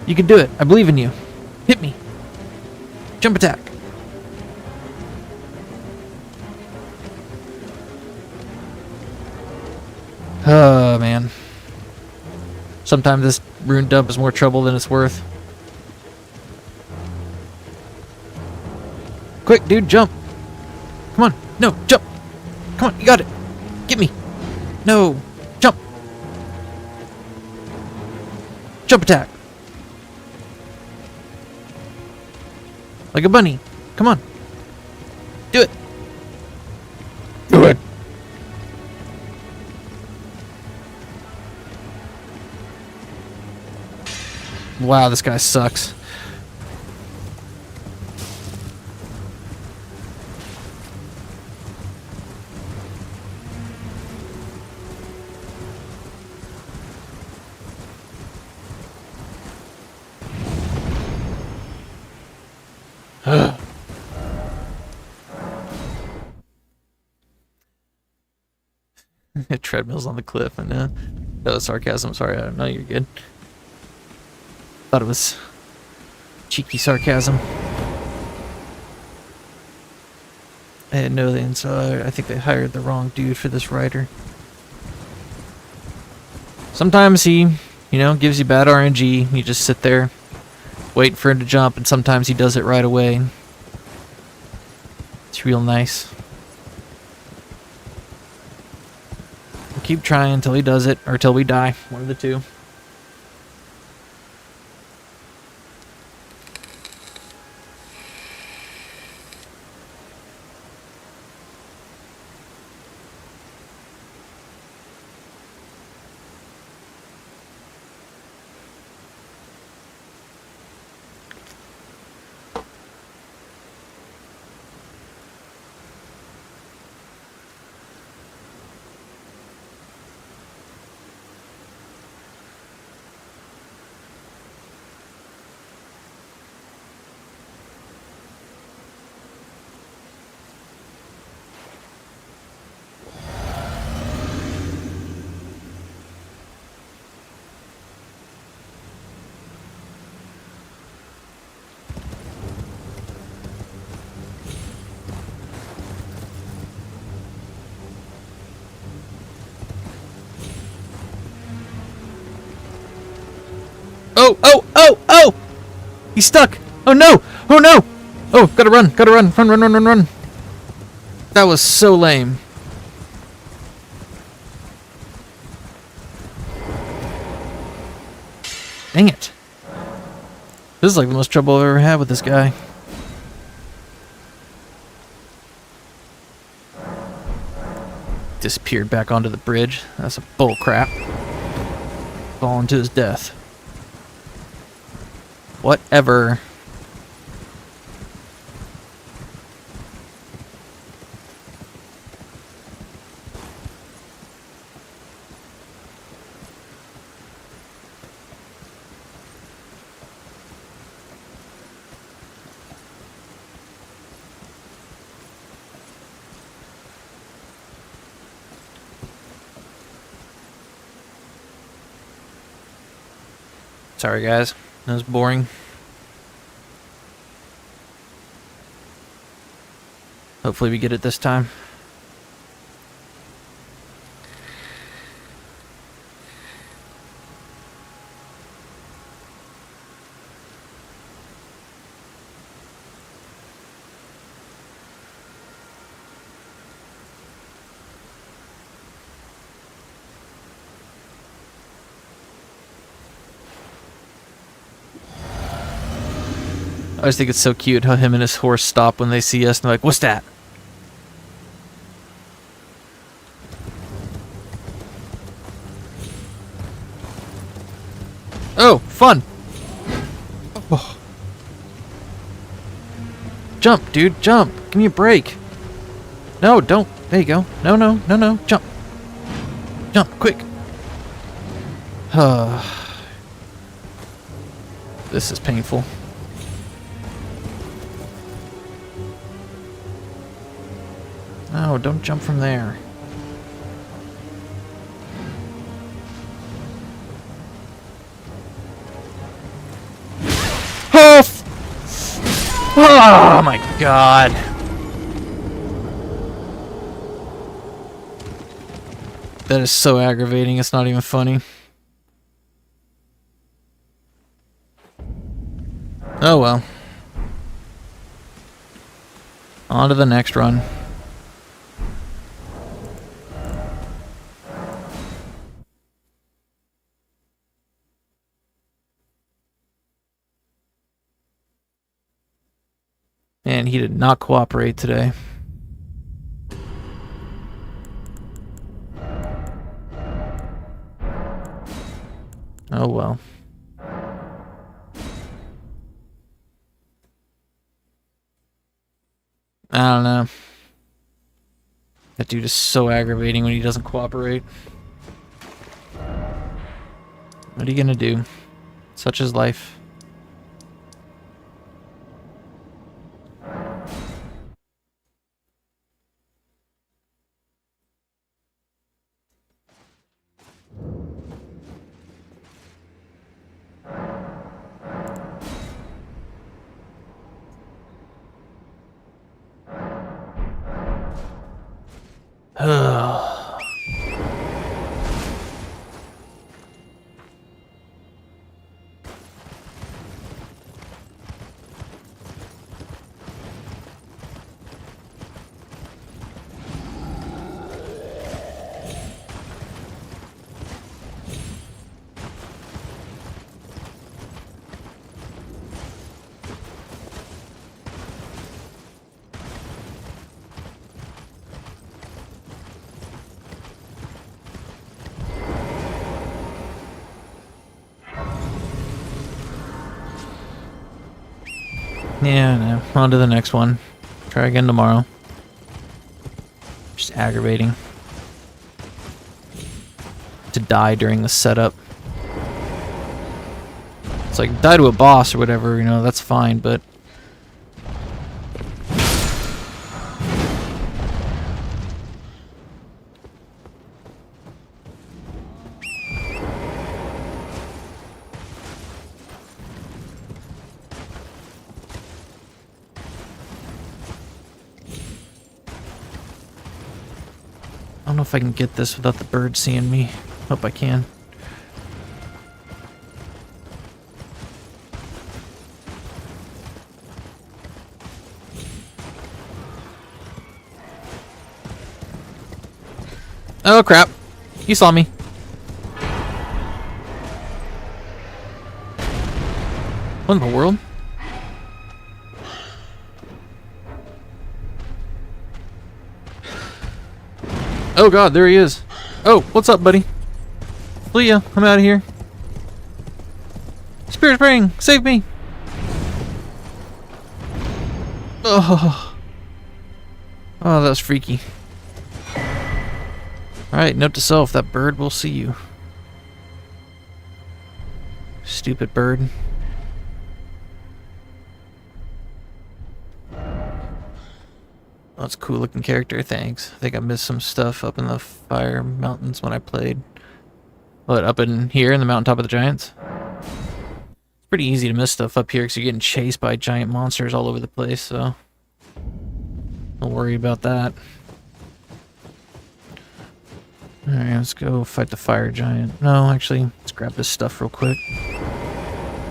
You can do it. I believe in you. Hit me. Jump attack. Oh, man. Sometimes this rune dump is more trouble than it's worth. Quick, dude, jump. Come on. No, jump. Come on, you got it. Get me. No. Jump. Jump attack. Like a bunny. Come on. Do it. Do it. Wow, this guy sucks. Treadmills on the cliff, and that was sarcasm. Sorry, I don't know. You're good. Thought it was cheeky sarcasm. I had no idea, so I think they hired the wrong dude for this writer. Sometimes he, you know, gives you bad RNG. You just sit there, wait for him to jump, and sometimes he does it right away. It's real nice. We'll keep trying until he does it, or till we die. One of the two. Oh, oh, oh, oh! He's stuck! Oh no! Oh no! Oh, gotta run, run, run, run, run, run, run. That was so lame. Dang it. This is like the most trouble I've ever had with this guy. Disappeared back onto the bridge. That's a bull crap. Falling to his death. Whatever. Sorry guys, that was boring. Hopefully we get it this time. I just think it's so cute how him and his horse stop when they see us and they're like, what's that? Oh, fun! Oh. Jump, dude, jump! Give me a break! No, don't! There you go. No, no, no, no, jump! Jump, quick! This is painful. No, don't jump from there. Oh my god. That is so aggravating, it's not even funny. Oh well. On to the next run. And he did not cooperate today. Oh well. I don't know. That dude is so aggravating when he doesn't cooperate. What are you gonna do? Such is life. Yeah, no. On to the next one. Try again tomorrow. Just aggravating. To die during the setup. It's like, die to a boss or whatever, you know, that's fine, but... I don't know if I can get this without the bird seeing me. Hope I can. Oh crap. You saw me. What in the world? Oh god, there he is. Oh, what's up, buddy? Leah, I'm out of here. Spirit Spring, save me! Oh, that was freaky. Alright, note to self, that bird will see you. Stupid bird. That's a cool looking character, thanks. I think I missed some stuff up in the fire mountains when I played. What, up in here in the mountaintop of the giants? It's pretty easy to miss stuff up here because you're getting chased by giant monsters all over the place, so don't worry about that. Alright, let's go fight the fire giant. No, actually, let's grab this stuff real quick.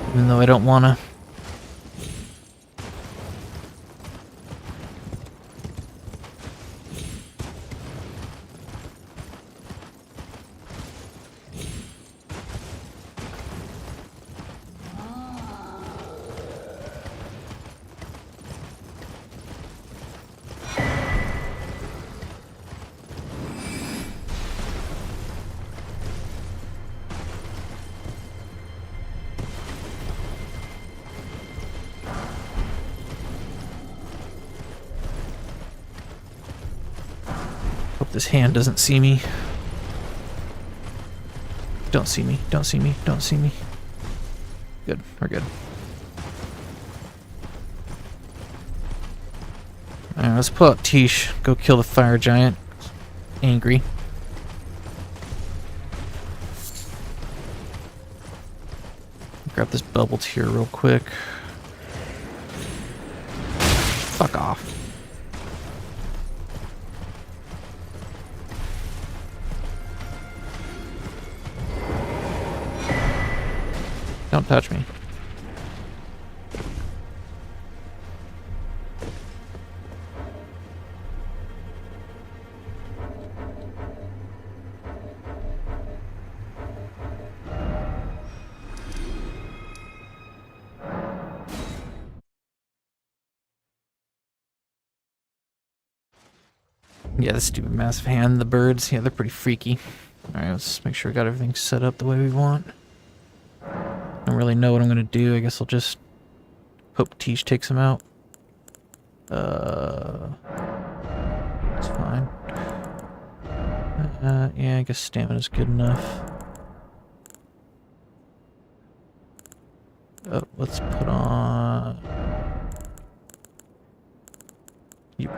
Even though I don't wanna. Hope this hand doesn't see me. Don't see me, don't see me, don't see me. Good, we're good. Alright, let's pull out Tish. Go kill the fire giant. Angry. Grab this bubble tear real quick. Fuck off. Don't touch me. Yeah, the stupid massive hand, the birds, yeah, they're pretty freaky. Alright, let's make sure we got everything set up the way we want. Don't really know what I'm gonna do. I guess I'll just hope Tish takes him out. It's fine. Yeah, I guess stamina's good enough. Oh, let's put on... You.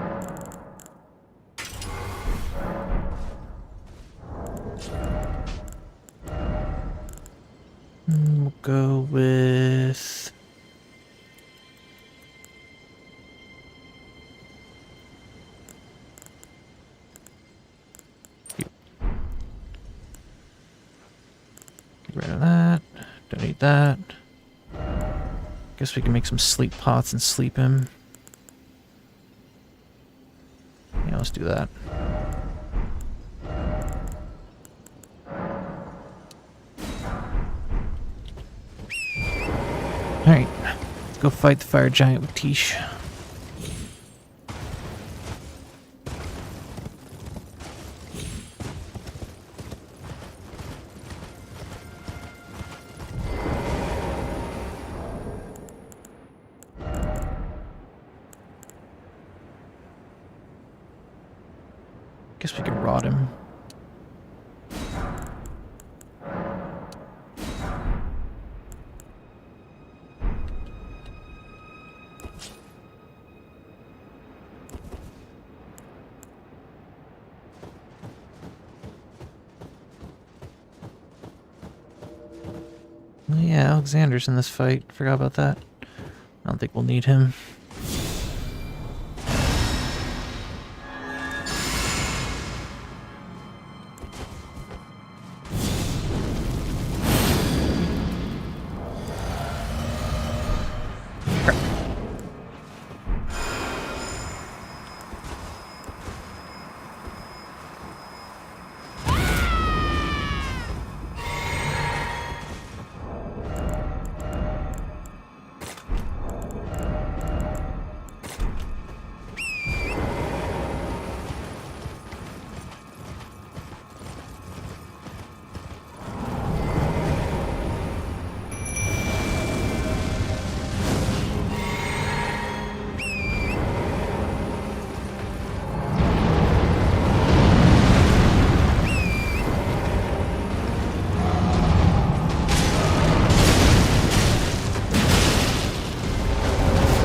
We'll go with... Get rid of that. Don't need that. Guess we can make some sleep pots and sleep him. Yeah, let's do that. Alright, let's go fight the fire giant with Tish. Guess we can rot him. Oh yeah, Alexander's in this fight. Forgot about that. I don't think we'll need him.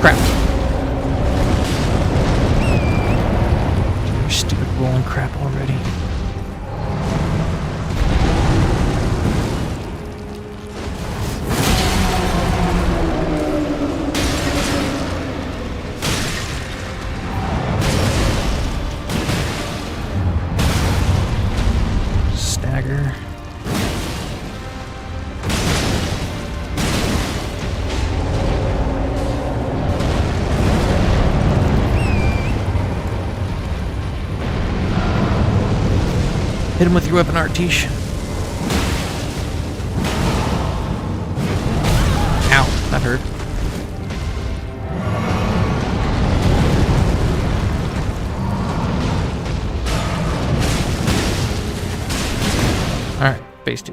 Crap. Your stupid rolling crap already. Stagger. Hit him with your weapon art, Tish. Ow, that hurt. Alright, phase 2.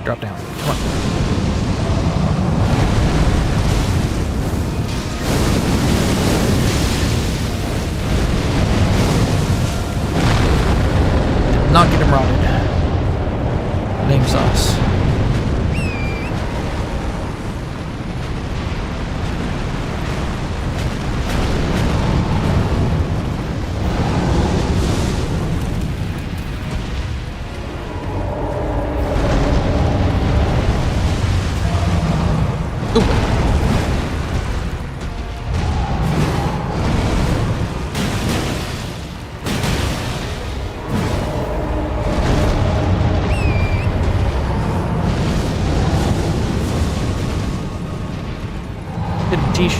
Drop down. Come on. Not get him rotted. Name sauce. Tish.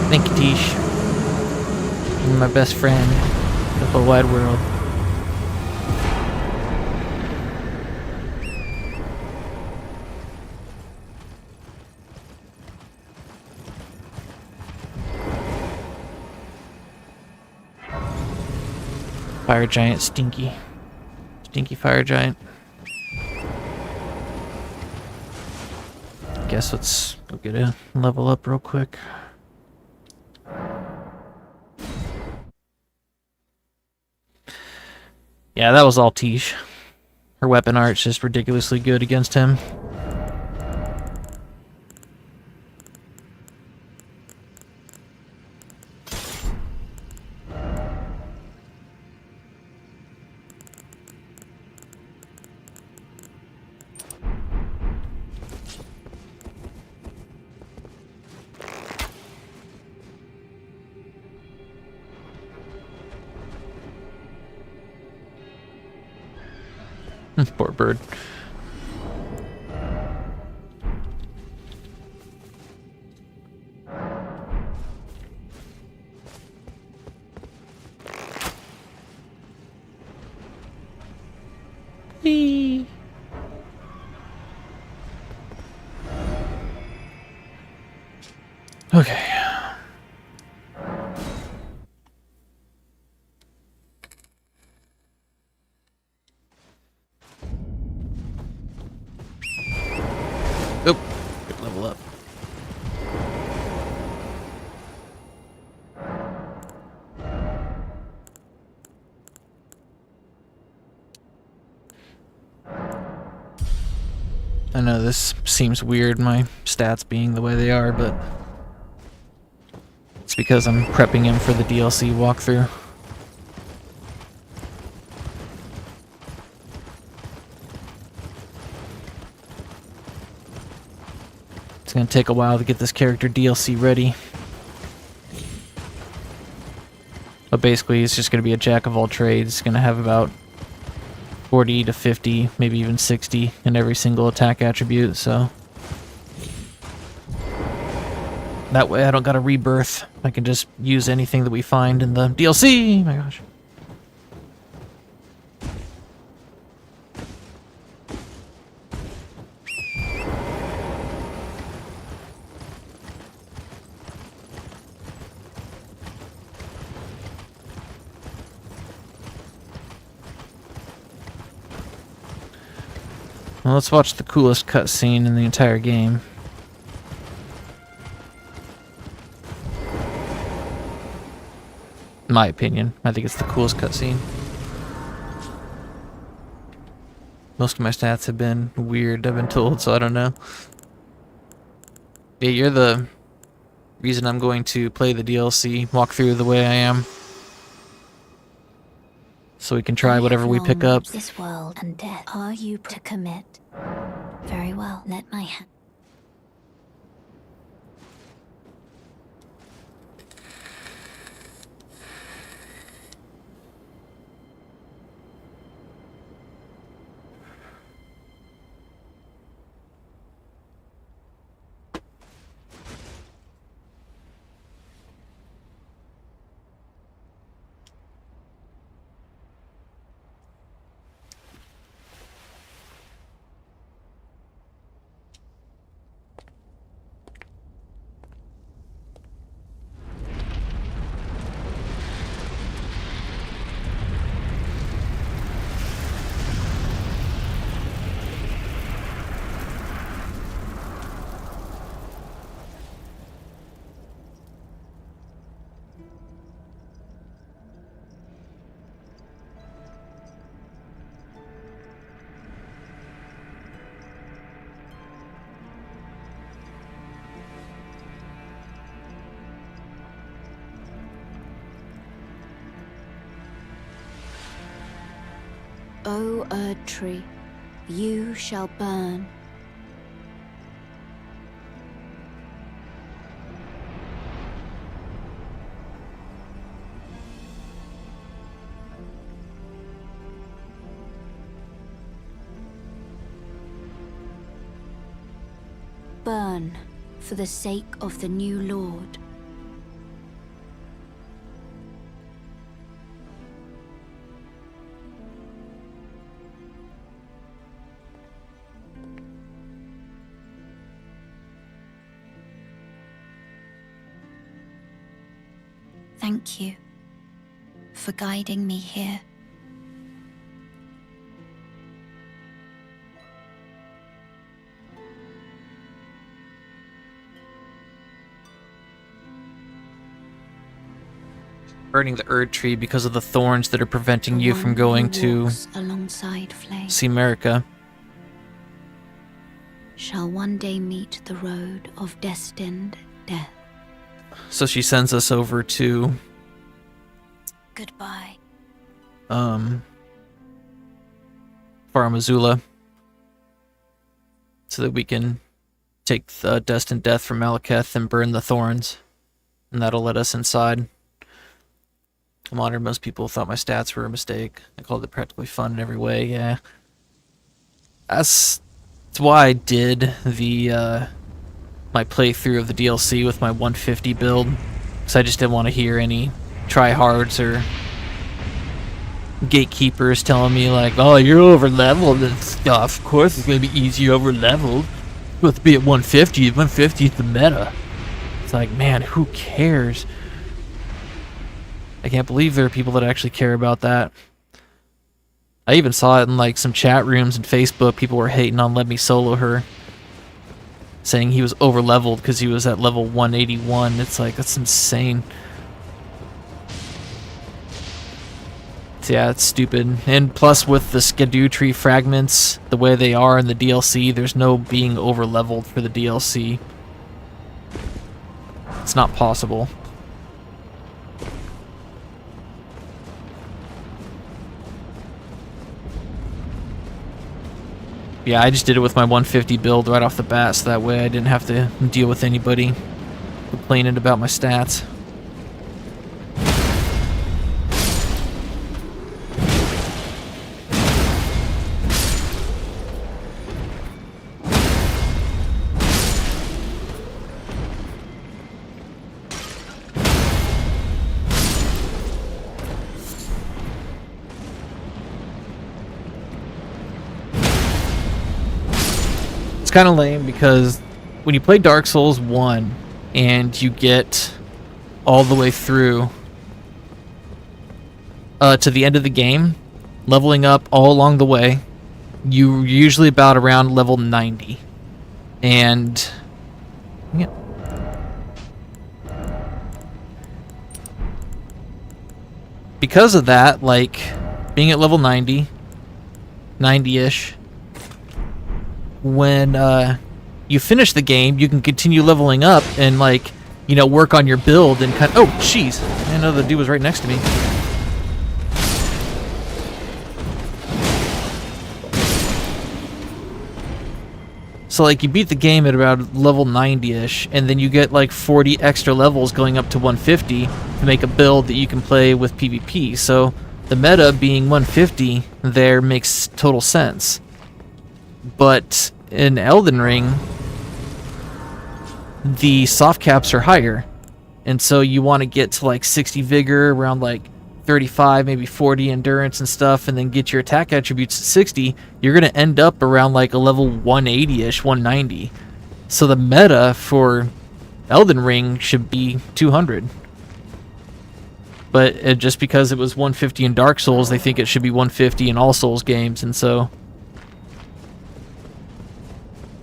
Thank you, Tish. You're my best friend in the whole wide world. Fire giant, stinky. Stinky fire giant. Guess let's go get a level up real quick. Yeah, that was all Tish. Her weapon art's just ridiculously good against him. Poor bird. Whee! Okay. Oop, good level up. I know this seems weird, my stats being the way they are, but it's because I'm prepping him for the DLC walkthrough. It's gonna take a while to get this character DLC ready. But basically, he's just gonna be a jack of all trades. He's gonna have about 40 to 50, maybe even 60 in every single attack attribute, so that way I don't gotta rebirth. I can just use anything that we find in the DLC. Oh my gosh. Well, let's watch the coolest cutscene in the entire game. In my opinion, I think it's the coolest cutscene. Most of my stats have been weird, I've been told, so I don't know. Yeah, you're the reason I'm going to play the DLC, walk through the way I am. So we can try whatever we pick up. This world and death. Are you to commit? Very well. Let my hand. O Erd Tree, you shall burn. Burn for the sake of the new Lord. Thank you for guiding me here. Burning the Erd Tree because of the thorns that are preventing you from going to alongside flame see America. Shall one day meet the road of destined death. So she sends us over to Goodbye. Faramazula so that we can take the destined death from Malekith and burn the thorns, and that'll let us inside. I'm honored most people thought my stats were a mistake. I called it practically fun in every way, yeah. That's why I did the my playthrough of the DLC with my 150 build, because I just didn't want to hear any tryhards or gatekeepers telling me like, oh, you're over leveled and stuff. Of course it's gonna be easy over leveled. Supposed to be at 150. 150 is the meta. It's like, man, who cares? I can't believe there are people that actually care about that. I even saw it in like some chat rooms and Facebook. People were hating on Let Me Solo Her, saying he was over leveled because he was at level 181. It's like, that's insane. So yeah, it's stupid. And plus with the Skidoo tree fragments, the way they are in the DLC, there's no being over leveled for the DLC. It's not possible. Yeah, I just did it with my 150 build right off the bat, so that way I didn't have to deal with anybody complaining about my stats. Kind of lame because when you play Dark Souls 1 and you get all the way through to the end of the game, leveling up all along the way, you're usually about around level 90. And yeah, because of that, like being at level 90-ish, when you finish the game, you can continue leveling up and, like, you know, work on your build and kind of... Oh, jeez. I didn't know the dude was right next to me. So, like, you beat the game at about level 90-ish, and then you get, like, 40 extra levels going up to 150 to make a build that you can play with PvP. So, the meta being 150 there makes total sense. But in Elden Ring, the soft caps are higher. And so you want to get to, like, 60 vigor, around, like, 35, maybe 40 endurance and stuff, and then get your attack attributes at 60, you're going to end up around like a level 180-ish, 190. So the meta for Elden Ring should be 200. But just because it was 150 in Dark Souls, they think it should be 150 in all Souls games, and so...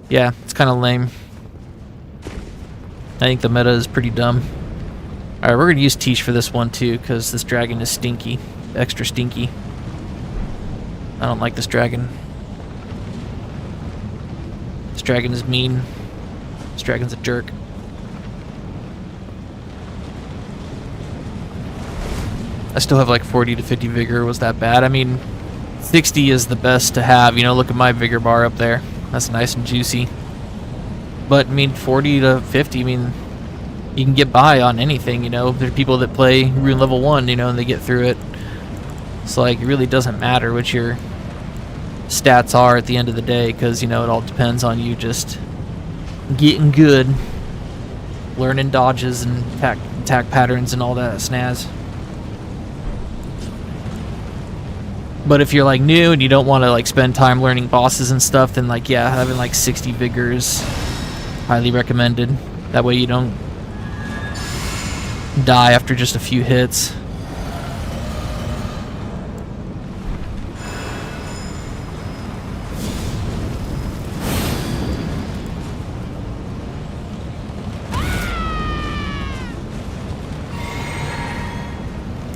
yeah, it's kind of lame. I think the meta is pretty dumb. Alright, we're going to use Tish for this one too, because this dragon is stinky. Extra stinky. I don't like this dragon. This dragon is mean. This dragon's a jerk. I still have like 40 to 50 vigor. Was that bad? I mean, 60 is the best to have. You know, look at my vigor bar up there. That's nice and juicy. But, I mean, 40 to 50, I mean... you can get by on anything, you know. There's people that play Rune level 1, you know, and they get through it. So, like, it really doesn't matter what your stats are at the end of the day, because, you know, it all depends on you just getting good, learning dodges and attack patterns and all that snaz. But if you're, like, new and you don't want to, like, spend time learning bosses and stuff, then, like, yeah, having, like, 60 vigor is highly recommended. That way you don't die after just a few hits.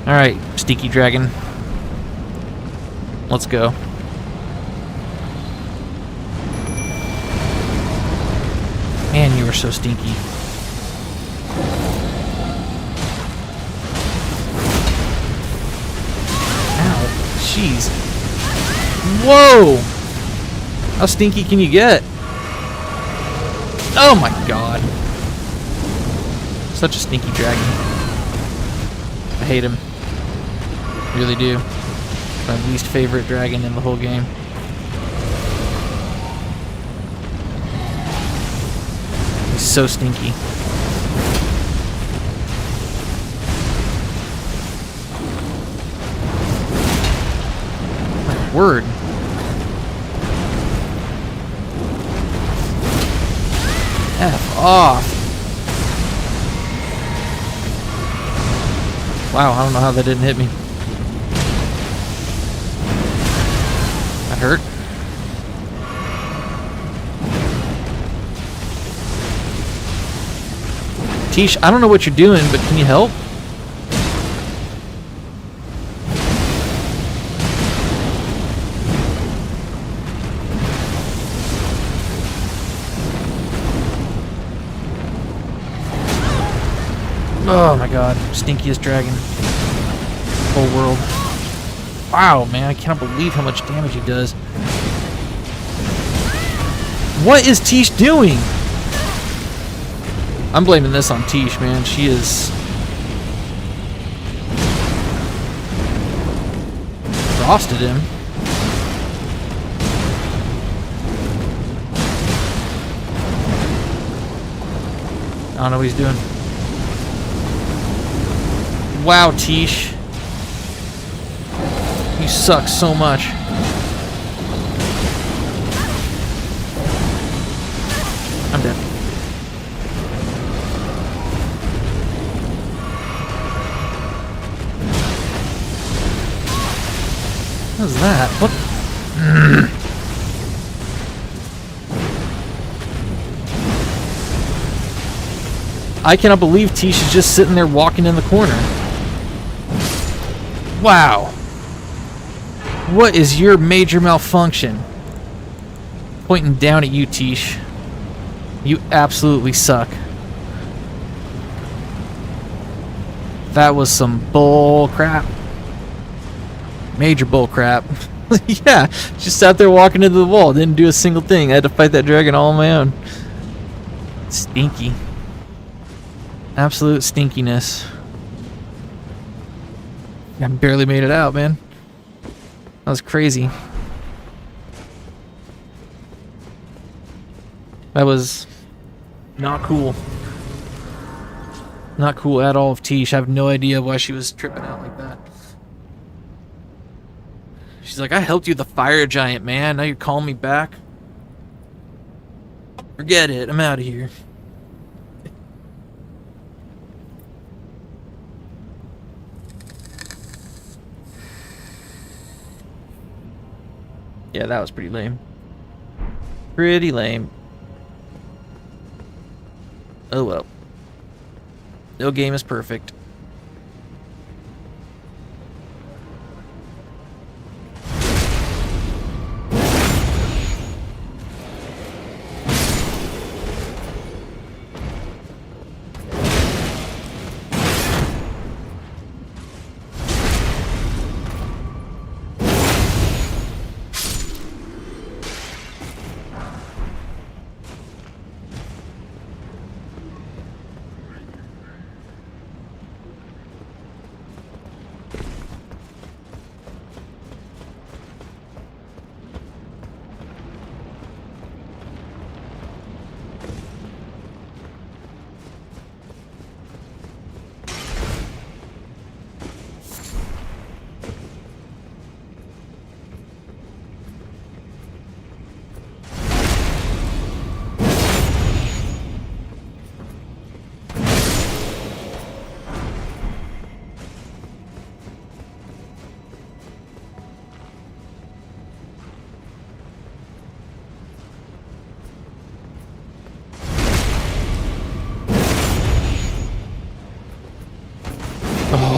Alright, stinky dragon. Let's go. Man, you are so stinky. Jeez. Whoa! How stinky can you get? Oh my god. Such a stinky dragon. I hate him. I really do. My least favorite dragon in the whole game. He's so stinky. Word. F off. Wow, I don't know how that didn't hit me. That hurt. Tish, I don't know what you're doing, but can you help? Oh my god, stinkiest dragon. Whole world. Wow, man, I cannot believe how much damage he does. What is Tish doing? I'm blaming this on Tish, man. She is... frosted him. I don't know what he's doing. Wow, Tish. You suck so much. I'm dead. What was that? What? I cannot believe Tish is just sitting there walking in the corner. Wow. What is your major malfunction? pointing down at you, Tish. You absolutely suck. That was some bull crap. Major bull crap. Yeah, just sat there walking into the wall. Didn't do a single thing. I had to fight that dragon all on my own. Stinky. Absolute stinkiness. I barely made it out, man. That was crazy. That was not cool. Not cool at all of Tish. I have no idea why she was tripping out like that. She's like, I helped you with the fire giant, man. Now you're calling me back? Forget it. I'm out of here. Yeah, that was pretty lame. Pretty lame. Oh well. No game is perfect.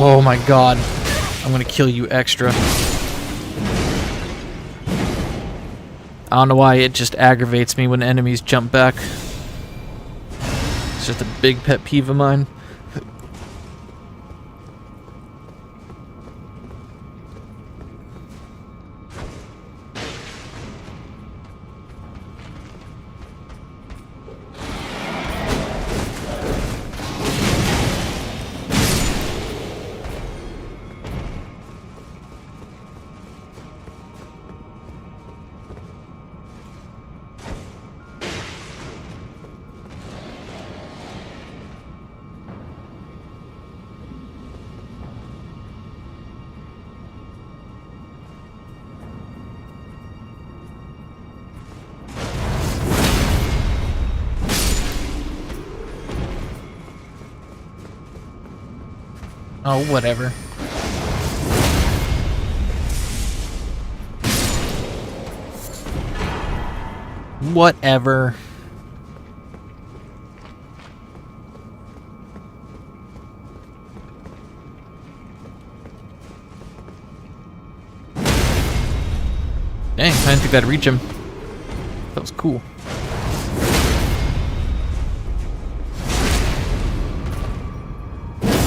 Oh my god. I'm gonna kill you extra. I don't know why it just aggravates me when enemies jump back. It's just a big pet peeve of mine. Oh, whatever. Whatever. Dang, I didn't think that'd reach him. That was cool.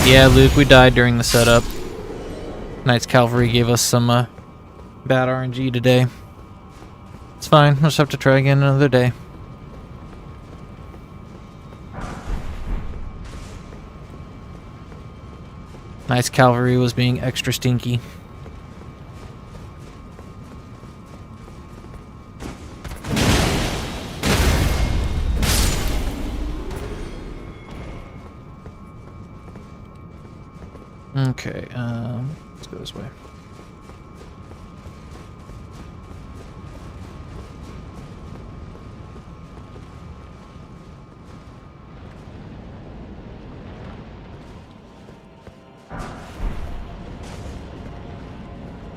Yeah, Luke, we died during the setup. Knight's Cavalry gave us some bad RNG today. It's fine, we'll just have to try again another day. Knight's Cavalry was being extra stinky. Okay, let's go this way.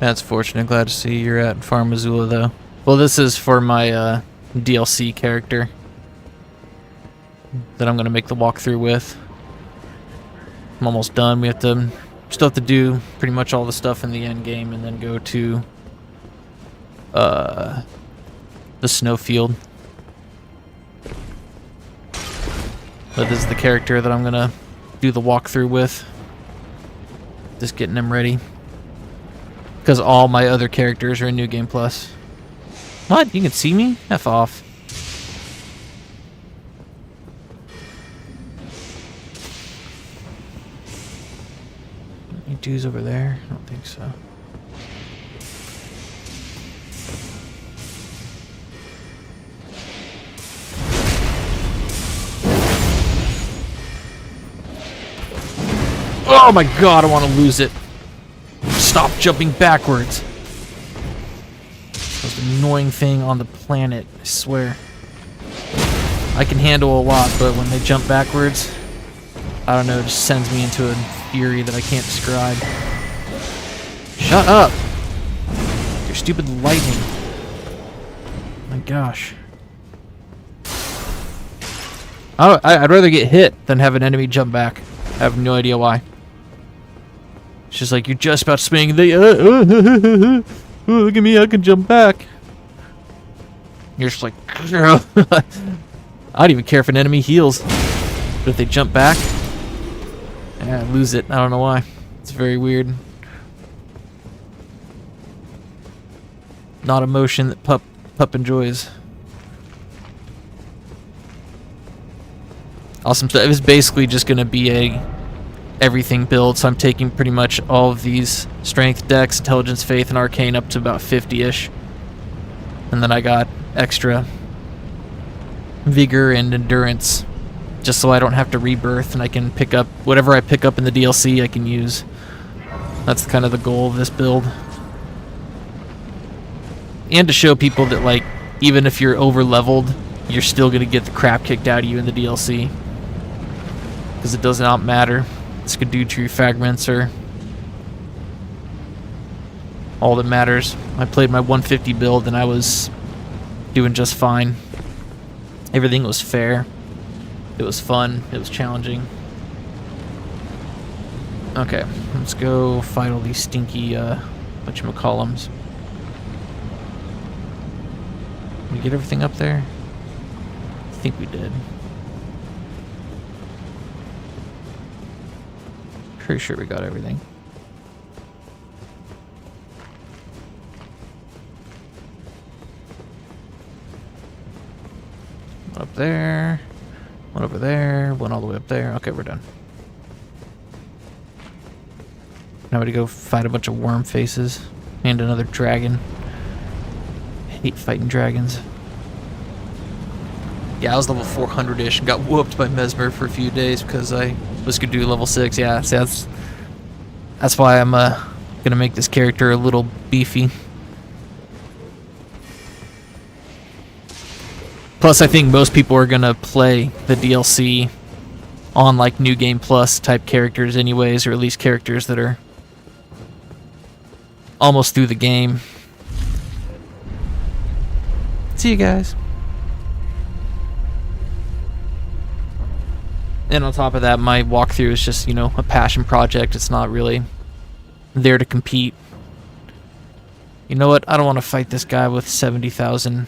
That's fortunate. Glad to see you're at Farm Missoula, though. Well, this is for my DLC character that I'm going to make the walkthrough with. I'm almost done. We have to still have to do pretty much all the stuff in the end game and then go to the the snowfield. But this is the character that I'm gonna do the walkthrough with. Just getting him ready. Because all my other characters are in New Game Plus. What? You can see me? F off. Any dudes over there? I don't think so. Oh my god, I want to lose it. Stop jumping backwards. Most annoying thing on the planet, I swear. I can handle a lot, but when they jump backwards, I don't know, it just sends me into a fury that I can't describe. Shut up! Your stupid lightning. My gosh. I'd rather get hit than have an enemy jump back. I have no idea why. It's just like, you're just about to swing, they, look at me, I can jump back. You're just like, I don't even care if an enemy heals. But if they jump back, yeah, I lose it. I don't know why. It's very weird. Not a motion that pup enjoys. Awesome stuff. It was basically just going to be a everything build, so I'm taking pretty much all of these strength, dex, intelligence, faith, and arcane up to about 50-ish. And then I got extra vigor and endurance, just so I don't have to rebirth, and I can pick up whatever I pick up in the DLC I can use. That's kind of the goal of this build. And to show people that, like, even if you're over-leveled, you're still going to get the crap kicked out of you in the DLC. Because it does not matter. Skadoo tree fragments are all that matters. I played my 150 build and I was doing just fine. Everything was fair. It was fun. It was challenging. Okay, let's go fight all these stinky whatchamacallums. Did we get everything up there? I think we did. Pretty sure we got everything. One up there. One over there. One all the way up there. Okay, we're done. Now we gotta go fight a bunch of worm faces. And another dragon. I hate fighting dragons. Yeah, I was level 400-ish and got whooped by Mesmer for a few days because I was gonna do level 6. Yeah, see, that's why I'm gonna make this character a little beefy. Plus, I think most people are gonna play the DLC on like New Game Plus type characters anyways, or at least characters that are almost through the game. See you guys. And on top of that, my walkthrough is just, you know, a passion project. It's not really there to compete. You know what? I don't want to fight this guy with 70,000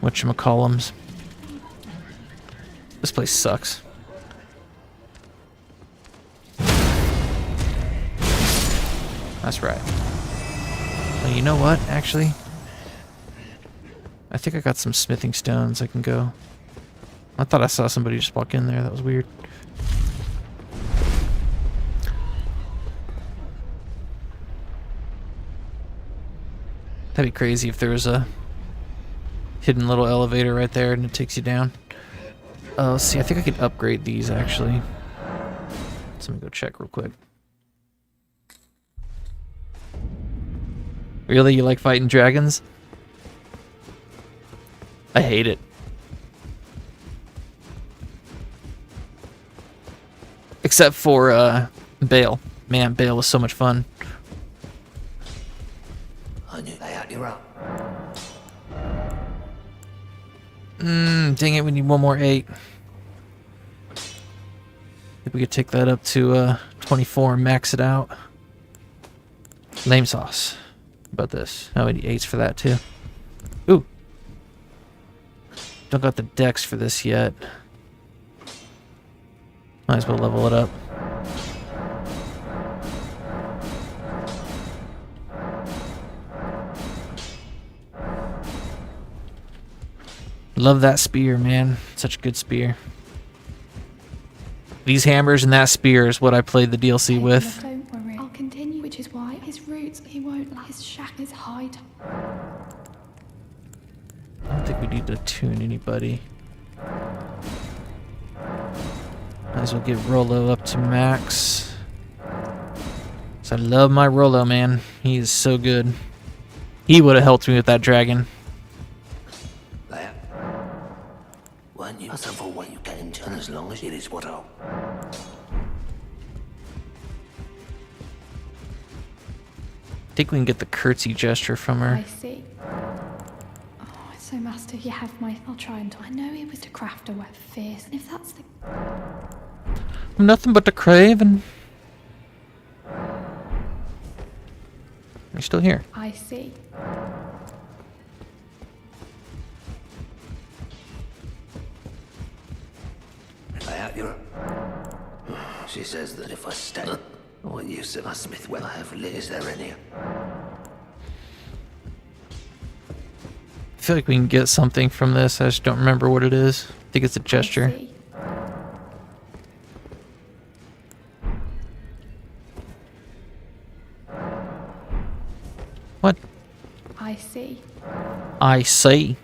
whatchamacallums. This place sucks. That's right. Well, you know what, actually? I think I got some smithing stones I can go. I thought I saw somebody just walk in there. That was weird. That'd be crazy if there was a hidden little elevator right there and it takes you down. Let's see, I think I can upgrade these actually. So let me go check real quick. Really? You like fighting dragons? I hate it. Except for Bale. Man, Bale was so much fun. I knew they had you up. Dang it, we need one more 8. If we could take that up to 24 and max it out. Lame sauce. How about this? Oh, we need 8s for that too. Ooh. Don't got the dex for this yet. Might as well level it up. Love that spear, man. Such a good spear. These hammers and that spear is what I played the DLC with. Don't worry. I'll continue, which is why his roots, he won't like his shack, his hide. I don't think we need to tune anybody. Might as well get Rollo up to max. So I love my Rollo, man. He is so good. He would have helped me with that dragon. There. Weren't you? That's for what you get into, and as long as it is what I'll. I think we can get the curtsy gesture from her. I see. Oh, so master, you have my. I'll try and. I know it was to craft a wet fierce, and if that's the. I'm nothing but a craven. You're still here. I see. Lay out your. She says that if I stay, what use of a smith will I have lit? Is there any? I feel like we can get something from this. I just don't remember what it is. I think it's a gesture. I see. What? I see. I see.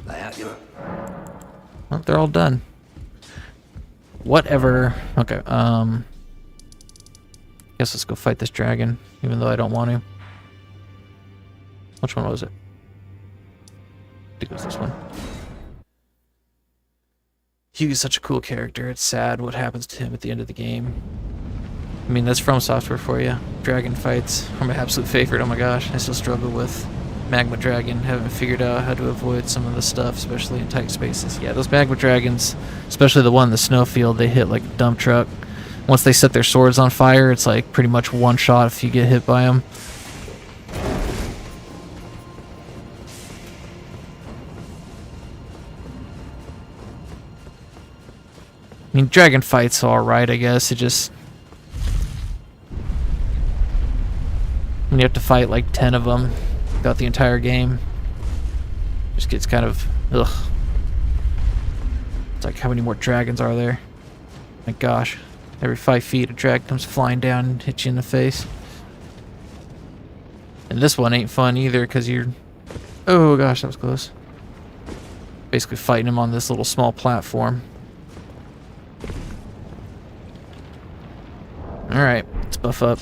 Lay out your. Well, they're all done. Whatever. Okay, guess let's go fight this dragon, even though I don't want to. Which one was it? I think it was this one. Hugh's such a cool character. It's sad what happens to him at the end of the game. I mean, that's From Software for you. Dragon fights are my absolute favorite. Oh my gosh, I still struggle with Magma Dragon. Haven't figured out how to avoid some of the stuff, especially in tight spaces. Yeah, those Magma Dragons, especially the one in the snowfield, they hit like a dump truck. Once they set their swords on fire, it's like pretty much one shot if you get hit by them. I mean, dragon fights are alright, I guess. It just... when you have to fight like 10 of them throughout the entire game, just gets kind of... ugh. It's like, how many more dragons are there? My gosh. Every 5 feet, a dragon comes flying down and hits you in the face. And this one ain't fun either, because you're... oh gosh, that was close. Basically fighting him on this little small platform. Alright, let's buff up.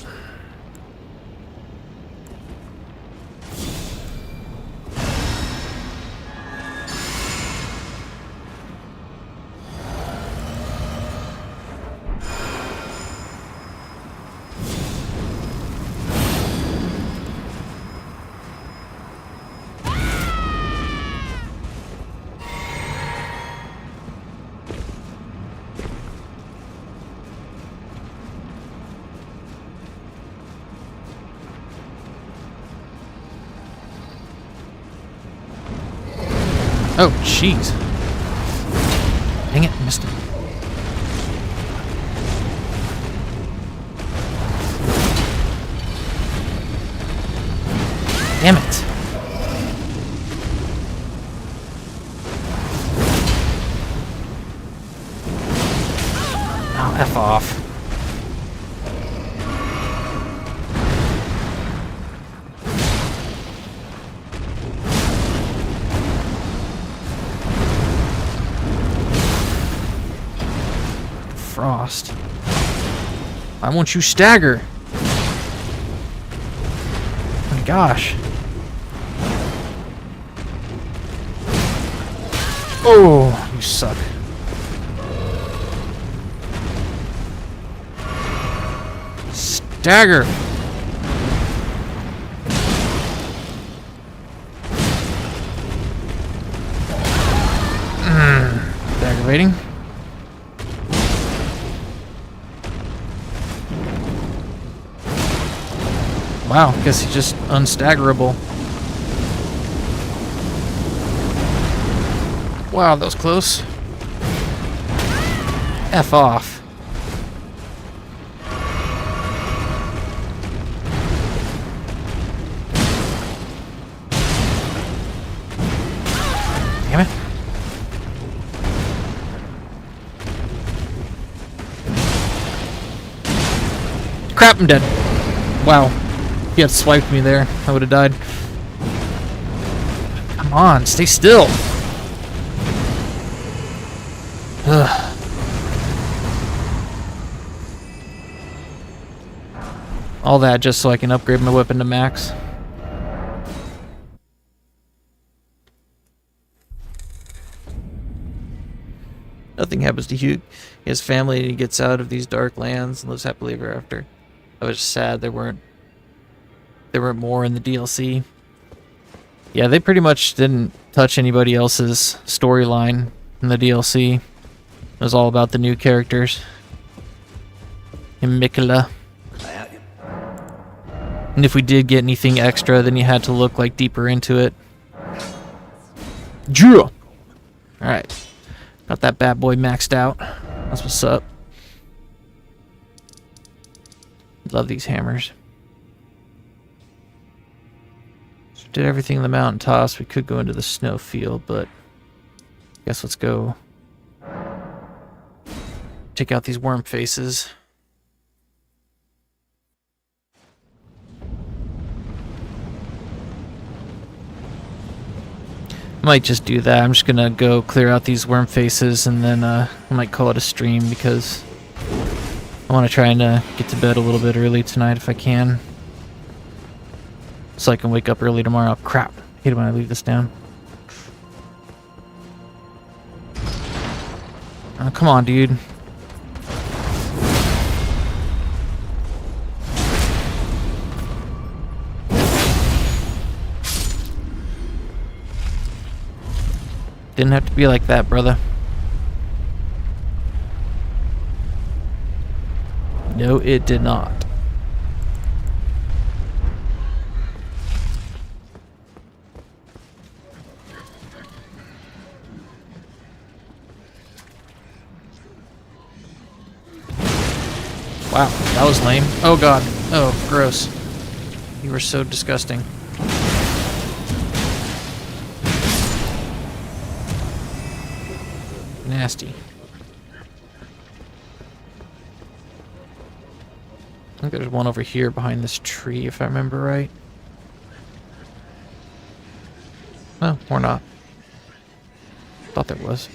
Oh, jeez. Dang it, missed it. Damn it. Oh, F off. Frost. I want you stagger. Oh my gosh. Oh, you suck. Stagger. It's aggravating. Wow, guess he's just unstaggerable. Wow, that was close. F off. Damn it. Crap, I'm dead. Wow. If he had swiped me there, I would have died. Come on, stay still. Ugh. All that just so I can upgrade my weapon to max. Nothing happens to Hugh. He has family and he gets out of these dark lands and lives happily ever after. I was sad there weren't more in the DLC. Yeah, they pretty much didn't touch anybody else's storyline in the DLC. It was all about the new characters. And Mikula. And if we did get anything extra, then you had to look like deeper into it. Yeah. Alright. Got that bad boy maxed out. That's what's up. Love these hammers. So did everything in the mountain tops. We could go into the snow field, but I guess let's go take out these worm faces. I might just do that. I'm just gonna go clear out these worm faces and then I might call it a stream because I want to try and get to bed a little bit early tonight if I can. So I can wake up early tomorrow. Crap. I hate it when I leave this down. Oh, come on, dude. Didn't have to be like that, brother. No, it did not. Wow, that was lame. Oh god. Oh, gross. You were so disgusting. Nasty. I think there's one over here behind this tree, if I remember right. No, or not. Thought there was.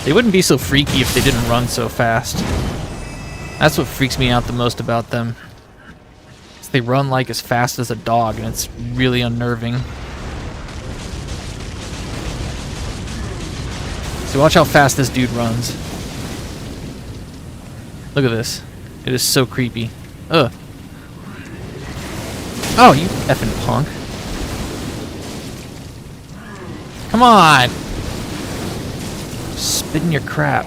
They wouldn't be so freaky if they didn't run so fast. That's what freaks me out the most about them. They run like as fast as a dog, and it's really unnerving. So watch how fast this dude runs. Look at this. It is so creepy. Ugh. Oh, you effing punk. Come on! Spit in your crap.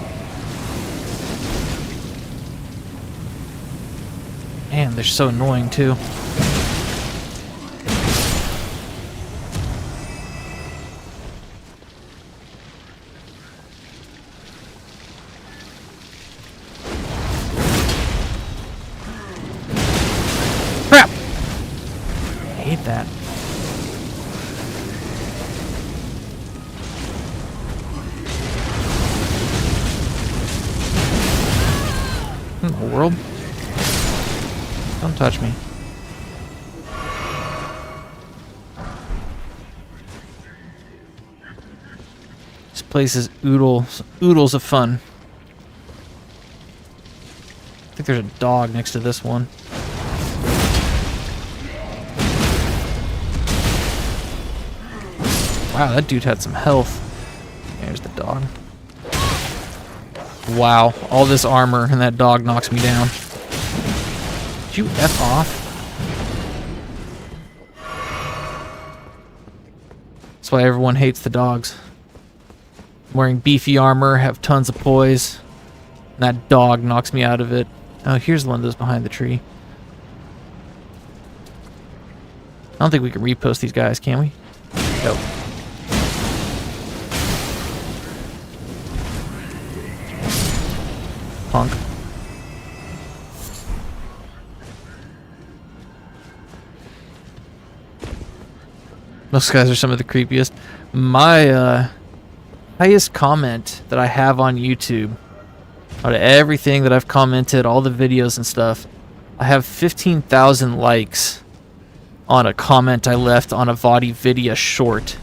Man, they're so annoying too. Crap! I hate that. In the world? Don't touch me. This place is oodles of fun. I think there's a dog next to this one. Wow, that dude had some health. There's the dog. Wow, all this armor and that dog knocks me down. Did you F off? That's why everyone hates the dogs. I'm wearing beefy armor, have tons of poise. And that dog knocks me out of it. Oh, here's one that's behind the tree. I don't think we can repost these guys, can we? Nope. Punk. Those guys are some of the creepiest. My highest comment that I have on YouTube, out of everything that I've commented, all the videos and stuff, I have 15,000 likes on a comment I left on a Vadi Vidya short.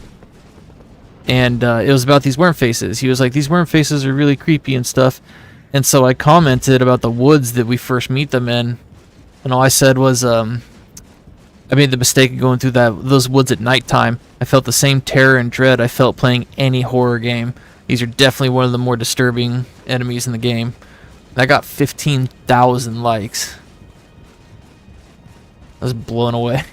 And it was about these worm faces. He was like, these worm faces are really creepy and stuff. And so I commented about the woods that we first meet them in. And all I said was, I made the mistake of going through those woods at nighttime. I felt the same terror and dread I felt playing any horror game. These are definitely one of the more disturbing enemies in the game. And I got 15,000 likes. I was blown away.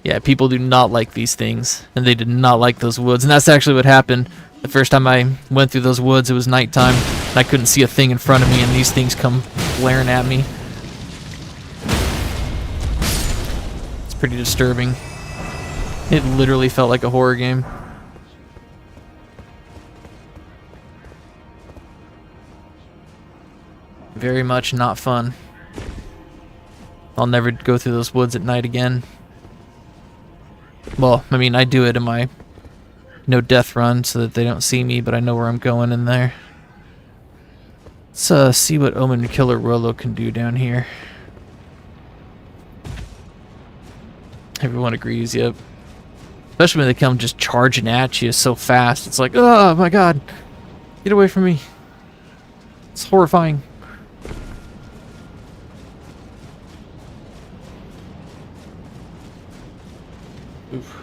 Yeah, people do not like these things. And they did not like those woods. And that's actually what happened. The first time I went through those woods, it was nighttime. And I couldn't see a thing in front of me, and these things come blaring at me. It's pretty disturbing. It literally felt like a horror game. Very much not fun. I'll never go through those woods at night again. Well, I mean, I do it in my no death run so that they don't see me, but I know where I'm going in there. Let's see what Omen Killer Rolo can do down here. Everyone agrees, yep. Especially when they come just charging at you so fast. It's like, oh my god, get away from me. It's horrifying. Oof.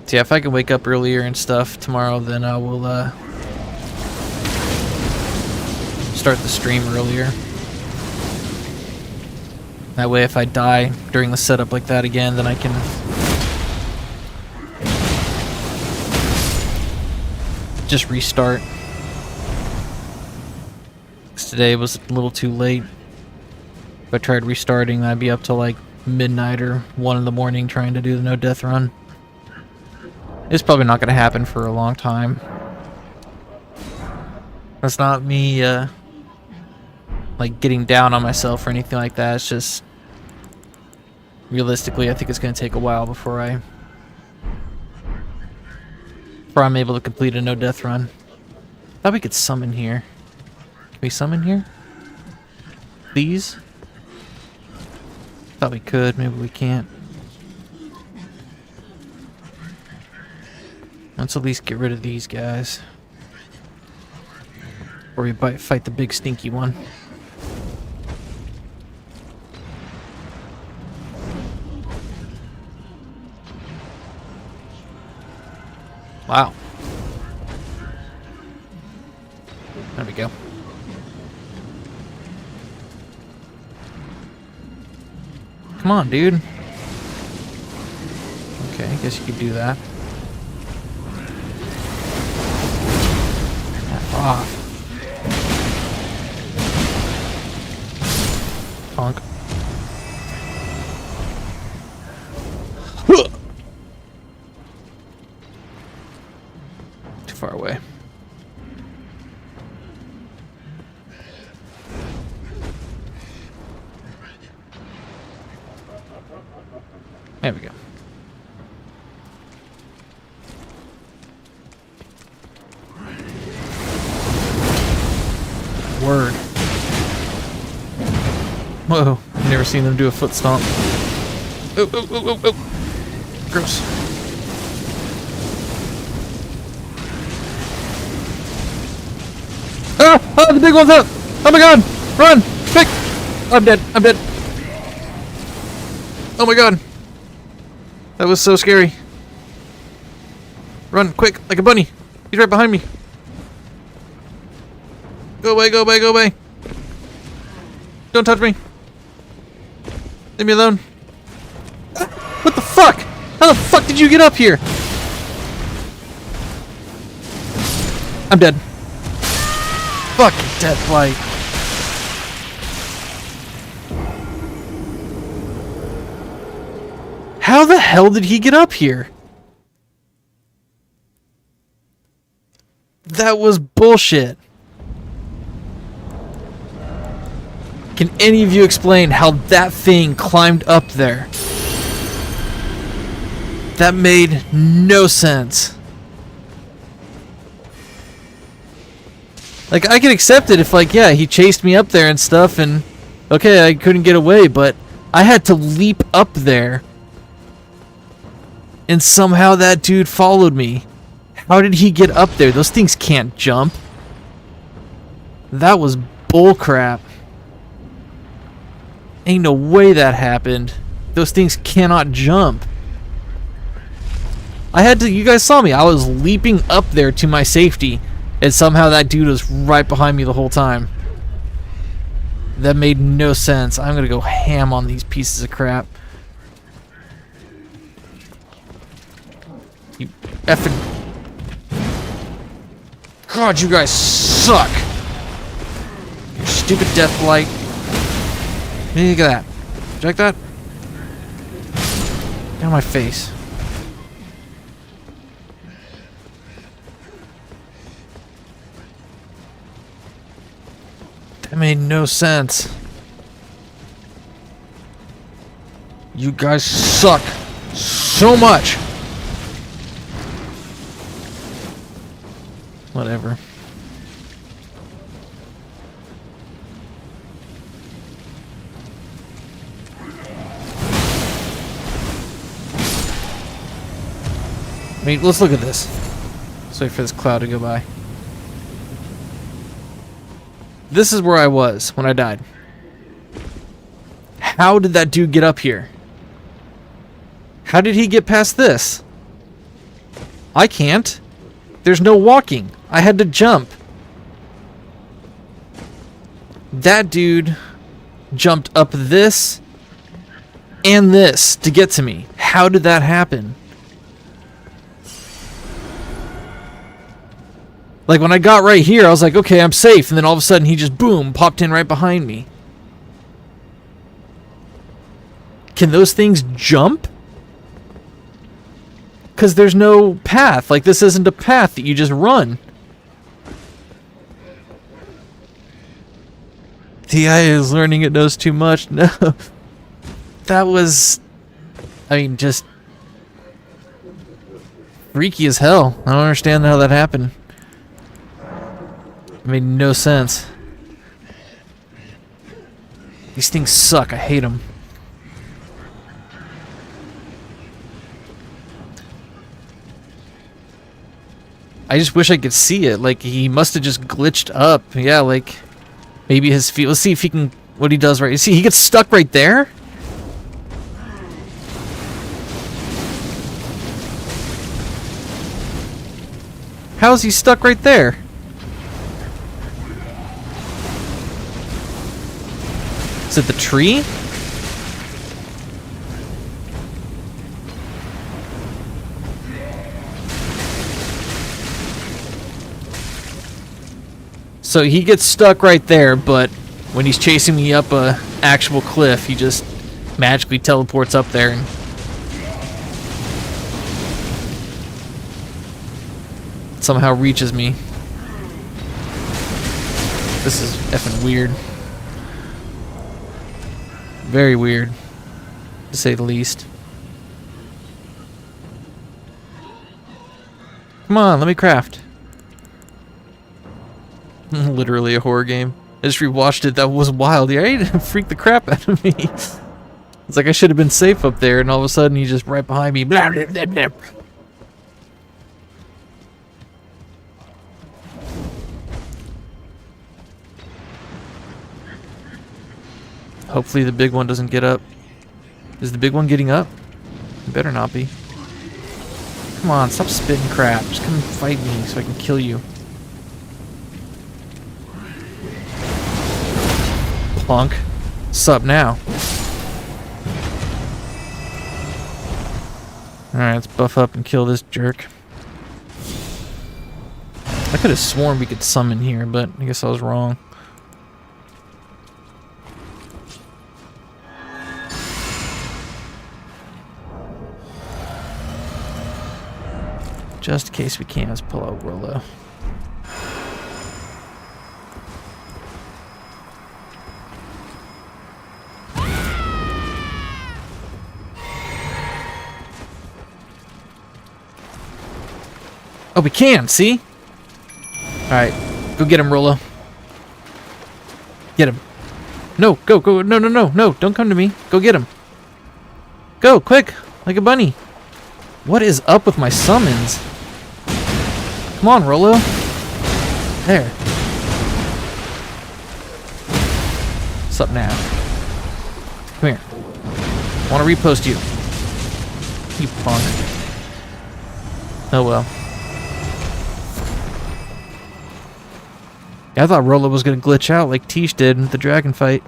So yeah, if I can wake up earlier and stuff tomorrow, then I will start the stream earlier. That way if I die during the setup like that again, then I can just restart. 'Cause today was a little too late. If I tried restarting, I'd be up till like midnight or 1 in the morning trying to do the no death run. It's probably not going to happen for a long time. That's not me like getting down on myself or anything like that. It's just realistically, I think it's going to take a while before I'm able to complete a no death run. Thought we could summon here. Can we summon here? Please? Thought we could, maybe we can't. Let's at least get rid of these guys. Or we fight the big stinky one. Wow. There we go. Come on, dude. Okay, I guess you could do that. F off. Punk. Too far away. There we go. Word. Whoa, I've never seen them do a foot stomp. Oh, oh, oh, oh, oh. Gross. Oh, the big one's up! Oh my god! Run! Quick! I'm dead. I'm dead. Oh my god. That was so scary. Run, quick, like a bunny. He's right behind me. Go away, go away, go away. Don't touch me. Leave me alone. What the fuck? How the fuck did you get up here? I'm dead. Fucking death light. How the hell did he get up here? That was bullshit. Can any of you explain how that thing climbed up there? That made no sense. Like, I could accept it if, like, yeah, he chased me up there and stuff, and okay, I couldn't get away, but I had to leap up there. And somehow that dude followed me. How did he get up there? Those things can't jump. That was bullcrap. Ain't no way that happened. Those things cannot jump. I had to, you guys saw me. I was leaping up there to my safety, and somehow that dude was right behind me the whole time. That made no sense. I'm gonna go ham on these pieces of crap. You effing... God, you guys suck! Your stupid death blight. Look at that. Check that. Get out of my face. That made no sense. You guys suck so much. Whatever. I mean, let's look at this. Let's wait for this cloud to go by. This is where I was when I died. How did that dude get up here? How did he get past this? I can't. There's no walking. I had to jump. That dude jumped up this and this to get to me. How did that happen? Like, when I got right here, I was like, okay, I'm safe. And then all of a sudden, he just, boom, popped in right behind me. Can those things jump? Because there's no path. Like, this isn't a path that you just run. The AI is learning it knows too much. No. That was... I mean, just... freaky as hell. I don't understand how that happened. It made no sense. These things suck. I hate them. I just wish I could see it. Like, he must have just glitched up. Yeah, like, maybe his feet. Let's see if he can, what he does right. See, he gets stuck right there? How is he stuck right there? Is it the tree? So he gets stuck right there, but when he's chasing me up a actual cliff, he just magically teleports up there and somehow reaches me. This is effing weird. Very weird, to say the least. Come on, let me craft. Literally a horror game. I just rewatched it. That was wild. Yeah, it freaked the crap out of me. It's like I should have been safe up there, and all of a sudden he's just right behind me. Blah, blah, blah, blah. Hopefully the big one doesn't get up. Is the big one getting up? It better not be. Come on, stop spitting crap. Just come and fight me so I can kill you. Plunk. Sup now? Alright, let's buff up and kill this jerk. I could have sworn we could summon here, but I guess I was wrong. Just in case we can't, let's pull out Rollo. Oh, we can, see? Alright, go get him, Rollo. Get him. No, go, no, don't come to me. Go get him. Go, quick, like a bunny. What is up with my summons? Come on, Rollo. There. What's up now? Come here. I want to repost you. You punk. Oh well. I thought Rollo was going to glitch out like Tish did in the dragon fight.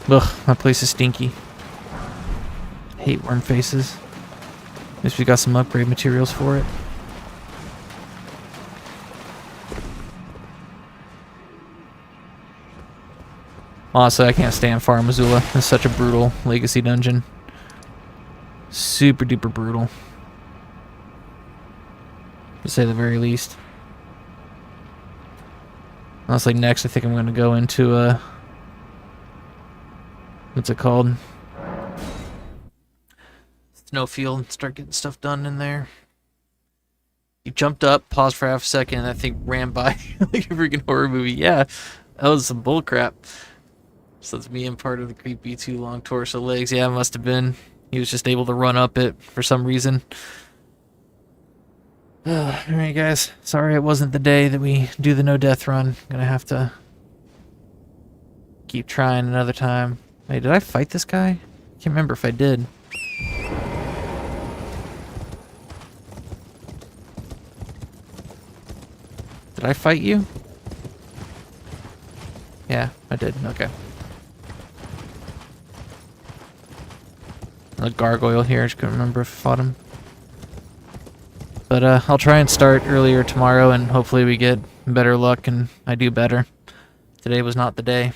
Ugh, my place is stinky. Hate worm faces. At least we got some upgrade materials for it. Honestly, I can't stand Far Missoula. It's such a brutal legacy dungeon. Super duper brutal. To say the very least. Honestly, next I think I'm going to go into what's it called? Snowfield and start getting stuff done in there. You jumped up, paused for half a second, and that thing ran by like a freaking horror movie. Yeah, that was some bullcrap. So that's me and part of the creepy too long torso legs. Yeah, it must have been. He was just able to run up it for some reason. Alright guys, sorry it wasn't the day that we do the no death run. Gonna have to keep trying another time. Wait, did I fight this guy? Can't remember if I did. Did I fight you? Yeah, I did. Okay. A gargoyle here. I just couldn't remember if I fought him. But I'll try and start earlier tomorrow, and hopefully we get better luck and I do better. Today was not the day.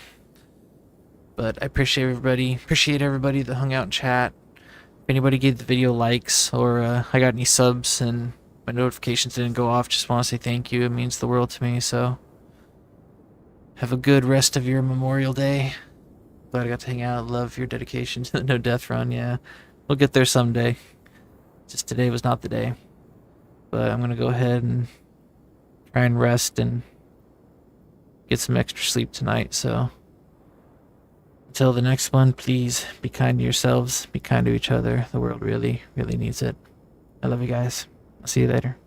But I appreciate everybody that hung out in chat. If anybody gave the video likes, or I got any subs and my notifications didn't go off, just want to say thank you. It means the world to me, so have a good rest of your Memorial Day. Glad I got to hang out. Love your dedication to the no death run. Yeah, we'll get there someday. Just today was not the day. But I'm gonna go ahead and try and rest and get some extra sleep tonight. So until the next one, please be kind to yourselves, be kind to each other. The world really, really needs it. I love you guys. I'll see you later.